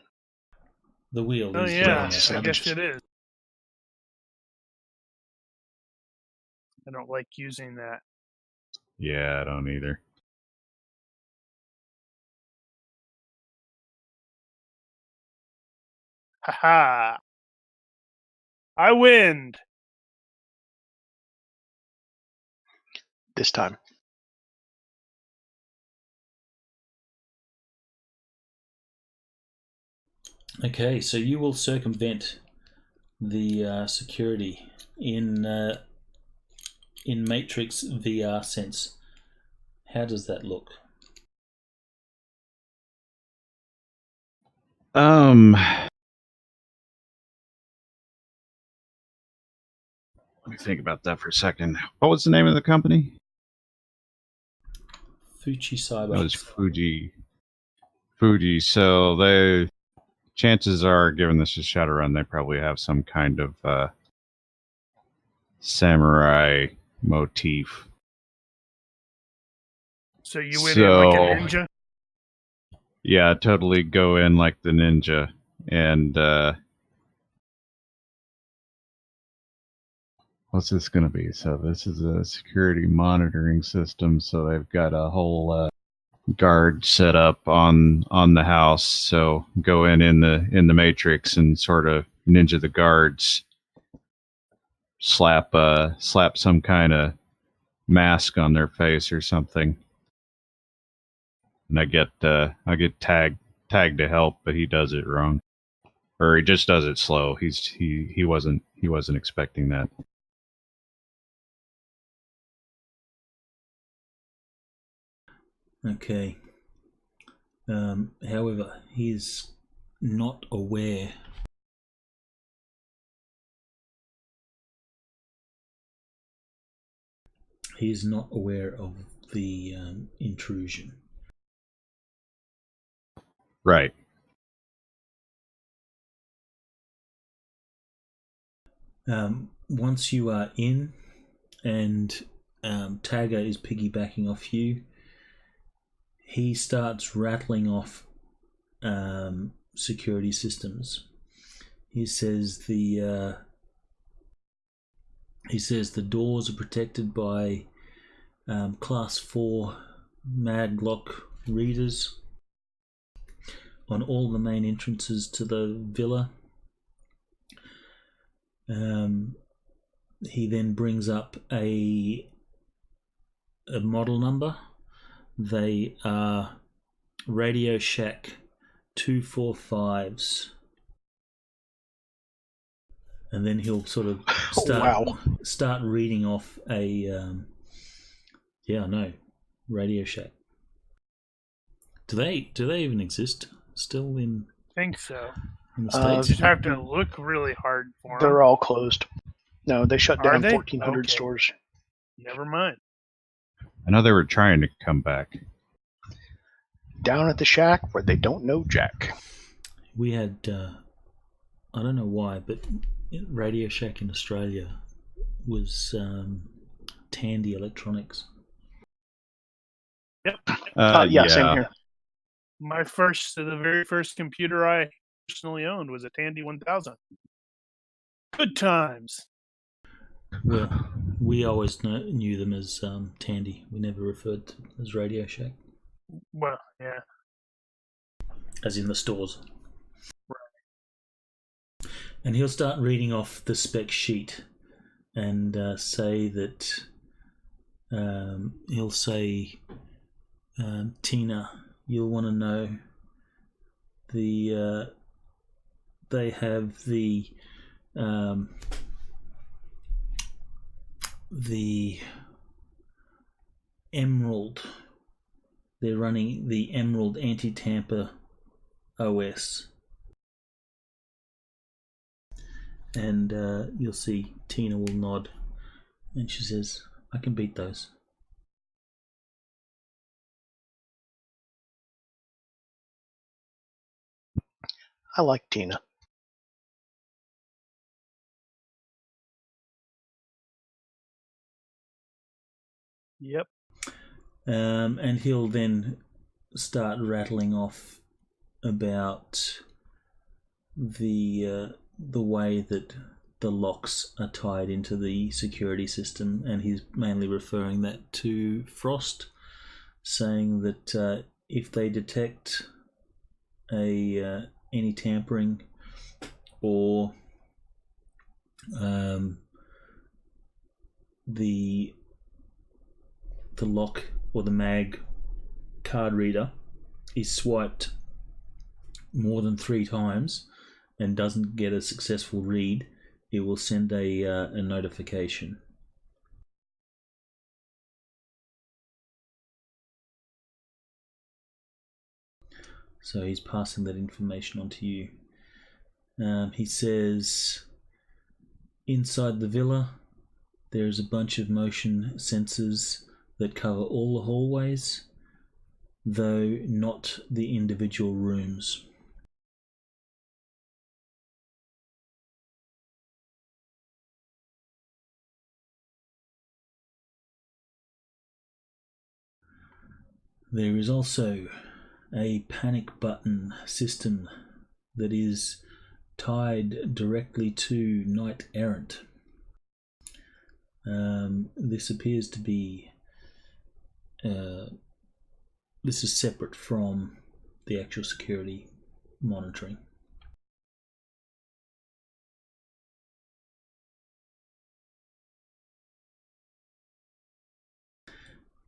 The wheel Oh is yeah, the I guess it is. I don't like using that. Yeah, I don't either. Haha. I win. This time. Okay, so you will circumvent the security in Matrix VR sense. How does that look? Let me think about that for a second. What was the name of the company? Fuji Cyber. That was Fuji. So they, chances are, given this is Shadowrun, they probably have some kind of samurai motif. So you went in like a ninja? Yeah, totally go in like the ninja. And what's this going to be? So this is a security monitoring system. So they've got a whole guard set up on the house. So go in the matrix and sort of ninja the guards. Slap some kind of mask on their face or something. And I get tagged to help, but he does it wrong, or he just does it slow. He wasn't expecting that. Okay. However, he is not aware. He is not aware of the intrusion. Right. Once you are in, and Tagger is piggybacking off you, he starts rattling off security systems. He says the doors are protected by Class 4 maglock readers on all the main entrances to the villa. He then brings up a model number. They are Radio Shack 245s. And then he'll sort of start reading off a Radio Shack. Do they even exist still in? I think so. In the States? You just have to look really hard for them. They're all closed. No, they shut down 1,400 Okay. stores. Never mind. I know they were trying to come back. Down at the shack where they don't know Jack. We had, I don't know why, but Radio Shack in Australia was Tandy Electronics. Yep. Yeah, same here. The very first computer I personally owned was a Tandy 1000. Good times. Well, we always knew them as Tandy. We never referred to them as Radio Shack. Well, yeah. As in the stores. Right. And he'll start reading off the spec sheet and say that he'll say, Tina, you'll want to know they have the Emerald. They're running the Emerald anti-tamper OS. And you'll see Tina will nod and she says, I can beat those. I like Tina. Yep. And he'll then start rattling off about the way that the locks are tied into the security system, and he's mainly referring that to Frost, saying that if they detect any tampering or the lock or the mag card reader is swiped more than 3 times and doesn't get a successful read, it will send a notification. So he's passing that information on to you. He says, inside the villa, there's a bunch of motion sensors that cover all the hallways, though not the individual rooms. There is also a panic button system that is tied directly to Knight Errant. This appears to be this is separate from the actual security monitoring.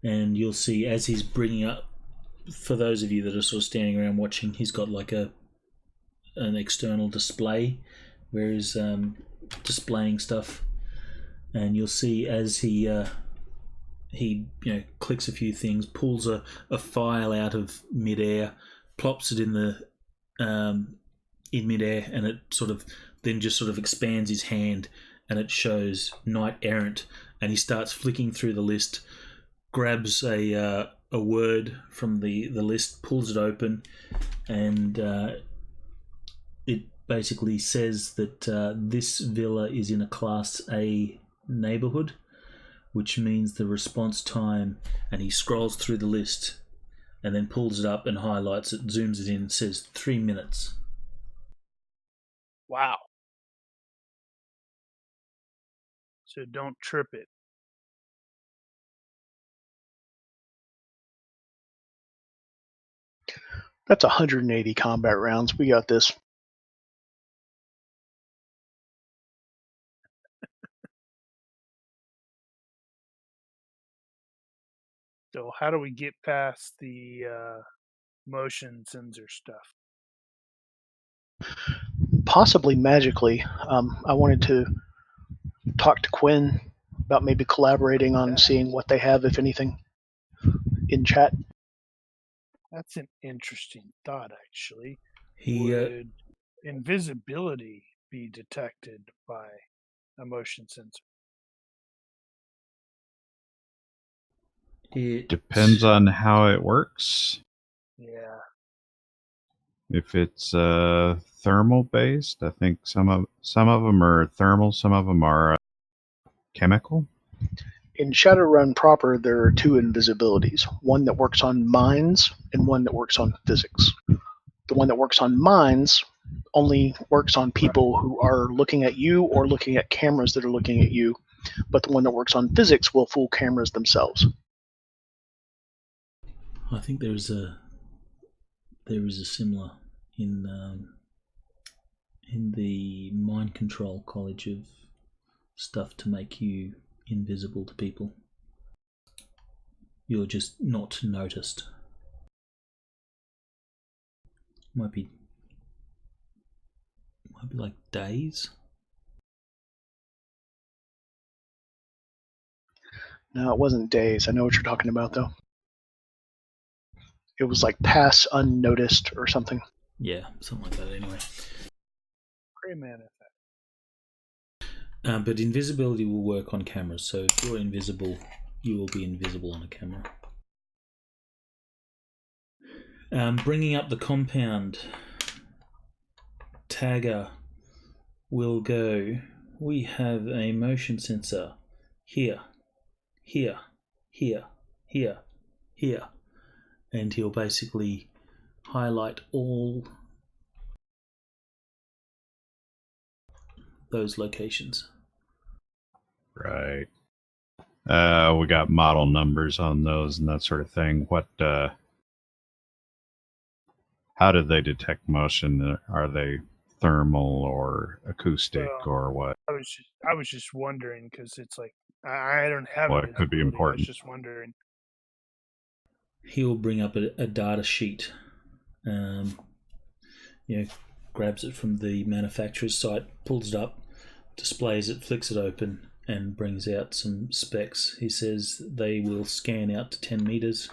And you'll see as he's bringing up, for those of you that are sort of standing around watching, he's got like an external display where he's displaying stuff, and you'll see as he he clicks a few things, pulls a file out of midair, plops it in the in midair, and it then just expands his hand, and it shows Knight Errant, and he starts flicking through the list, grabs a word from the list, pulls it open, and it basically says that this villa is in a Class A neighbourhood, which means the response time, and he scrolls through the list and then pulls it up and highlights it, zooms it in, and says 3 minutes. Wow. So don't trip it. That's 180 combat rounds. We got this. So how do we get past the motion sensor stuff? Possibly magically. I wanted to talk to Quinn about maybe collaborating on seeing what they have, if anything, in chat. That's an interesting thought, actually. He Would invisibility be detected by a motion sensor? it Depends on how it works. Yeah. If it's thermal based, I think some of them are thermal, some of them are chemical. In Shadowrun proper, there are two invisibilities, one that works on minds and one that works on physics. The one that works on minds only works on people who are looking at you or looking at cameras that are looking at you, but the one that works on physics will fool cameras themselves. I think there is a similar in the mind control college of stuff to make you invisible to people. You're just not noticed. Might be like days. No, it wasn't days. I know what you're talking about, though. It was like pass unnoticed or something. Yeah, something like that anyway. Gray man effect. But invisibility will work on cameras, so if you're invisible, you will be invisible on a camera. Bringing up the compound, Tagger will go, we have a motion sensor here, here, here, here, here. And he'll basically highlight all those locations. Right. We got model numbers on those and that sort of thing. What? How do they detect motion? Are they thermal or acoustic or what? I was just wondering, because it's like I don't have Well, it could be important. I was just wondering. He'll bring up a data sheet. Grabs it from the manufacturer's site, pulls it up, displays it, flicks it open, and brings out some specs. He says they will scan out to 10 meters.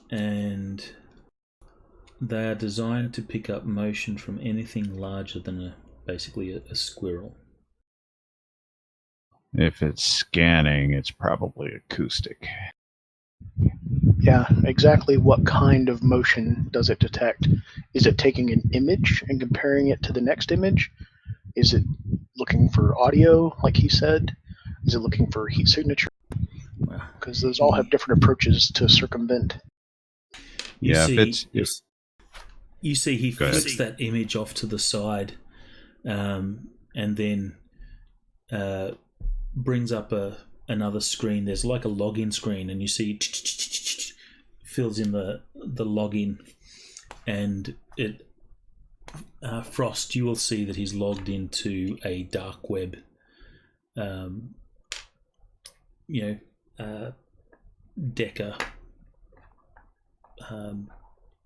And they are designed to pick up motion from anything larger than basically a squirrel. If it's scanning, it's probably acoustic. Yeah, exactly what kind of motion does it detect? Is it taking an image and comparing it to the next image? Is it looking for audio, like he said? Is it looking for heat signature? Because those all have different approaches to circumvent. You see he flicks that image off to the side, and then brings up another screen. There's like a login screen, and you see fills in the login, and it Frost. You will see that he's logged into a dark web. Decker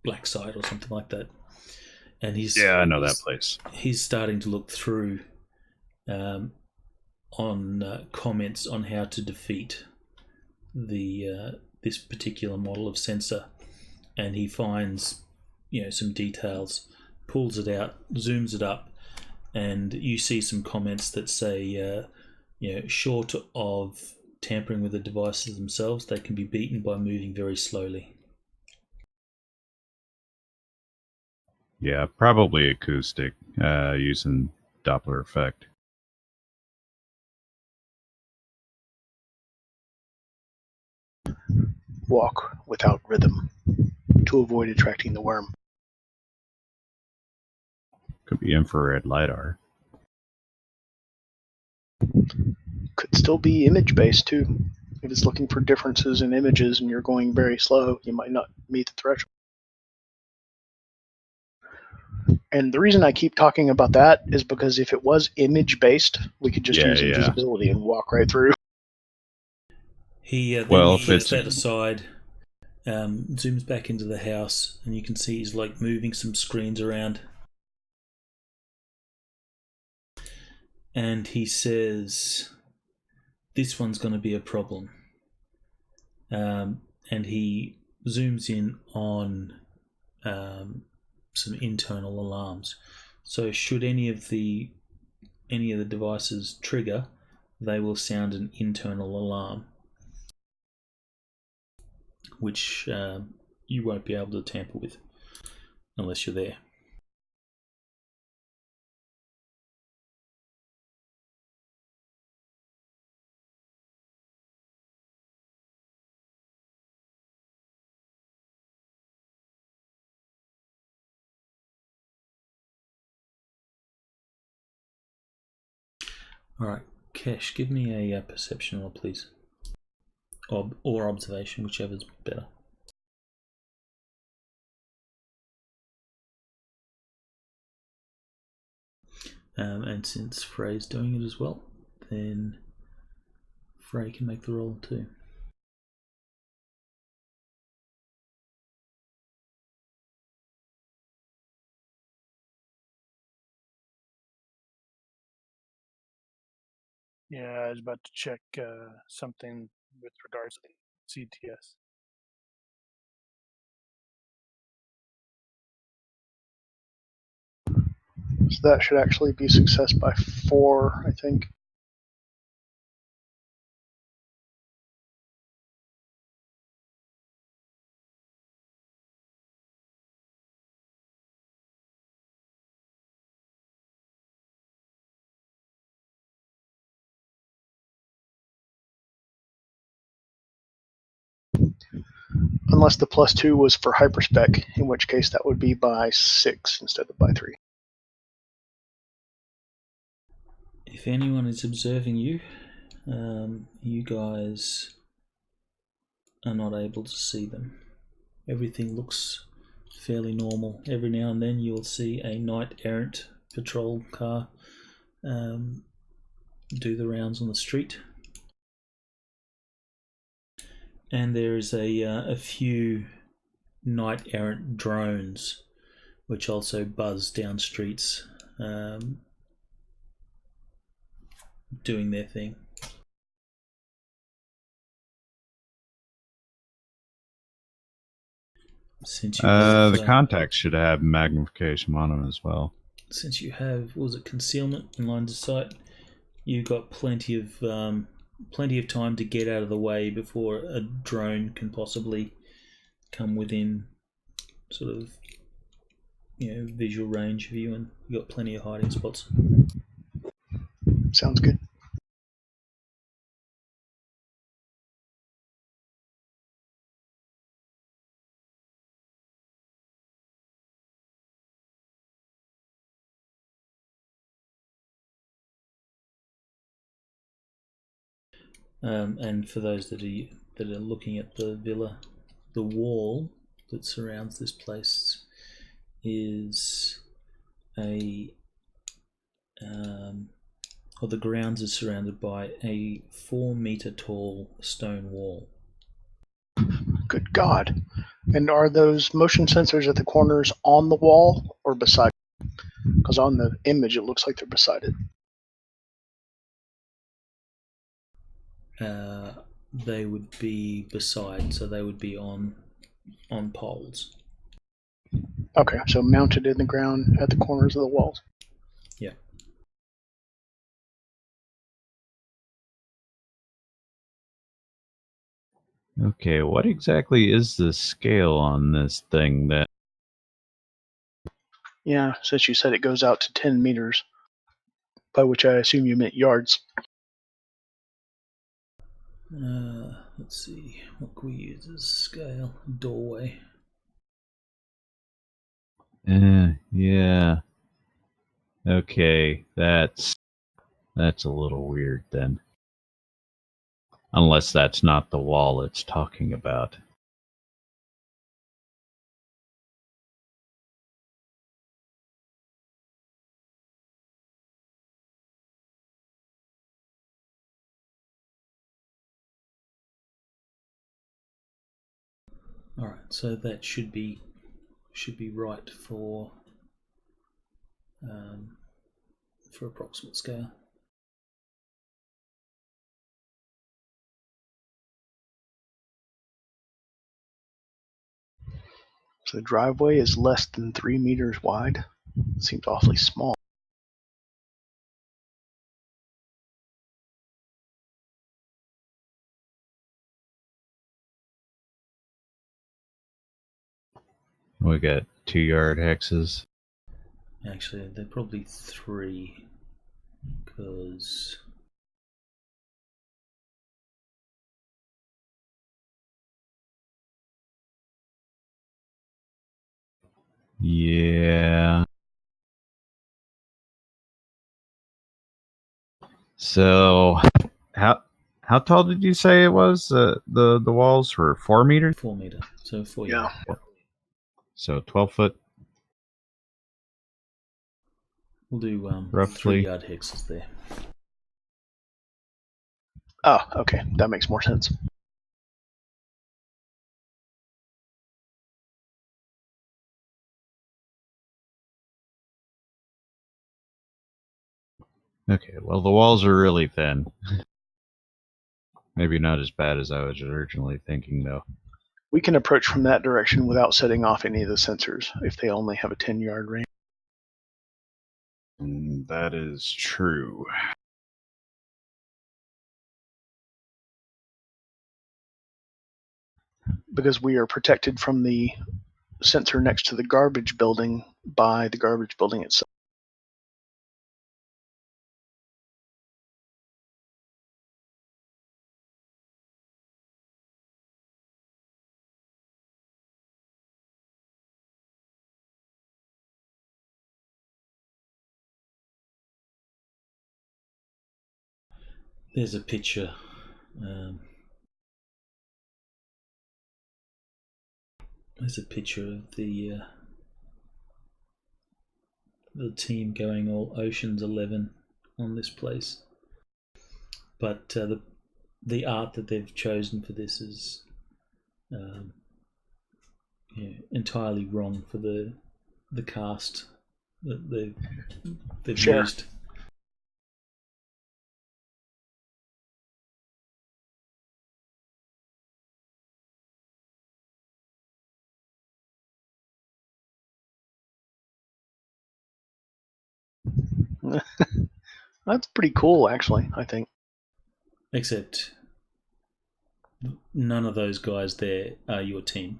black site or something like that. and I know that place. He's starting to look through on comments on how to defeat this particular model of sensor, and he finds some details, pulls it out, zooms it up, and you see some comments that say short of tampering with the devices themselves, they can be beaten by moving very slowly. Yeah, probably acoustic, using Doppler effect. Walk without rhythm to avoid attracting the worm. Could be infrared LiDAR. Could still be image-based, too. If it's looking for differences in images and you're going very slow, you might not meet the threshold. And the reason I keep talking about that is because if it was image-based, we could just use invisibility and walk right through. He puts that aside, zooms back into the house, and you can see he's moving some screens around. And he says, this one's going to be a problem. And he zooms in on some internal alarms. So should any of the devices trigger, they will sound an internal alarm, which you won't be able to tamper with unless you're there. All right, Kesh, give me a perception roll, please. Or observation, whichever's better. And since Frey's doing it as well, then Frey can make the roll too. Yeah, I was about to check something with regards to the CTS. So that should actually be success by 4, I think. Unless the +2 was for hyperspec, in which case that would be by 6 instead of by 3. If anyone is observing you, you guys are not able to see them. Everything looks fairly normal. Every now and then you'll see a knight errant patrol car do the rounds on the street. And there is a few knight errant drones which also buzz down streets, doing their thing. Since you have, the contacts should have magnification on them as well. Since you have, concealment and line of sight, you've got plenty of time to get out of the way before a drone can possibly come within sort of visual range of you, and you've got plenty of hiding spots. Sounds good. And for those that are looking at the villa, the wall that surrounds this place is the grounds is surrounded by a 4-meter tall stone wall. Good God. And are those motion sensors at the corners on the wall, or beside it? Because on the image it looks like they're beside it. They would be beside, so they would be on poles. Okay, so mounted in the ground at the corners of the walls. Yeah. Okay, what exactly is the scale on this thing that... Yeah, since you said it goes out to 10 meters, by which I assume you meant yards. Let's see, what can we use as scale? Doorway. Yeah. Okay, that's a little weird then. Unless that's not the wall it's talking about. All right, so that should be right for approximate scale. So the driveway is less than 3 meters wide. It seems awfully small. We got 2-yard hexes. Actually, they're probably 3, because Yeah. So, how tall did you say it was? The walls were 4 meters? 4 meter, so 4 Yeah. yard. So 12 foot. We'll do Roughly. 3-yard hexes there. Oh, okay, that makes more sense. Okay, well, the walls are really thin. Maybe not as bad as I was originally thinking, though. We can approach from that direction without setting off any of the sensors if they only have a 10-yard range. That is true. Because we are protected from the sensor next to the garbage building by the garbage building itself. There's a picture. There's a picture of the team going all Ocean's 11 on this place. But the art that they've chosen for this is entirely wrong for the cast that they've Sure. used. That's pretty cool, actually, I think. Except none of those guys there are your team.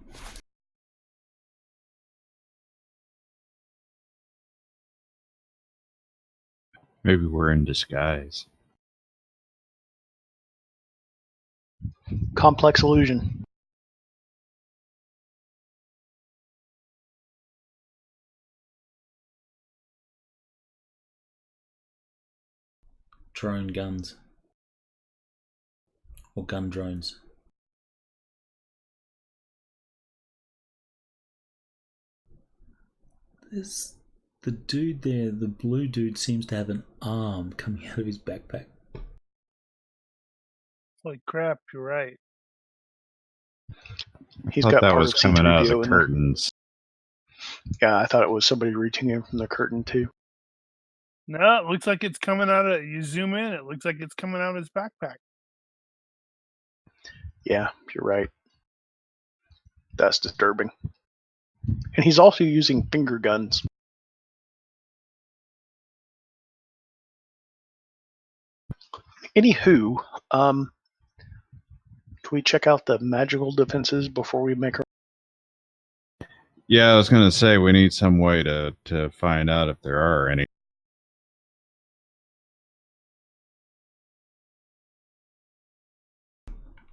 Maybe we're in disguise. Complex illusion. Drone guns. Or gun drones. There's the dude there, the blue dude seems to have an arm coming out of his backpack. Holy crap, you're right. He's I got thought that part was of coming out of C3PO the in there. curtains. Yeah, I thought it was somebody reaching in from the curtain too. No, it looks like it's coming out of. You zoom in, it looks like it's coming out of his backpack. Yeah, you're right. That's disturbing. And he's also using finger guns. Anywho, can we check out the magical defenses before we make our... Yeah, I was going to say we need some way to find out if there are any.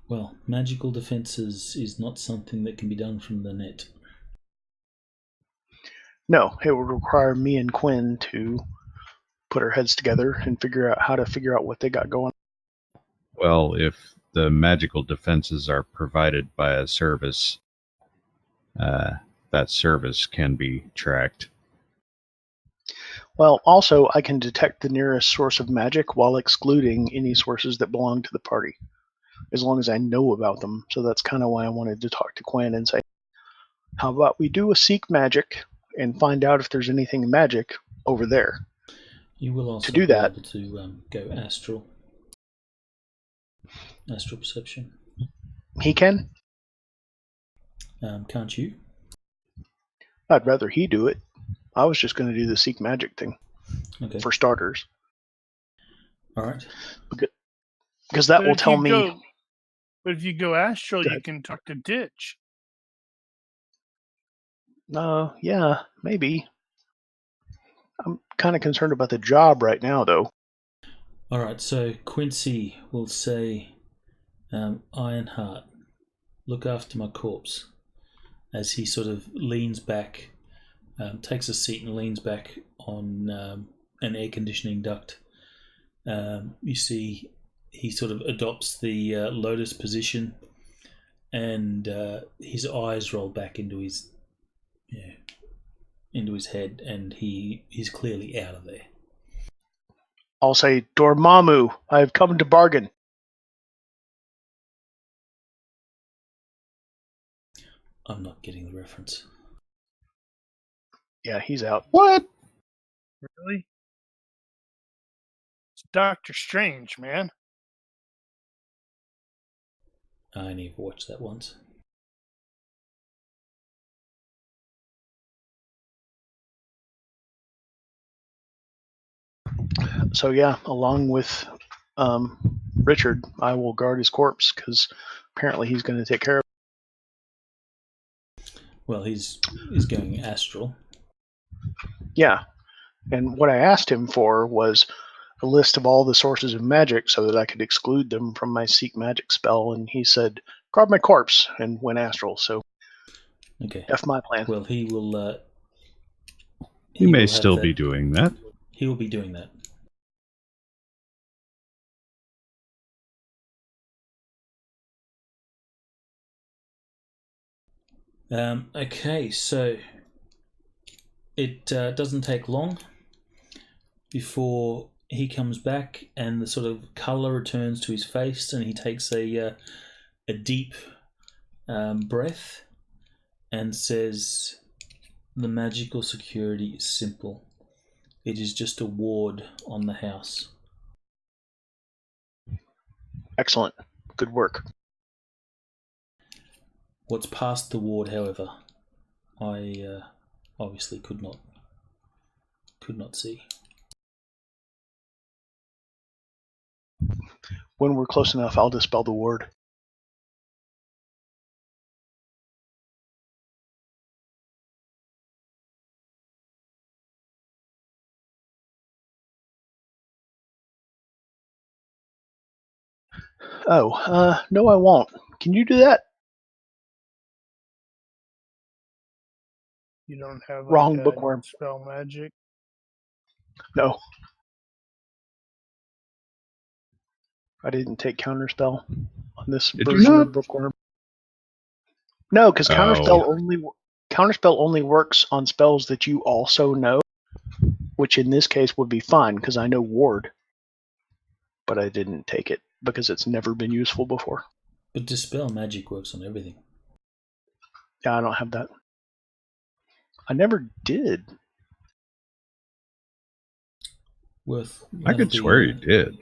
Well, magical defenses is not something that can be done from the net. No, it would require me and Quinn to put our heads together and figure out what they got going. Well, if the magical defenses are provided by a service, that service can be tracked. Well, also, I can detect the nearest source of magic while excluding any sources that belong to the party, as long as I know about them. So that's kind of why I wanted to talk to Quinn and say, how about we do a seek magic and find out if there's anything magic over there. You will also to do be that, able to go astral perception. He can? Can't you? I'd rather he do it. I was just going to do the seek magic thing. Okay. For starters. All right. Because that will tell me... But if you go astral, you can talk to Ditch. Yeah, maybe. I'm kind of concerned about the job right now, though. All right, so Quincy will say, Ironheart, look after my corpse. As he sort of leans back, takes a seat and leans back on an air conditioning duct. You see he sort of adopts the lotus position, and his eyes roll back into his head, and he's clearly out of there. I'll say, Dormammu, I have come to bargain. I'm not getting the reference. Yeah, he's out. What? Really? It's Doctor Strange, man. I only ever watched that once. So yeah, along with Richard, I will guard his corpse, because apparently he's going to take care of it. Well, he's going astral. Yeah, and what I asked him for was a list of all the sources of magic so that I could exclude them from my seek magic spell, and he said, guard my corpse, and went astral, so okay. F my plan. Well, he will... he may still be doing that. He will be doing that. Okay, so it doesn't take long before he comes back and the sort of colour returns to his face, and he takes a deep breath and says, the magical security is simple. It is just a ward on the house. Excellent. Good work. What's past the ward, however, I obviously could not see. When we're close enough, I'll dispel the ward. Oh, no, I won't. Can you do that? You don't have Wrong bookworm. Spell magic? No. I didn't take counterspell on this version of bookworm. No, because counterspell only works on spells that you also know, which in this case would be fine because I know ward. But I didn't take it because it's never been useful before. But dispel magic works on everything. Yeah, I don't have that. I never did. I could swear you did.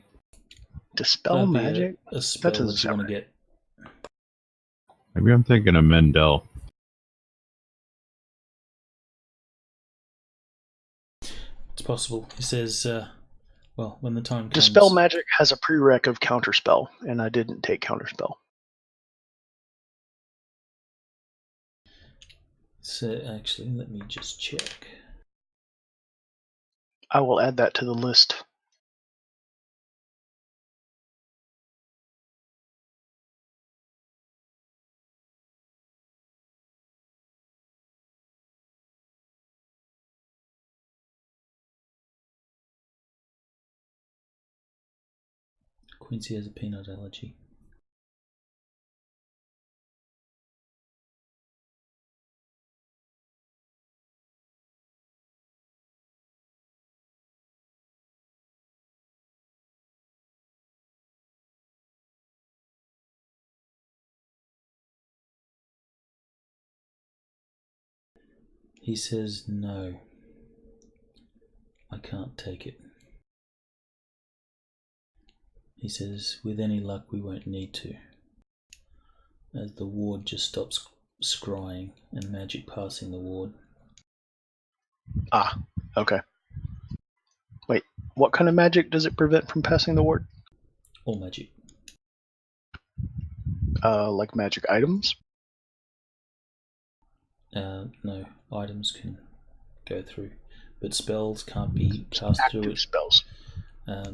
Dispel magic? A spell that that you want to get. Maybe I'm thinking of Mendel. It's possible. He says, well, when the time comes... Dispel magic has a prereq of counterspell, and I didn't take counterspell. So, actually, let me just check. I will add that to the list. Quincy has a peanut allergy. He says, no, I can't take it. He says, with any luck, we won't need to, as the ward just stops scrying and magic passing the ward. Ah, okay. Wait, what kind of magic does it prevent from passing the ward? All magic. Like magic items? No, items can go through, but spells can't be cast through it. Spells.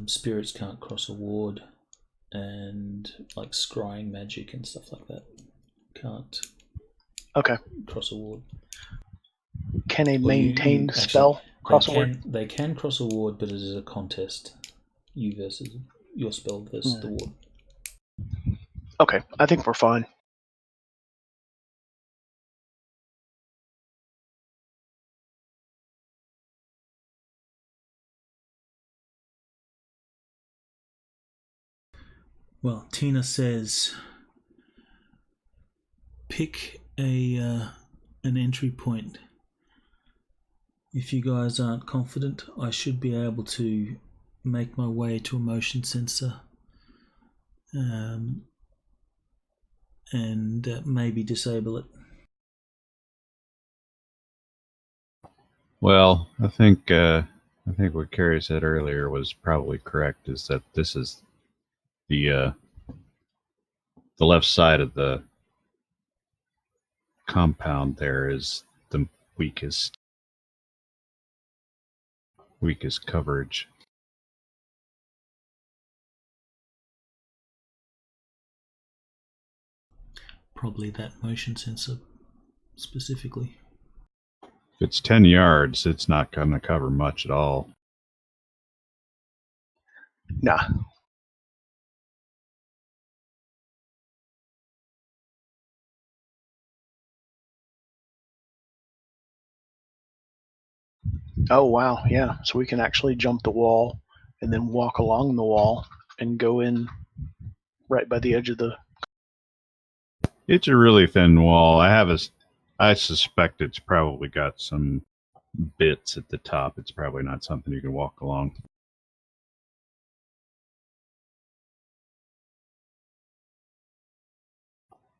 Spirits can't cross a ward, and like scrying magic and stuff like that can't cross a ward. Can a maintained spell cross a ward? They can cross a ward, but it is a contest. You versus your spell versus the ward. Okay, I think we're fine. Well, Tina says, pick an entry point. If you guys aren't confident, I should be able to make my way to a motion sensor and maybe disable it. Well, I think what Carrie said earlier was probably correct. Is that this is the left side of the compound there is the weakest coverage. Probably that motion sensor specifically. If it's 10 yards, it's not going to cover much at all. Nah. Oh, wow, yeah. So we can actually jump the wall and then walk along the wall and go in right by the edge of the... It's a really thin wall. I suspect it's probably got some bits at the top. It's probably not something you can walk along.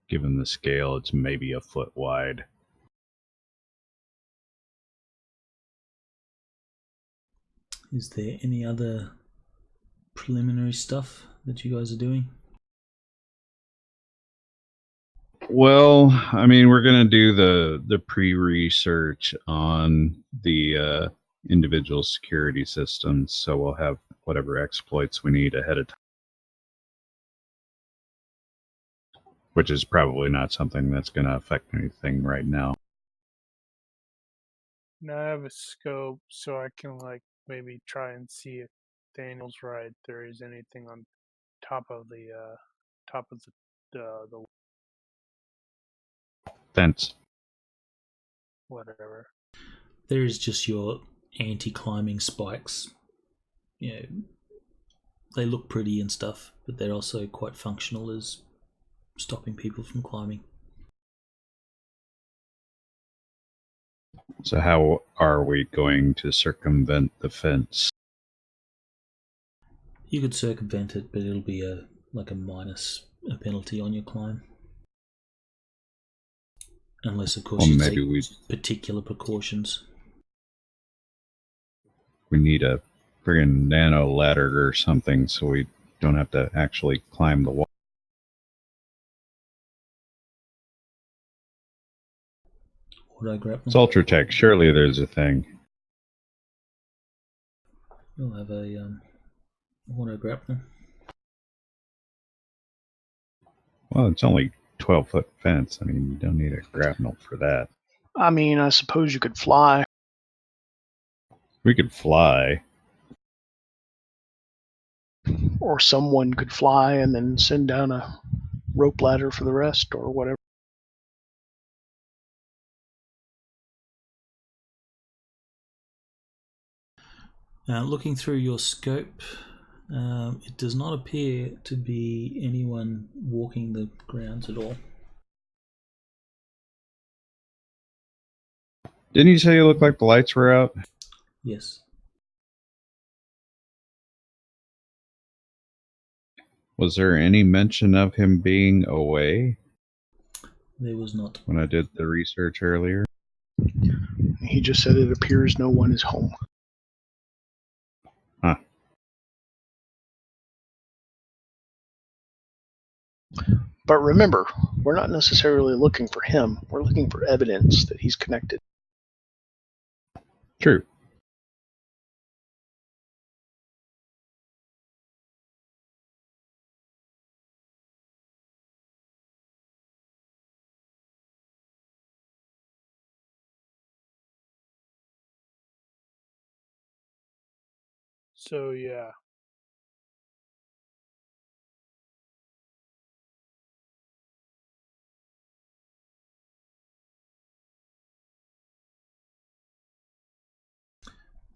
Given the scale, it's maybe a foot wide. Is there any other preliminary stuff that you guys are doing? Well, I mean, we're going to do the pre-research on the individual security systems, so we'll have whatever exploits we need ahead of time. Which is probably not something that's going to affect anything right now. Now I have a scope, so I can maybe try and see if Daniel's right. There is anything on top of the Fence. Whatever. There is just your anti-climbing spikes. You know, they look pretty and stuff, but they're also quite functional as stopping people from climbing. So how are we going to circumvent the fence? You could circumvent it, but it'll be a minus a penalty on your climb. Unless, of course, Well, you maybe take particular precautions. we need a friggin' nano ladder or something so we don't have to actually climb the wall. Auto grapple. It's Ultratech. Surely there's a thing. You'll have a auto grapple. Well, it's only 12-foot fence. I mean, you don't need a grapnel for that. I mean, I suppose you could fly. We could fly. Or someone could fly and then send down a rope ladder for the rest, or whatever. Looking through your scope, it does not appear to be anyone walking the grounds at all. Didn't you say you looked like the lights were out? Yes. Was there any mention of him being away There was not. when I did the research earlier? He just said it appears no one is home. Huh. But remember, we're not necessarily looking for him. We're looking for evidence that he's connected. True. So yeah.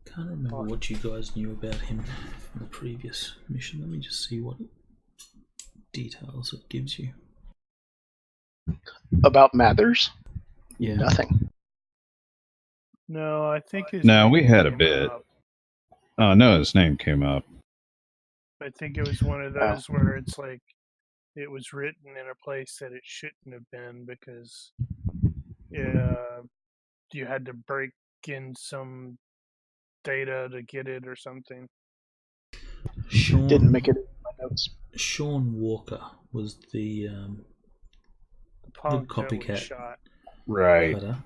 Can't remember what you guys knew about him from the previous mission. Let me just see what details it gives you. About Mathers? Yeah. Nothing. No, I think his No, we name had a came bit. up. Oh, no, his name came up. I think it was one of those where it's like it was written in a place that it shouldn't have been because you had to break in some data to get it or something. Didn't make it in my notes. Sean Walker was the Punk that was copycat shot. Right. cutter.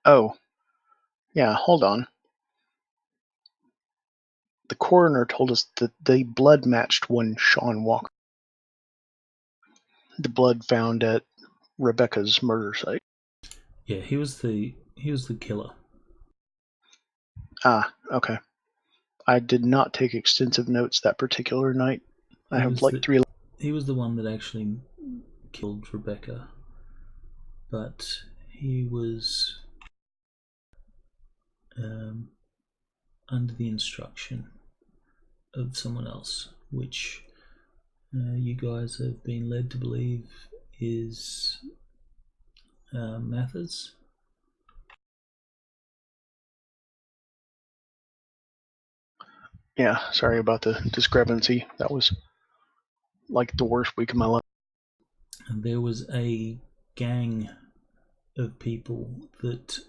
Oh. Yeah, hold on. The coroner told us that the blood matched one Sean Walker. The blood found at Rebecca's murder site. Yeah, he was the killer. Ah, okay. I did not take extensive notes that particular night. I have like 3. He was the one that actually killed Rebecca, but he was under the instruction of someone else, which you guys have been led to believe is Mathers. Yeah, sorry about the discrepancy. That was like the worst week of my life. And there was a gang of people that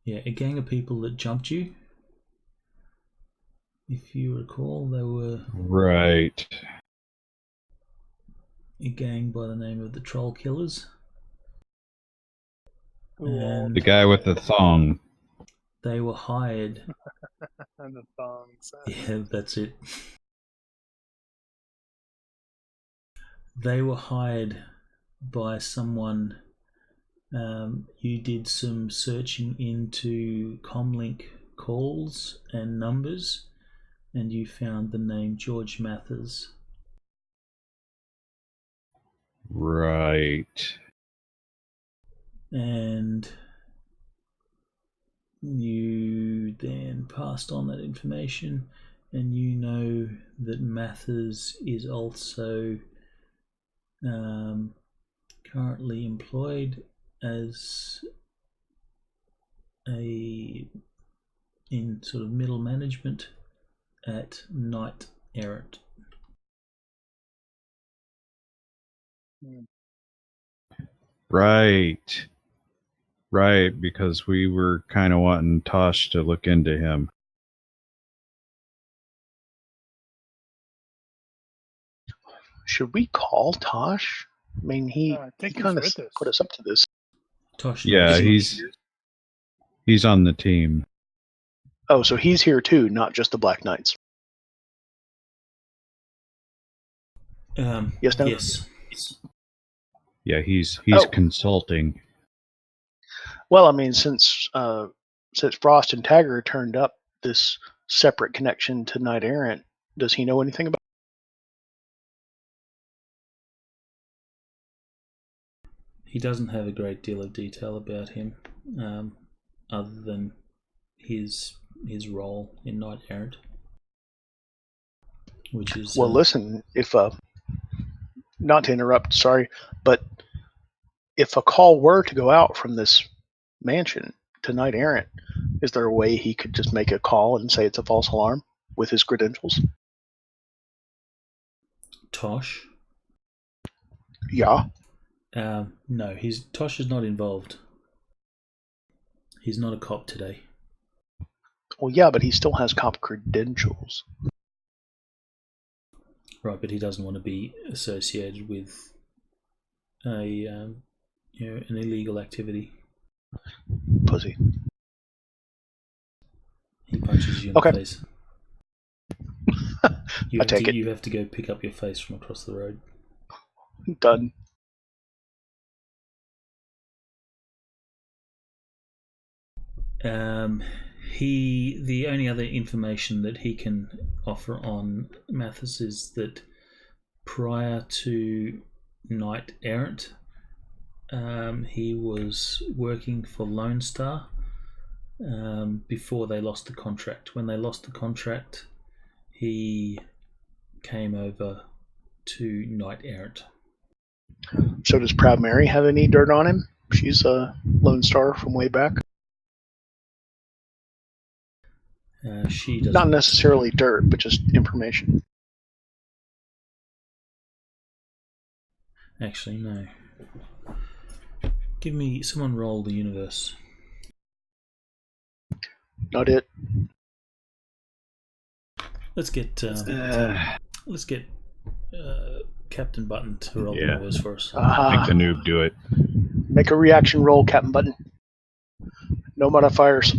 a gang of people that jumped you. If you recall, they were Right. a gang by the name of the Troll Killers. And The guy with the thong. They were hired. the thongs. Yeah, that's it. They were hired by someone. You did some searching into comlink calls and numbers, and you found the name George Mathers. Right. And you then passed on that information, and you know that Mathers is also currently employed as in sort of middle management at Knight Errant. Right. Right, because we were kind of wanting Tosh to look into him. Should we call Tosh? I mean, he I think he's kind of with us. put us up to this. Tosh Yeah, knows. he's on the team. Oh, so he's here too, not just the Black Knights. Yes, no? Yes. Yeah, he's Oh. consulting. Well, I mean, since Frost and Tagger turned up this separate connection to Knight Errant, does he know anything about? He doesn't have a great deal of detail about him, other than his role in Knight Errant, which is Well, listen, if not to interrupt, sorry, but if a call were to go out from this mansion to Knight Errant, is there a way he could just make a call and say it's a false alarm with his credentials? Tosh. Yeah. No, Tosh is not involved. He's not a cop today. Well, yeah, but he still has cop credentials. Right, but he doesn't want to be associated with an illegal activity. Pussy. He punches you in the face. You have to go pick up your face from across the road. Done. The only other information that he can offer on Mathis is that prior to Knight Errant, he was working for Lone Star before they lost the contract. When they lost the contract, he came over to Knight Errant. So does Proud Mary have any dirt on him? She's a Lone Star from way back. She doesn't. Not necessarily dirt, but just information. Actually, no. Someone roll the universe. Not it. Let's get Captain Button to roll the universe for us. Make the noob do it. Make a reaction roll, Captain Button. No modifiers.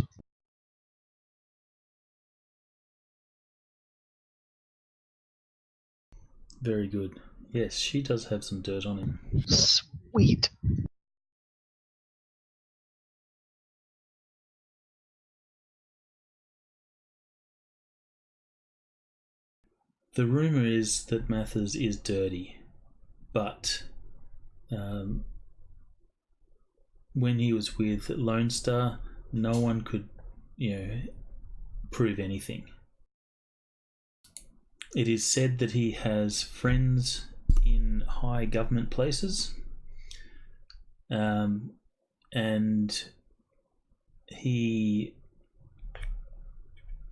Very good. Yes, she does have some dirt on him. Sweet. The rumor is that Mathers is dirty, but when he was with Lone Star, no one could, prove anything. It is said that he has friends in high government places, and he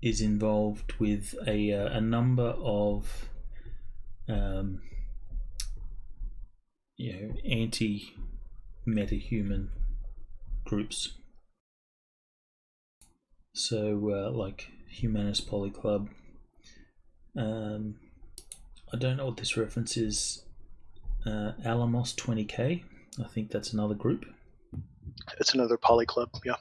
is involved with a number of anti-metahuman groups. So like Humanist Poly Club. I don't know what this reference is. Alamos 20K. I think that's another group. It's another Poly Club, yeah.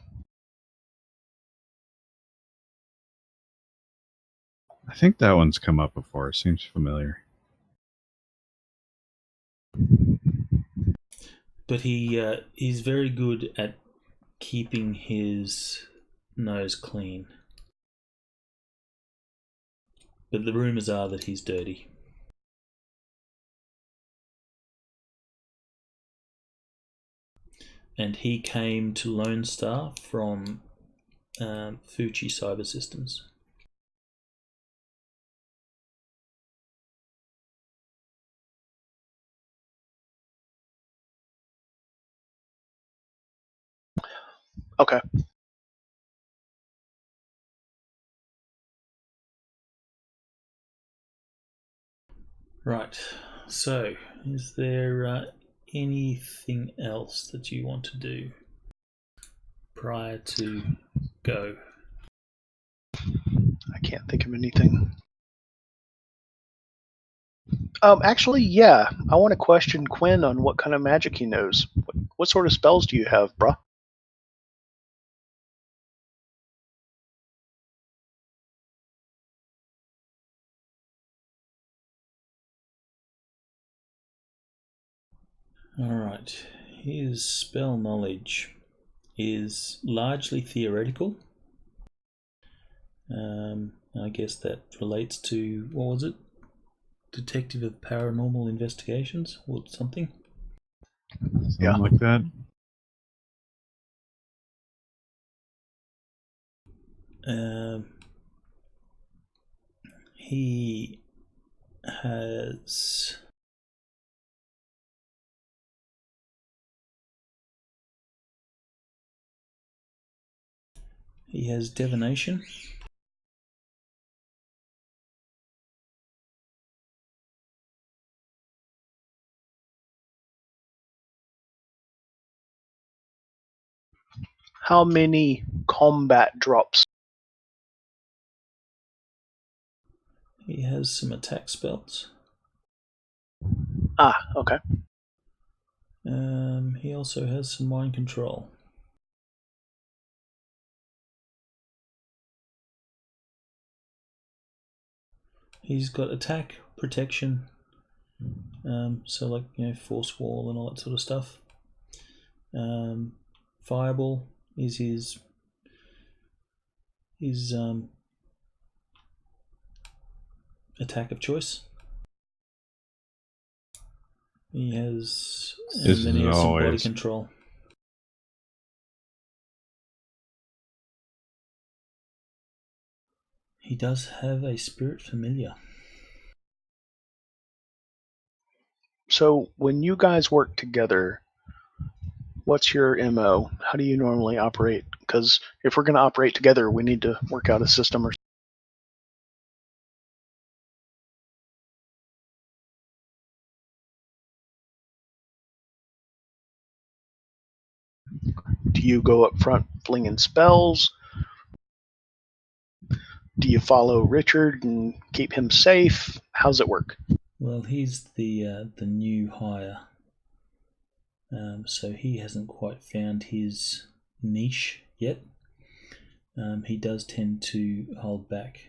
I think that one's come up before. Seems familiar. But he's very good at keeping his nose clean. But the rumours are that he's dirty. And he came to Lone Star from Fuji Cyber Systems. Okay. Right. So, is there anything else that you want to do prior to go? I can't think of anything. Actually, yeah. I want to question Quinn on what kind of magic he knows. What sort of spells do you have, bruh? Alright. His spell knowledge is largely theoretical. I guess that relates to, what was it? Detective of Paranormal Investigations or something? Something like that. He has divination. How many combat drops? He has some attack spells. Ah, okay. He also has some mind control. He's got attack, protection, so like, force wall and all that sort of stuff. Fireball is his attack of choice. He has, and then he has some body control. He does have a spirit familiar. So when you guys work together, what's your MO? How do you normally operate? Because if we're going to operate together, we need to work out a system. Or do you go up front flinging spells? Do you follow Richard and keep him safe? How's it work? Well, he's the new hire, so he hasn't quite found his niche yet. He does tend to hold back.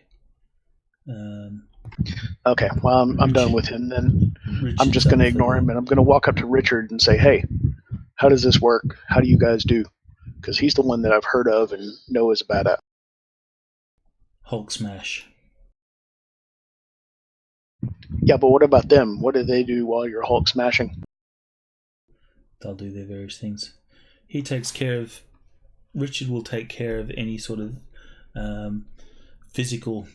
Okay, well, I'm done with him then. I'm just going to ignore him, and I'm going to walk up to Richard and say, hey, how does this work? How do you guys do? Because he's the one that I've heard of and know is a badass. Hulk smash. Yeah, but what about them? What do they do while you're Hulk smashing? They'll do their various things. He takes care of... Richard will take care of any sort of physical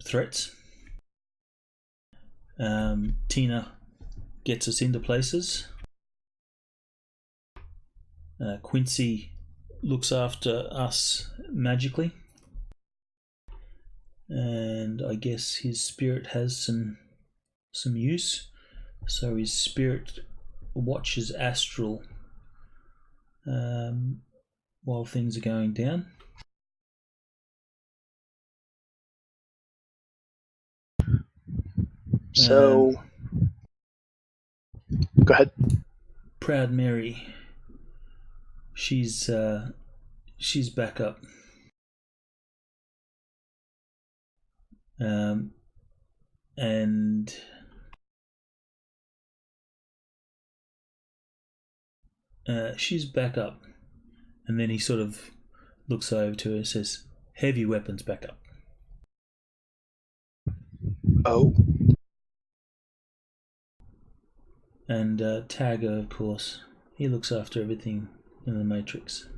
threats. Tina gets us into places. Quincy looks after us magically. And I guess his spirit has some use. So his spirit watches astral while things are going down. So, go ahead. Proud Mary, she's back up. And She's back up. And then he sort of looks over to her and says, heavy weapons back up. Oh. And Tagger, of course, he looks after everything in the Matrix.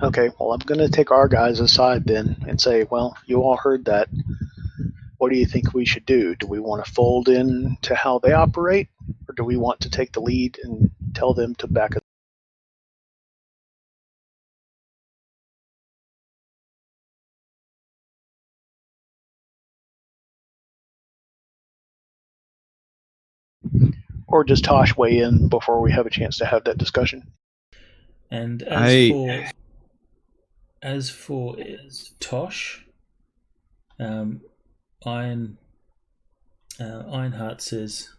Okay, well, I'm going to take our guys aside then and say, well, you all heard that. What do you think we should do? Do we want to fold in to how they operate? Or do we want to take the lead and tell them to back us? Or does Tosh weigh in before we have a chance to have that discussion? And as for Tosh, Ironheart says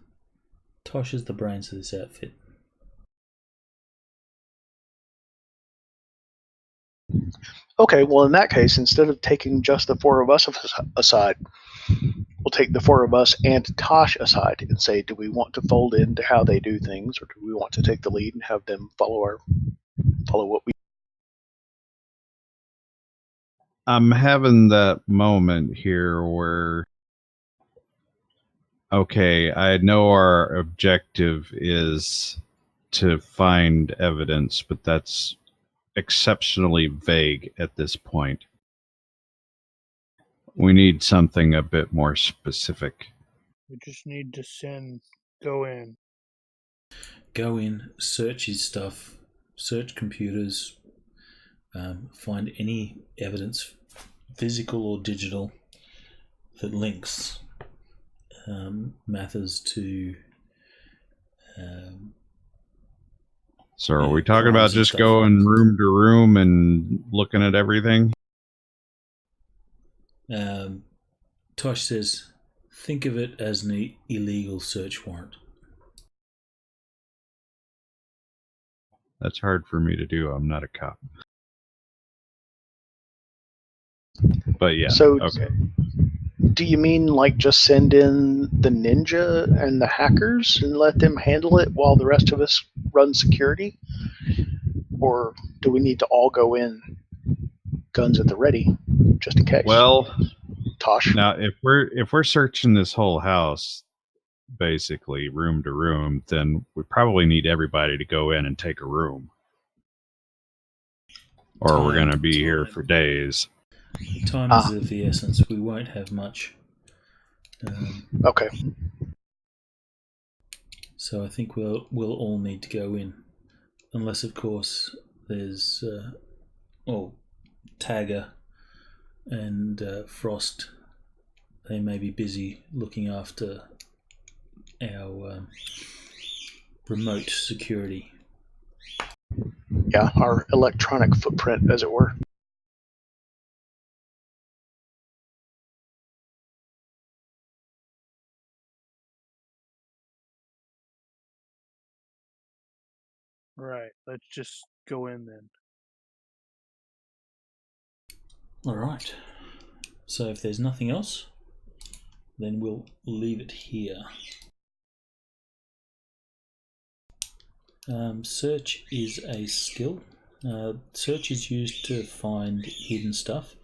Tosh is the brains of this outfit. Okay, well, in that case, instead of taking just the four of us aside, we'll take the four of us and Tosh aside and say, do we want to fold into how they do things, or do we want to take the lead and have them follow what we... I'm having that moment here where, okay, I know our objective is to find evidence, but that's exceptionally vague at this point. We need something a bit more specific. We just need to go in. Go in, search his stuff, search computers, find any evidence, physical or digital, that links Mathers to... So are we talking about just going room to room and looking at everything? Tosh says, think of it as an illegal search warrant. That's hard for me to do. I'm not a cop. But yeah, So, okay. Do you mean like just send in the ninja and the hackers and let them handle it while the rest of us run security? Or do we need to all go in guns at the ready, just in case? Well, Tosh? now if we're searching this whole house, basically room to room, then we probably need everybody to go in and take a room. Or we're going to be here for days. Time is of the essence. We won't have much. Okay. So I think we'll all need to go in. Unless, of course, there's... Tagger and Frost. They may be busy looking after our remote security. Yeah, our electronic footprint, as it were. Right, let's just go in then. Alright. So if there's nothing else, then we'll leave it here. Search is a skill. Search is used to find hidden stuff.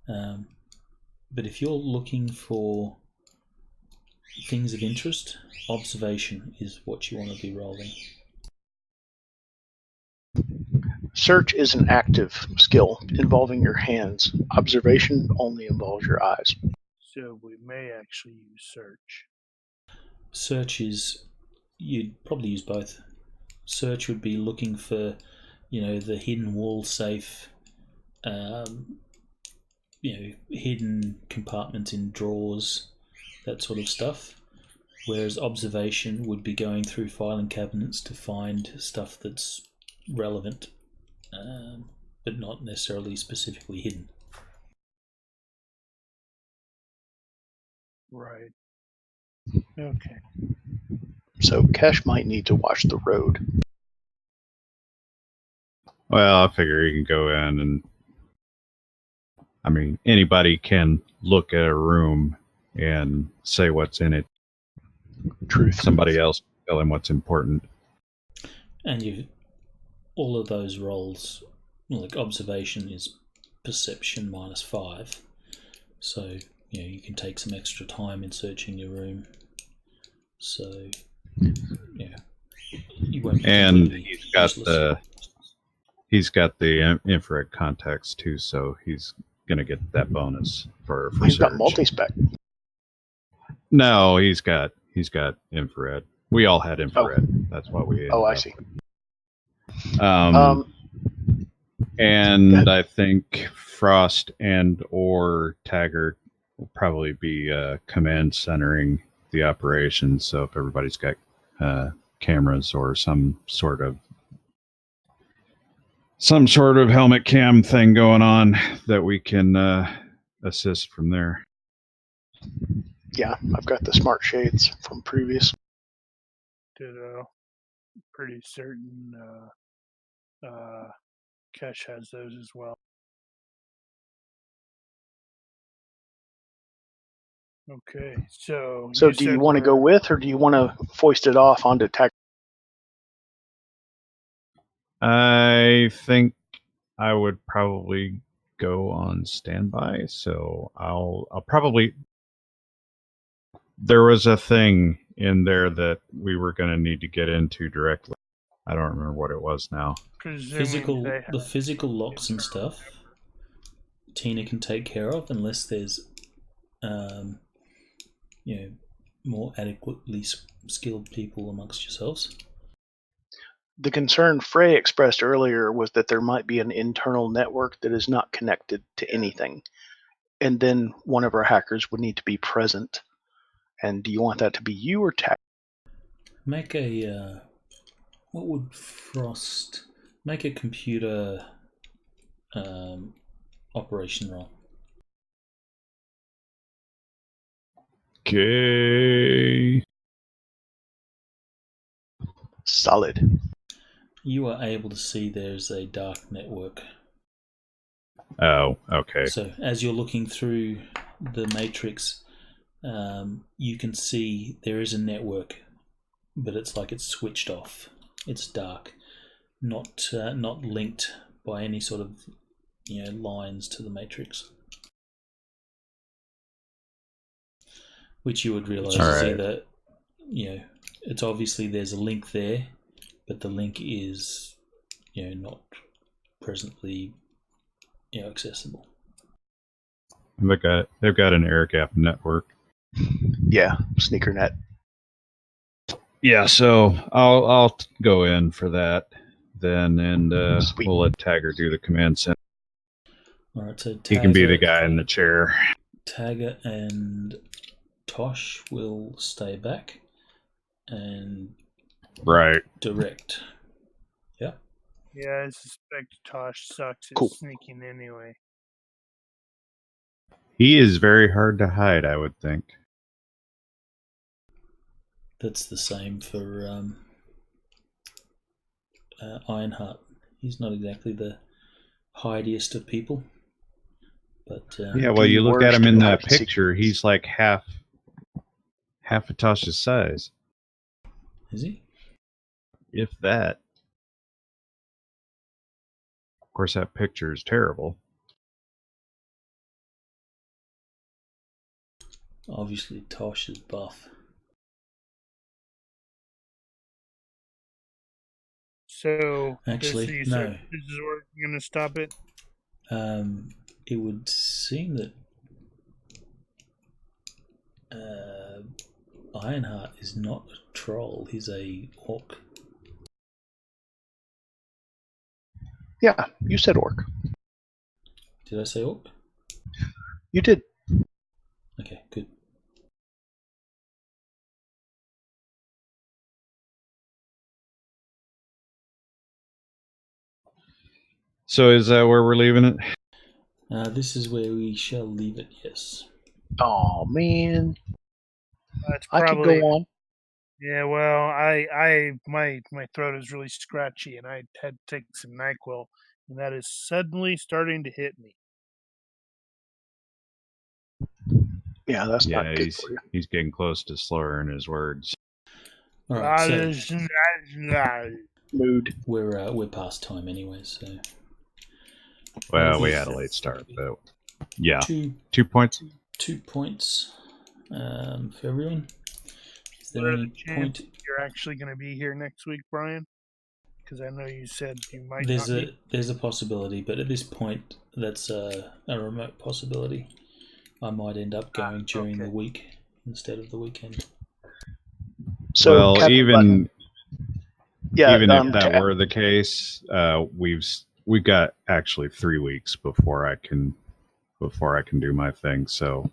But if you're looking for things of interest, observation is what you want to be rolling. Search is an active skill involving your hands. Observation only involves your eyes. So we may actually use search. Search is... you'd probably use both. Search would be looking for, the hidden wall safe, hidden compartments in drawers, that sort of stuff. Whereas observation would be going through filing cabinets to find stuff that's relevant, but not necessarily specifically hidden. Right. Okay. So Kesh might need to watch the road. Well, I figure you can go in and... I mean, anybody can look at a room and say what's in it. Truth. somebody else tell him what's important. And all of those rolls, like observation is perception -5, so you can take some extra time in searching your room. So you won't be And completely he's got the infrared contacts too, so he's gonna get that bonus for He's search. got multi-spec. No, he's got infrared. We all had infrared. That's what we. Oh, I see. And I think Frost and or Taggart will probably be command centering the operation. So if everybody's got cameras or some sort of helmet cam thing going on, that we can assist from there. Yeah, I've got the smart shades from previous. Pretty certain Kesh has those as well. Okay, so do you want to go with, or do you want to foist it off onto Taggart? I think I would probably go on standby, so I'll probably. There was a thing in there that we were going to need to get into directly. I don't remember what it was now. The physical locks and stuff Tina can take care of, unless there's more adequately skilled people amongst yourselves. The concern Frey expressed earlier was that there might be an internal network that is not connected to anything, and then one of our hackers would need to be present. And do you want that to be you or Taggart? Make a what would Frost make a computer operation roll? Okay. Solid. You are able to see there's a dark network. Oh, okay. So as you're looking through the matrix, you can see there is a network, but it's like it's switched off. It's dark, not linked by any sort of lines to the matrix. Which you would realise is either it's obviously there's a link there, but the link is not presently accessible. They've got an air gap network. Yeah, sneaker net. Yeah, so I'll go in for that then, and we'll let Taggart do the command center. All right, so he can be the guy in the chair. Taggart and Tosh will stay back and direct. Yeah. Yeah, I suspect Tosh sucks at sneaking anyway. He is very hard to hide, I would think. That's the same for Ironheart. He's not exactly the hidiest of people. But yeah, well, you look at him in that picture, he's like half of Tosh's size. Is he? If that. Of course, that picture is terrible. Obviously, Tosh is buff. So, actually, no. This is where you're going to stop it? It would seem that Ironheart is not a troll. He's a orc. Yeah, you said orc. Did I say orc? You did. Okay, good. So is that where we're leaving it? This is where we shall leave it, yes. Oh, man. I could go on. Yeah, well, my throat is really scratchy, and I had to take some NyQuil, and that is suddenly starting to hit me. Yeah, that's not good for you. He's getting close to slurring his words. All right, so Mood. we're past time anyway, so Well, we had a late start, but yeah, 2 points. 2 points for everyone. Is there What are any the chances you're actually going to be here next week, Brian? Because I know you said you might not be. There's a possibility, but at this point, that's a remote possibility. I might end up going during the week instead of the weekend. So, well, Captain even Button. Yeah, even if that were the case, we've got actually 3 weeks before I can do my thing. So,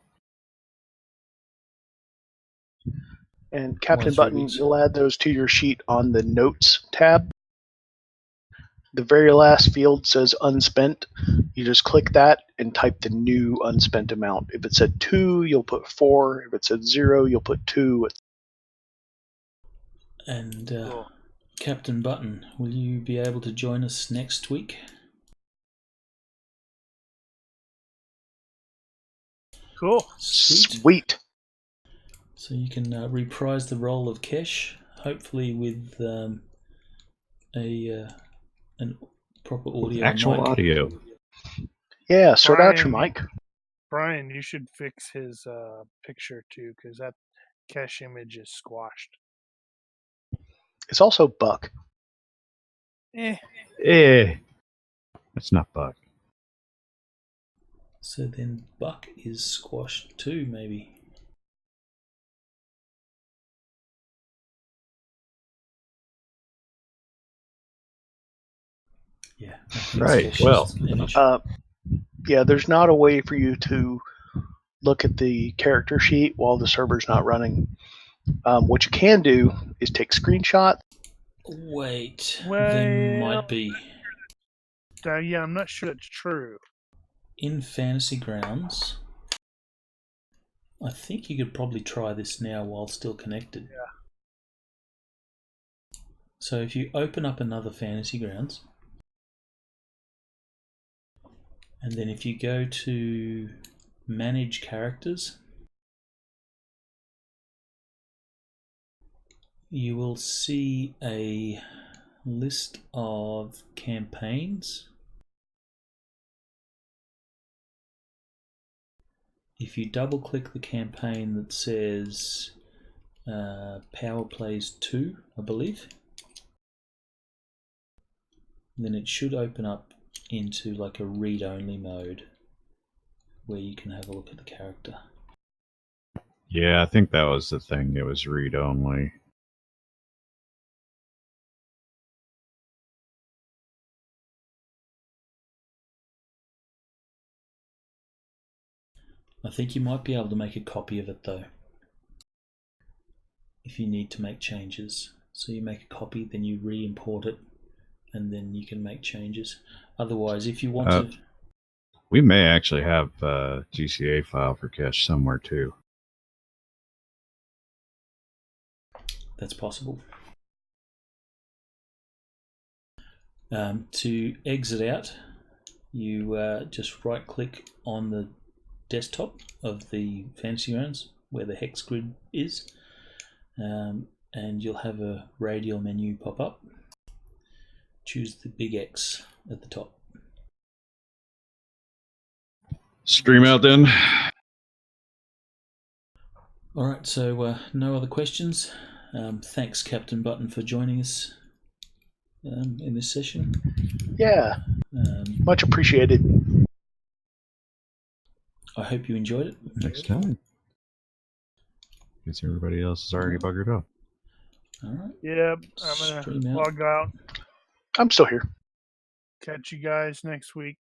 and Captain Why 3 Button, weeks? you'll add those to your sheet on the notes tab. The very last field says unspent. You just click that and type the new unspent amount. If it said 2, you'll put 4. If it said 0, you'll put 2. And Captain Button, will you be able to join us next week? Cool. Sweet. So you can reprise the role of Kesh, hopefully with an proper audio actual mic. audio. Yeah, sort out your mic. Brian, you should fix his picture too, because that cache image is squashed. It's also Buck. That's not Buck. So then Buck is squashed too, maybe. Yeah. Right. Well, yeah, there's not a way for you to look at the character sheet while the server's not running. What you can do is take screenshots. Wait, there might be. Yeah, I'm not sure that's true. In Fantasy Grounds, I think you could probably try this now while still connected. Yeah. So if you open up another Fantasy Grounds, and then if you go to Manage Characters, you will see a list of campaigns. If you double click the campaign that says Power Plays 2, I believe, then it should open up into like a read-only mode where you can have a look at the character. Yeah, I think that was the thing. It was read-only. I think you might be able to make a copy of it though, if you need to make changes. So you make a copy, then you re-import it, and then you can make changes. Otherwise, if you want to... We may actually have a GCA file for Kesh somewhere too. That's possible. To exit out, you just right-click on the desktop of the Fantasy Grounds where the hex grid is, and you'll have a radial menu pop up. Choose the big X at the top. Stream out then. Alright, so no other questions. Thanks, Captain Button, for joining us in this session. Yeah, much appreciated. I hope you enjoyed it. Next time. Guess everybody else is already buggered up. Alright. Yep, I'm going to log out. I'm still here. Catch you guys next week.